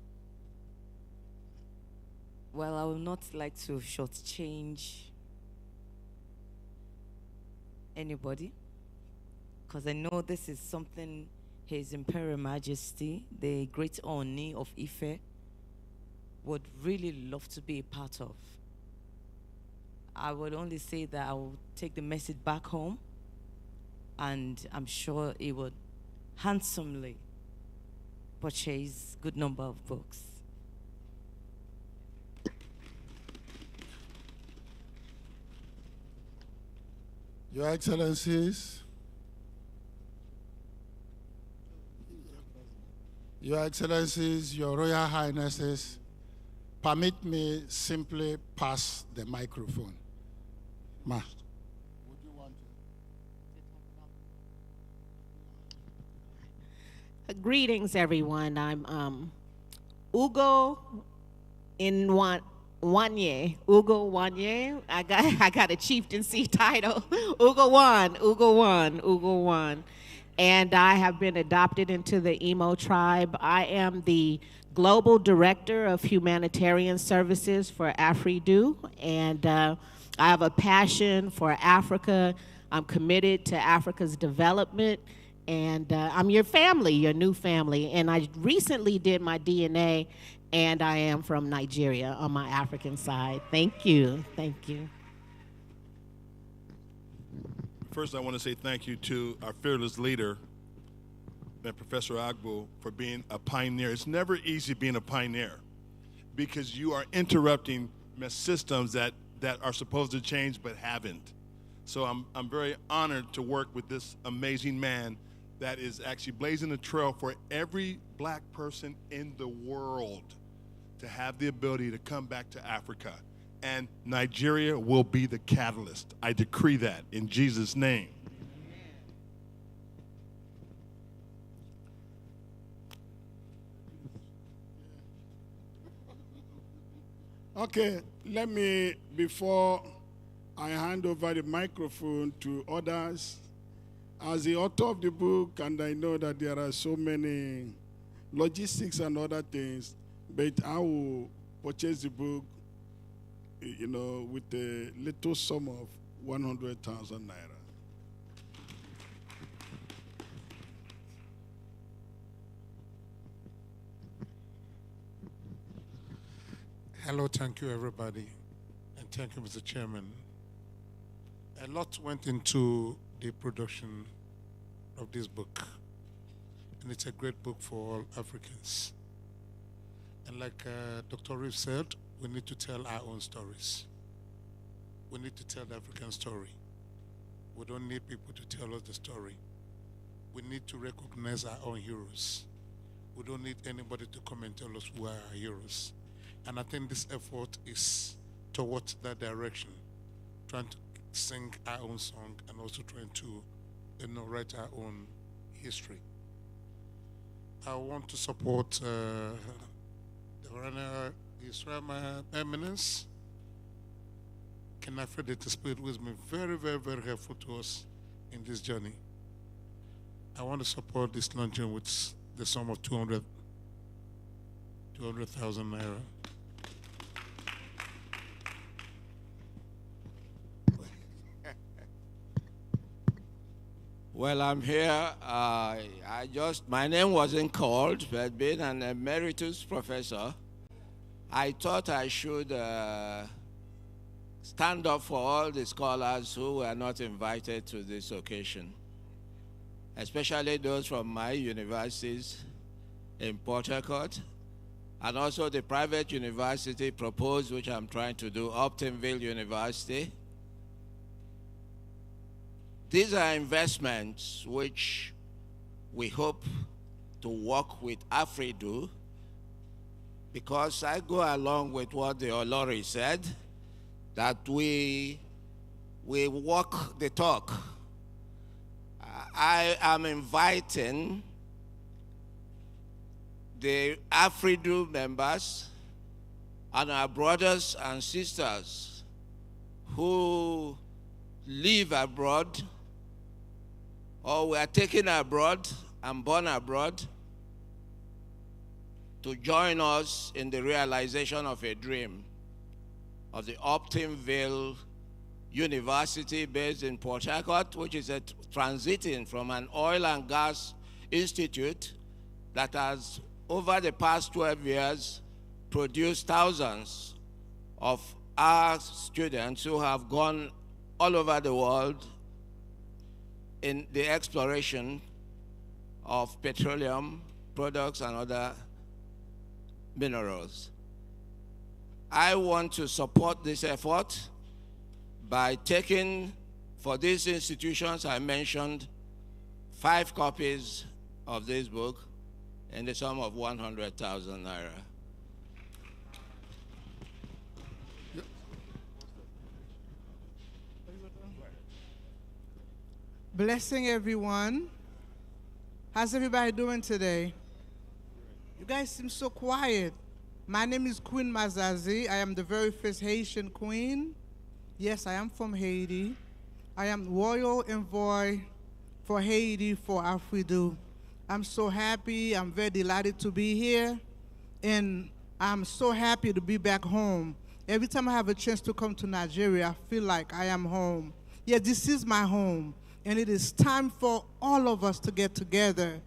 Well, I would not like to shortchange anybody, because I know this is something His Imperial Majesty, the Great Oni of Ife, would really love to be a part of. I would only say that I will take the message back home, and I'm sure he would handsomely purchase a good number of books. Your Excellencies, Your Excellencies, Your Royal Highnesses, permit me simply pass the microphone. Ma. Would you want to? Greetings, everyone. I'm Ugo Wanye. Ugo Wanye. I got a chieftaincy title. Ugo One. And I have been adopted into the Emo tribe. I am the Global Director of Humanitarian Services for AFRIDU, and I have a passion for Africa. I'm committed to Africa's development, and I'm your family, your new family. And I recently did my DNA, and I am from Nigeria on my African side. Thank you. Thank you. First, I want to say thank you to our fearless leader, Professor Agbo, for being a pioneer. It's never easy being a pioneer because you are interrupting systems that are supposed to change but haven't. So I'm very honored to work with this amazing man that is actually blazing a trail for every black person in the world to have the ability to come back to Africa. And Nigeria will be the catalyst. I decree that in Jesus' name. Okay, let me, before I hand over the microphone to others, as the author of the book, and I know that there are so many logistics and other things, but I will purchase the book, with a little sum of 100,000 naira. Hello, thank you, everybody, and thank you, Mr. Chairman. A lot went into the production of this book, and it's a great book for all Africans. And like Dr. Reeve said, we need to tell our own stories. We need to tell the African story. We don't need people to tell us the story. We need to recognize our own heroes. We don't need anybody to come and tell us who are our heroes. And I think this effort is towards that direction, trying to sing our own song and also trying to write our own history. I want to support the Israel Eminence, King AFRIDU the Spirit, who has been very, very, very helpful to us in this journey. I want to support this launching with the sum of 200,000 naira. Well, I'm here. My name wasn't called, but being an emeritus professor, I thought I should stand up for all the scholars who were not invited to this occasion, especially those from my universities in Port Harcourt, and also the private university proposed, which I'm trying to do, Uptonville University. These are investments which we hope to work with AFRIDU, because I go along with what the Olori said, that we walk the talk. I am inviting the AFRIDU members and our brothers and sisters who live abroad or were taken abroad and born abroad to join us in the realization of a dream of the Uptonville University based in Port Harcourt, which is transiting from an oil and gas institute that has, over the past 12 years, produced thousands of our students who have gone all over the world in the exploration of petroleum products and other minerals. I want to support this effort by taking, for these institutions I mentioned, 5 copies of this book in the sum of 100,000 naira. Blessing everyone. How's everybody doing today? You guys seem so quiet. My name is Queen Mazazi. I am the very first Haitian queen. Yes, I am from Haiti. I am royal envoy for Haiti for AFRIDU. I'm so happy. I'm very delighted to be here. And I'm so happy to be back home. Every time I have a chance to come to Nigeria, I feel like I am home. Yeah, this is my home. And it is time for all of us to get together,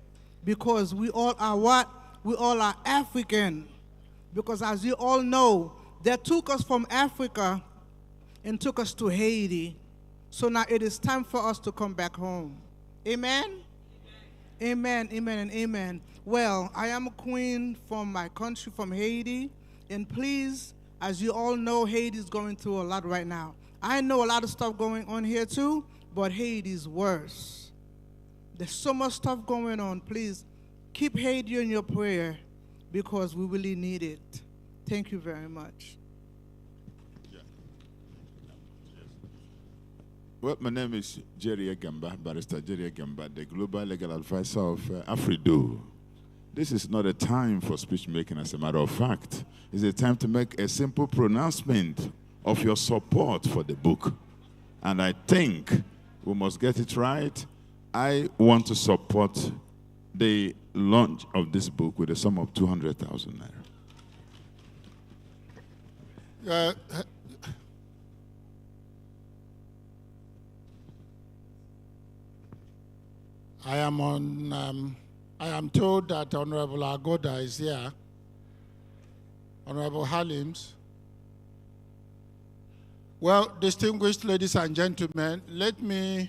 because we all are what? We all are African. Because as you all know, they took us from Africa and took us to Haiti. So now it is time for us to come back home. Amen? Amen, amen, and amen. Well, I am a queen from my country, from Haiti. And please, as you all know, Haiti is going through a lot right now. I know a lot of stuff going on here too, but Haiti is worse. There's so much stuff going on. Please keep Haiti in your prayer, because we really need it. Thank you very much. Well, my name is Jerry Agamba, Barrister Jerry Agamba, the Global Legal Advisor of AFRIDU. This is not a time for speech making, as a matter of fact. It's a time to make a simple pronouncement of your support for the book. And I think we must get it right. I want to support the launch of this book with a sum of 200,000 naira. I am told that Honorable Agoda is here. Honorable Halims. Well, distinguished ladies and gentlemen, let me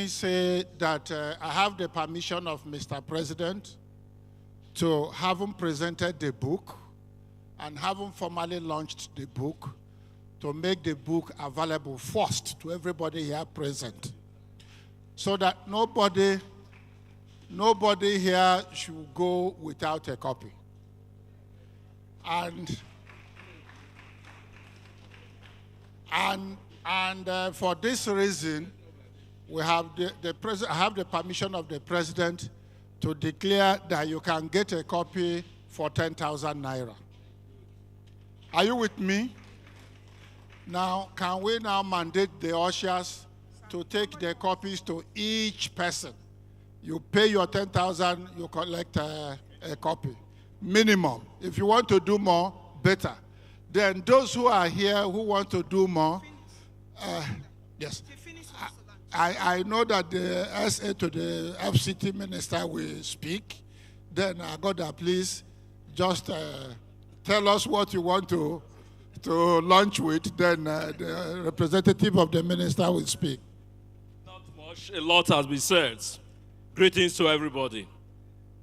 say that I have the permission of Mr. President to have him presented the book and have him formally launched the book to make the book available first to everybody here present, so that nobody here should go without a copy. And for this reason, we have I have the permission of the president to declare that you can get a copy for 10,000 naira. Are you with me? Now, can we now mandate the ushers to take the copies to each person? You pay your 10,000, you collect a copy, minimum. If you want to do more, better. Then those who are here who want to do more, yes. I know that the SA to the FCT minister will speak. Then, Agoda, please just tell us what you want to launch with. Then the representative of the minister will speak. Not much. A lot has been said. Greetings to everybody.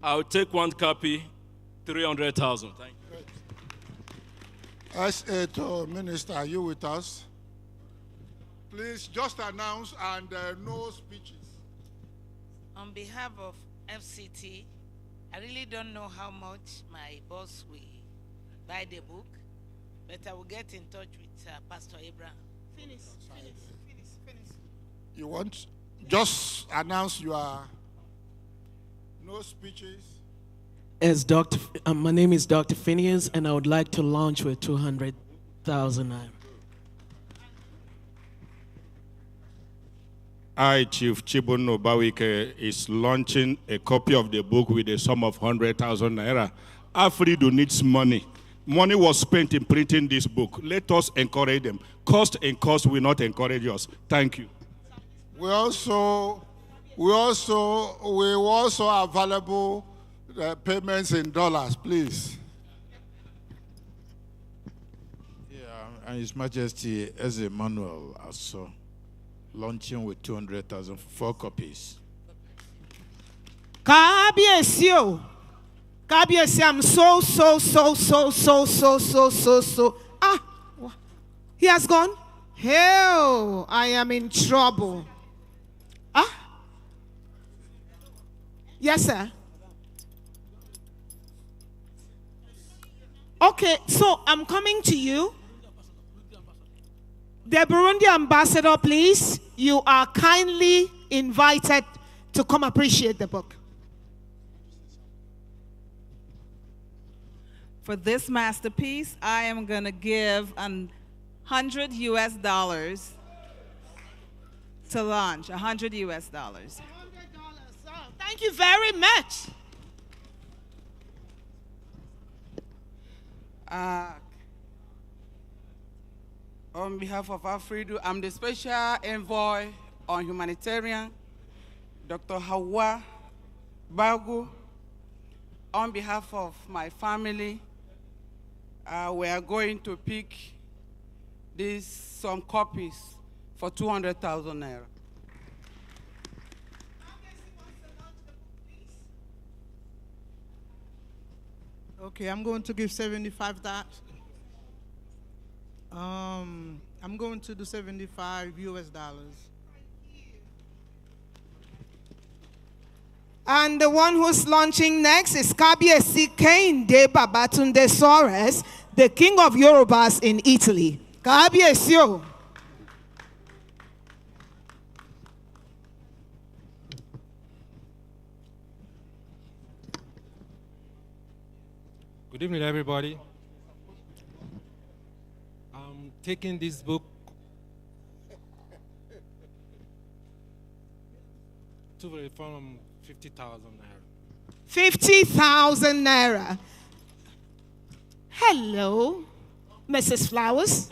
I'll take one copy, 300,000. Thank you. SA to minister, are you with us? Please just announce and no speeches. On behalf of FCT, I really don't know how much my boss will buy the book, but I will get in touch with Pastor Abraham. Finish. You want? Just announce your no speeches. As my name is Dr. Phineas, and I would like to launch with 200,000 naira. I, Chief Chibuno Bawike, is launching a copy of the book with a sum of 100,000 naira. AFRIDU needs money. Money was spent in printing this book. Let us encourage them. Cost and cost will not encourage us. Thank you. We also available payments in dollars, please. Yeah, and His Majesty, as Emmanuel also launching with 200,000, 4 copies. Kabiesio. I'm so. Ah, he has gone? Hell, I am in trouble. Ah? Yes, sir. Okay, so I'm coming to you. The Burundi ambassador, please. You are kindly invited to come appreciate the book. For this masterpiece, I am going to give $100 US to launch. $100 US. Thank you very much. On behalf of AFRIDU, I'm the Special Envoy on Humanitarian, Dr. Hawa Bagu. On behalf of my family, we are going to pick some copies for 200,000 naira. Okay, I'm going to give 75,000. I'm going to do 75 US dollars. And the one who's launching next is Kabiesi Kehinde Babatunde Soares, the king of Yorubas in Italy. Kabiesio. Good evening, everybody. I'm taking this book to reform 50,000 naira. 50,000 naira. Hello, Mrs. Flowers.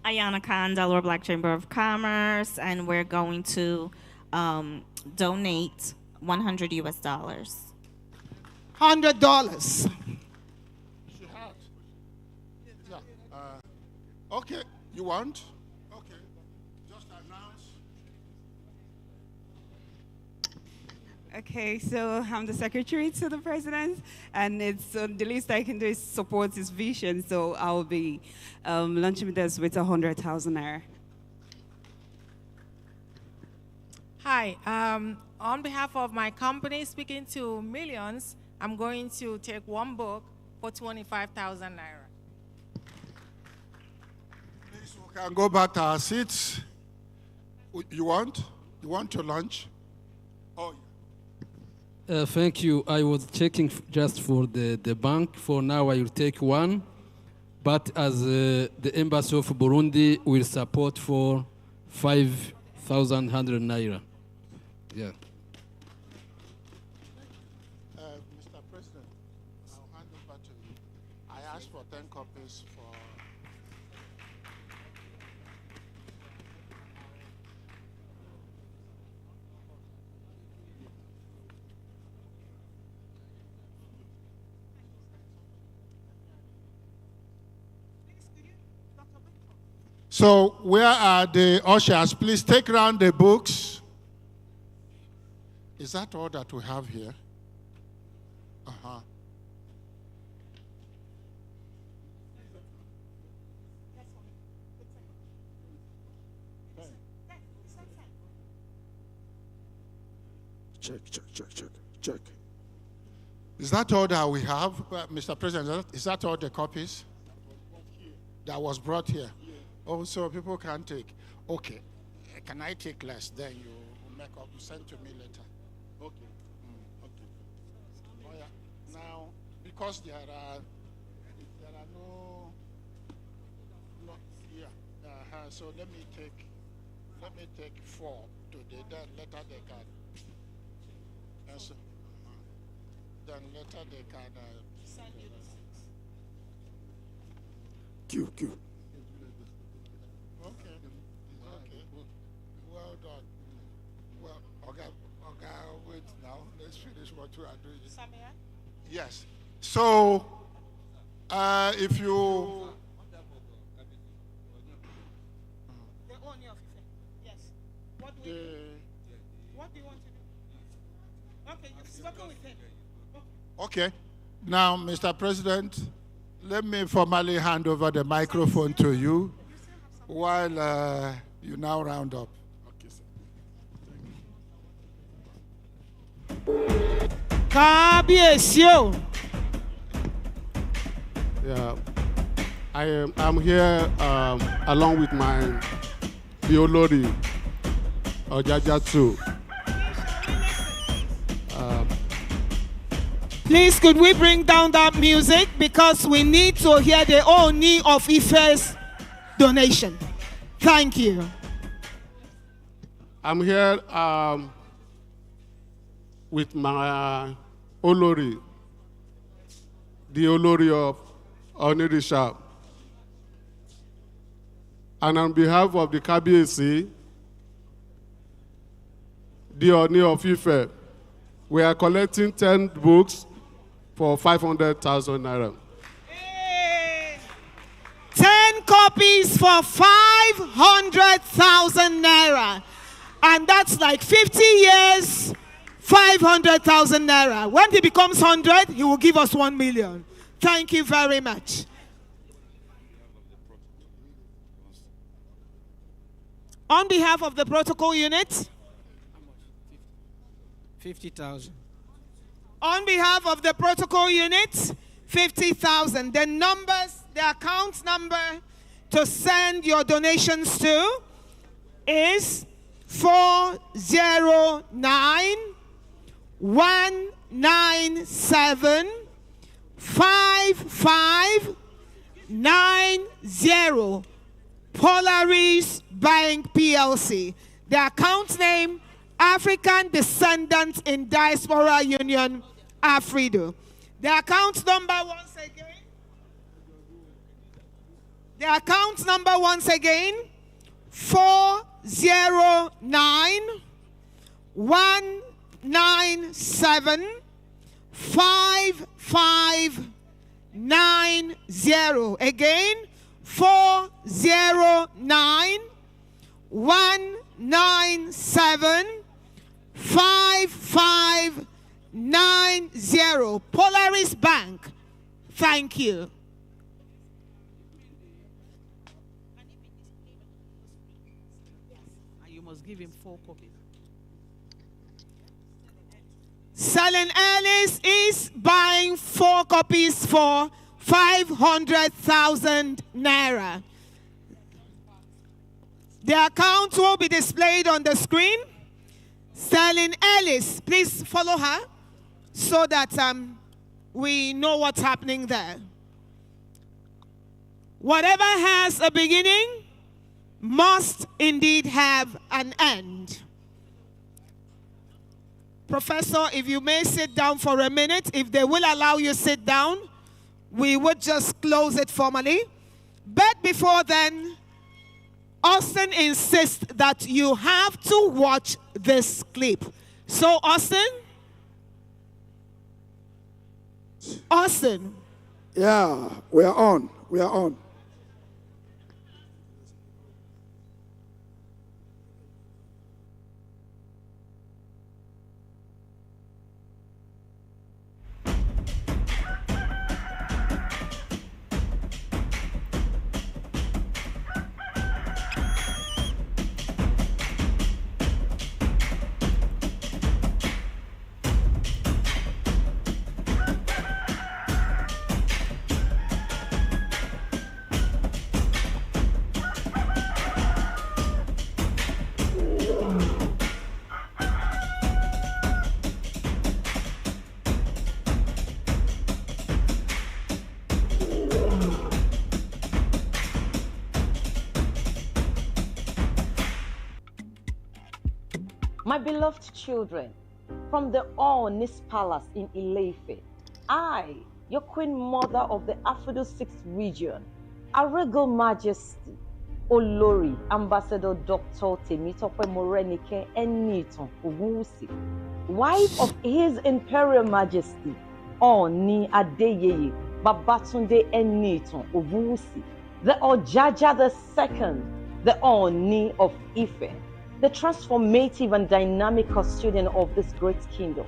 Ayana Khan, Delaware Black Chamber of Commerce, and we're going to donate $100 US. $100. Yeah. Okay, you want? Okay, just announce. Okay, so I'm the secretary to the president, and it's the least I can do is support his vision. So I will be launching this with 100,000 naira. Hi, on behalf of my company, speaking to millions, I'm going to take one book for 25,000 naira. Please, we can go back to our seats. You want? You want to lunch? Oh. Thank you. I was checking just for the bank. For now, I will take one. But as the Embassy of Burundi will support for 5,100 naira. Yeah. Mr. President, I'll hand over to you. I asked for 10 copies for... So where are the ushers? Please take round the books. Is that all that we have here? Uh-huh. Check. Is that all that we have, Mr. President? Is that all the copies that was brought here? Oh, so people can take. Okay. Can I take less? Then you make up, send to me later. Okay. Okay. Oh, yeah. Now, because there are no yeah. So let me take 4 today. Then later they can. So, then later they can. Q. Okay. Well done. Well, okay, wait now. Let's finish what we are doing. Samia? Yes. So, if you... The owner of Ife. Yes. What do you want to do? Okay, you've spoken with him. Okay. Now, Mr. President, let me formally hand over the microphone to you while you now round up. Kabiesio. Yeah, I'm here along with my Biolori Ojajatu. Please, could we bring down that music because we need to hear the Oni of Ife's donation. Thank you. I'm here with my Olori, the Olori of Onirisha. And on behalf of the KBAC, the Oni of Ife, we are collecting 10 books for 500,000 naira. 10 copies for 500,000 naira. And that's like 50 years, 500,000 naira. When he becomes 100, he will give us 1 million. Thank you very much. On behalf of the protocol unit, 50,000. on behalf of the protocol unit, 50,000. The numbers, the account number to send your donations to is 409-197-409. 5590. Polaris Bank PLC. The account name, African Descendants in Diaspora Union, AFRIDU. The account number once again. The account number once again, 409-197-5590. Again, 409-197-5590. Polaris Bank. Thank you. You must give him 4 copies. Selen Ellis is buying 4 copies for 500,000 naira. The account will be displayed on the screen. Selen Ellis, please follow her so that we know what's happening there. Whatever has a beginning must indeed have an end. Professor, if you may sit down for a minute, if they will allow you to sit down, we would just close it formally. But before then, Austin insists that you have to watch this clip. So, Austin? Austin? Yeah, we are on. We are on. My beloved children, from the Onis Palace in Ile-Ife, I, your Queen Mother of the AFRIDU 6th region, Her Regal Majesty, Olori, Ambassador Dr. Temitope Morenike Eniton Ogunwusi, wife of His Imperial Majesty, Oni Adeyeye Babatunde Eniton Ogunwusi, the Ojaja II, the Oni of Ife, the transformative and dynamic custodian of this great kingdom.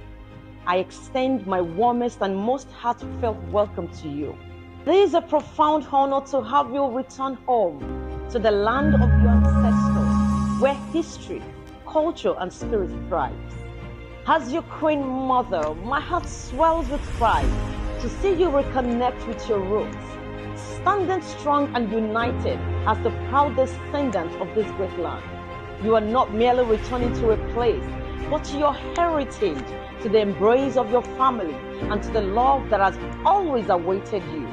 I extend my warmest and most heartfelt welcome to you. This is a profound honor to have you return home to the land of your ancestors, where history, culture, and spirit thrives. As your Queen Mother, my heart swells with pride to see you reconnect with your roots, standing strong and united as the proud descendant of this great land. You are not merely returning to a place, but to your heritage, to the embrace of your family, and to the love that has always awaited you.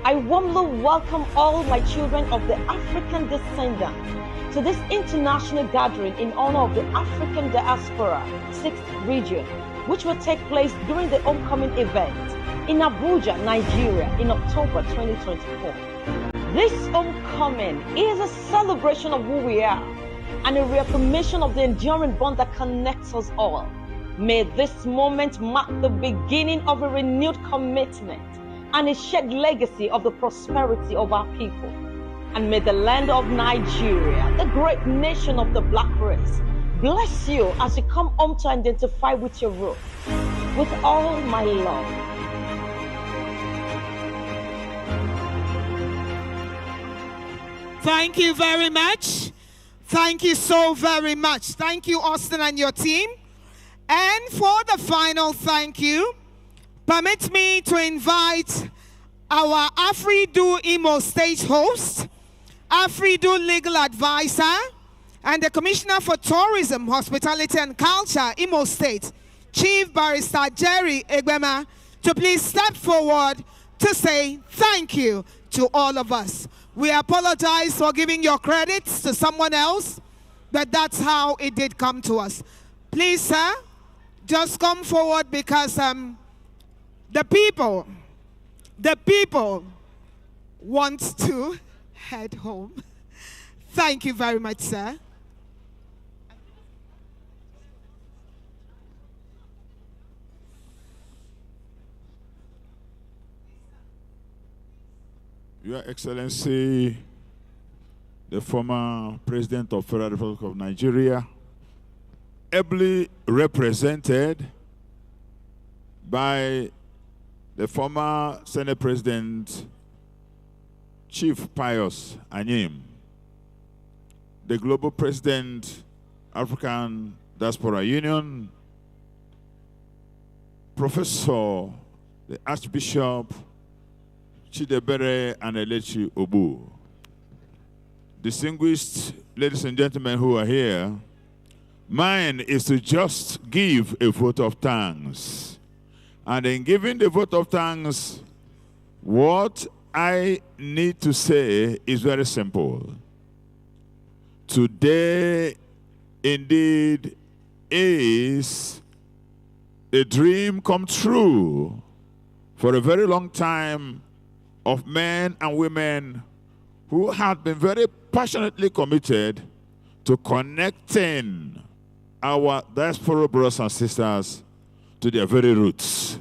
I warmly welcome all my children of the African Descendants to this international gathering in honor of the African Diaspora 6th region, which will take place during the homecoming event in Abuja, Nigeria in October 2024. This homecoming is a celebration of who we are and a reaffirmation of the enduring bond that connects us all. May this moment mark the beginning of a renewed commitment and a shared legacy of the prosperity of our people. And may the land of Nigeria, the great nation of the black race, bless you as you come home to identify with your roots. With all my love. Thank you very much. Thank you so very much. Thank you, Austin and your team. And for the final thank you, permit me to invite our AFRIDU Imo State host, AFRIDU legal advisor, and the Commissioner for Tourism, Hospitality and Culture, Imo State, Chief Barrister Jerry Egbema, to please step forward to say thank you to all of us. We apologize for giving your credits to someone else, but that's how it did come to us. Please, sir, just come forward because the people want to head home. Thank you very much, sir. Your Excellency, the former President of Federal Republic of Nigeria, ably represented by the former Senate President, Chief Pius Anyim, the Global President, African Diaspora Union, Professor, the Archbishop, Chidebere and Elechi Obu. Distinguished ladies and gentlemen who are here, mine is to just give a vote of thanks. And in giving the vote of thanks, what I need to say is very simple. Today, indeed, is a dream come true for a very long time of men and women who had been very passionately committed to connecting our diaspora brothers and sisters to their very roots.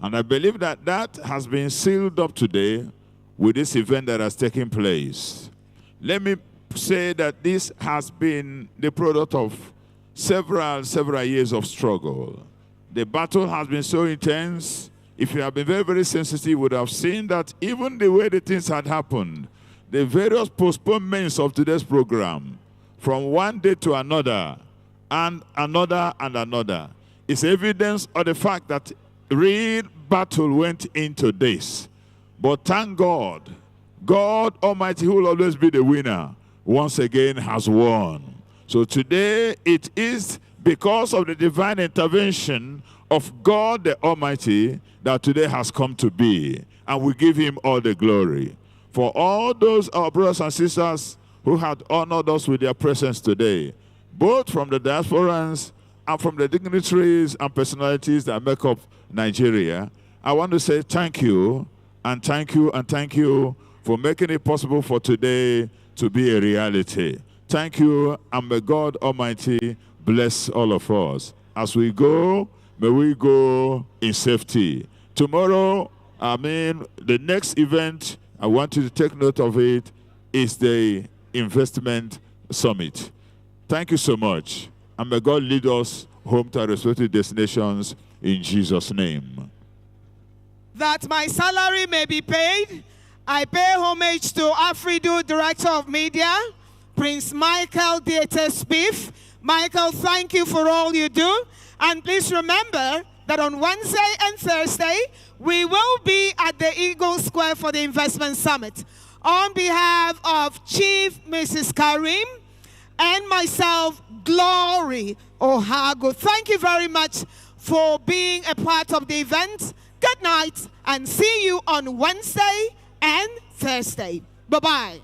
And I believe that that has been sealed up today with this event that has taken place. Let me say that this has been the product of several years of struggle. The battle has been so intense. If you have been very, very sensitive, you would have seen that even the way the things had happened, the various postponements of today's program, from one day to another, and another, is evidence of the fact that real battle went into this. But thank God, God Almighty, who will always be the winner, once again has won. So today it is because of the divine intervention of God the Almighty that today has come to be. And we give him all the glory. For all those our brothers and sisters who had honored us with their presence today, both from the diasporans and from the dignitaries and personalities that make up Nigeria, I want to say thank you, and thank you, and thank you for making it possible for today to be a reality. Thank you, and may God Almighty bless all of us. As we go, may we go in safety. Tomorrow, the next event, I want you to take note of it, is the Investment Summit. Thank you so much, and may God lead us home to our respective destinations in Jesus' name. That my salary may be paid, I pay homage to AFRIDU Director of Media, Prince Michael Dieter Spiff. Michael, thank you for all you do. And please remember that on Wednesday and Thursday, we will be at the Eagle Square for the Investment Summit. On behalf of Chief Mrs. Karim and myself, Glory Ohago, thank you very much for being a part of the event. Good night, and see you on Wednesday and Thursday. Bye-bye.